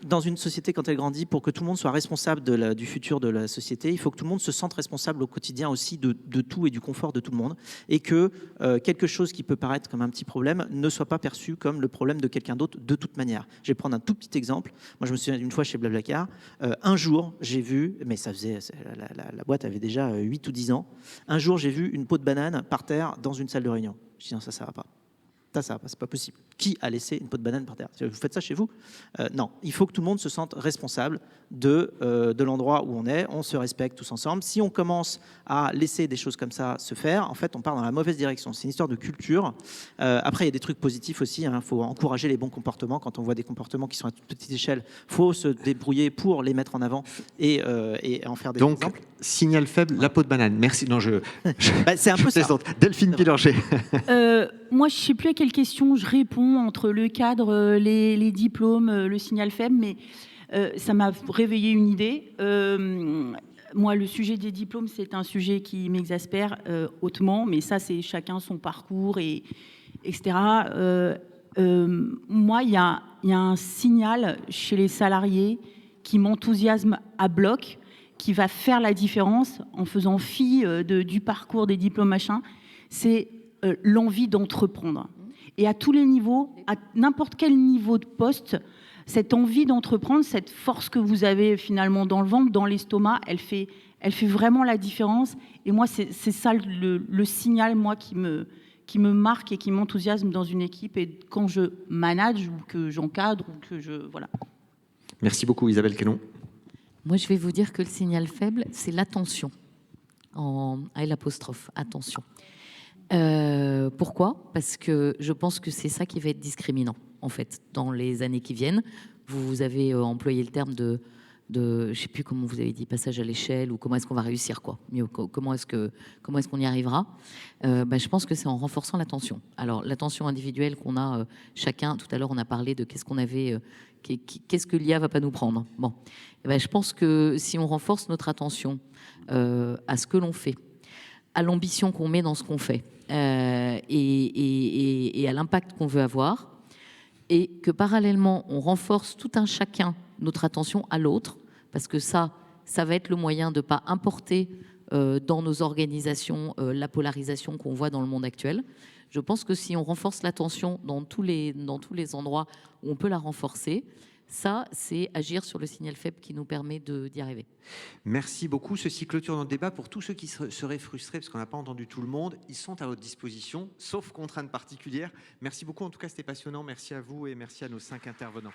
[SPEAKER 3] dans une société, quand elle grandit, pour que tout le monde soit responsable du futur de la société, il faut que tout le monde se sente responsable au quotidien aussi de tout et du confort de tout le monde, et que quelque chose qui peut paraître comme un petit problème ne soit pas perçu comme le problème de quelqu'un d'autre de toute manière. Je vais prendre un tout petit exemple. Moi, je me souviens d'une fois chez Blablacar, un jour, j'ai vu, mais la boîte avait déjà 8 ou 10 ans, un jour, j'ai vu une peau de banane par terre dans une salle de réunion. Je dis non, ça va pas. Ça va pas, c'est pas possible. Qui a laissé une peau de banane par terre? Vous faites ça chez vous? Non, il faut que tout le monde se sente responsable de l'endroit où on est. On se respecte tous ensemble. Si on commence à laisser des choses comme ça se faire, en fait, on part dans la mauvaise direction. C'est une histoire de culture. Après, il y a des trucs positifs aussi. Il faut encourager les bons comportements. Quand on voit des comportements qui sont à toute petite échelle, il faut se débrouiller pour les mettre en avant et en faire des exemples.
[SPEAKER 1] Donc, signal faible, la peau de banane. Merci. Non,
[SPEAKER 3] c'est un peu ça.
[SPEAKER 1] Delphine Pillanger.
[SPEAKER 6] Moi, je ne sais plus à quelle question je réponds entre le cadre, les diplômes, le signal faible, mais ça m'a réveillé une idée. Moi, le sujet des diplômes, c'est un sujet qui m'exaspère hautement, mais ça, c'est chacun son parcours, etc. Moi, il y a un signal chez les salariés qui m'enthousiasme à bloc, qui va faire la différence en faisant fi du parcours, des diplômes, machin. C'est l'envie d'entreprendre. Et à tous les niveaux, à n'importe quel niveau de poste, cette envie d'entreprendre, cette force que vous avez finalement dans le ventre, dans l'estomac, elle fait vraiment la différence. Et moi, c'est ça le signal, moi, qui me marque et qui m'enthousiasme dans une équipe et quand je manage ou que j'encadre ou que je... Voilà.
[SPEAKER 1] Merci beaucoup, Isabelle Quénon.
[SPEAKER 2] Moi, je vais vous dire que le signal faible, c'est l'attention. en L apostrophe, attention. Pourquoi? Parce que je pense que c'est ça qui va être discriminant, en fait, dans les années qui viennent. Vous avez employé le terme de je ne sais plus comment vous avez dit, passage à l'échelle, ou comment est-ce qu'on va réussir, quoi. Comment est-ce qu'on y arrivera? Je pense que c'est en renforçant l'attention. Alors, l'attention individuelle qu'on a chacun, tout à l'heure, on a parlé de qu'est-ce qu'on avait, qu'est-ce que l'IA va pas nous prendre. Bon, je pense que si on renforce notre attention à ce que l'on fait, à l'ambition qu'on met dans ce qu'on fait, et à l'impact qu'on veut avoir, et que parallèlement, on renforce tout un chacun notre attention à l'autre, parce que ça va être le moyen de ne pas importer dans nos organisations la polarisation qu'on voit dans le monde actuel. Je pense que si on renforce l'attention dans tous les endroits où on peut la renforcer, ça, c'est agir sur le signal faible qui nous permet d'y arriver.
[SPEAKER 1] Merci beaucoup. Ceci clôture notre débat. Pour tous ceux qui seraient frustrés parce qu'on n'a pas entendu tout le monde, ils sont à votre disposition, sauf contraintes particulières. Merci beaucoup. En tout cas, c'était passionnant. Merci à vous et merci à nos 5 intervenants.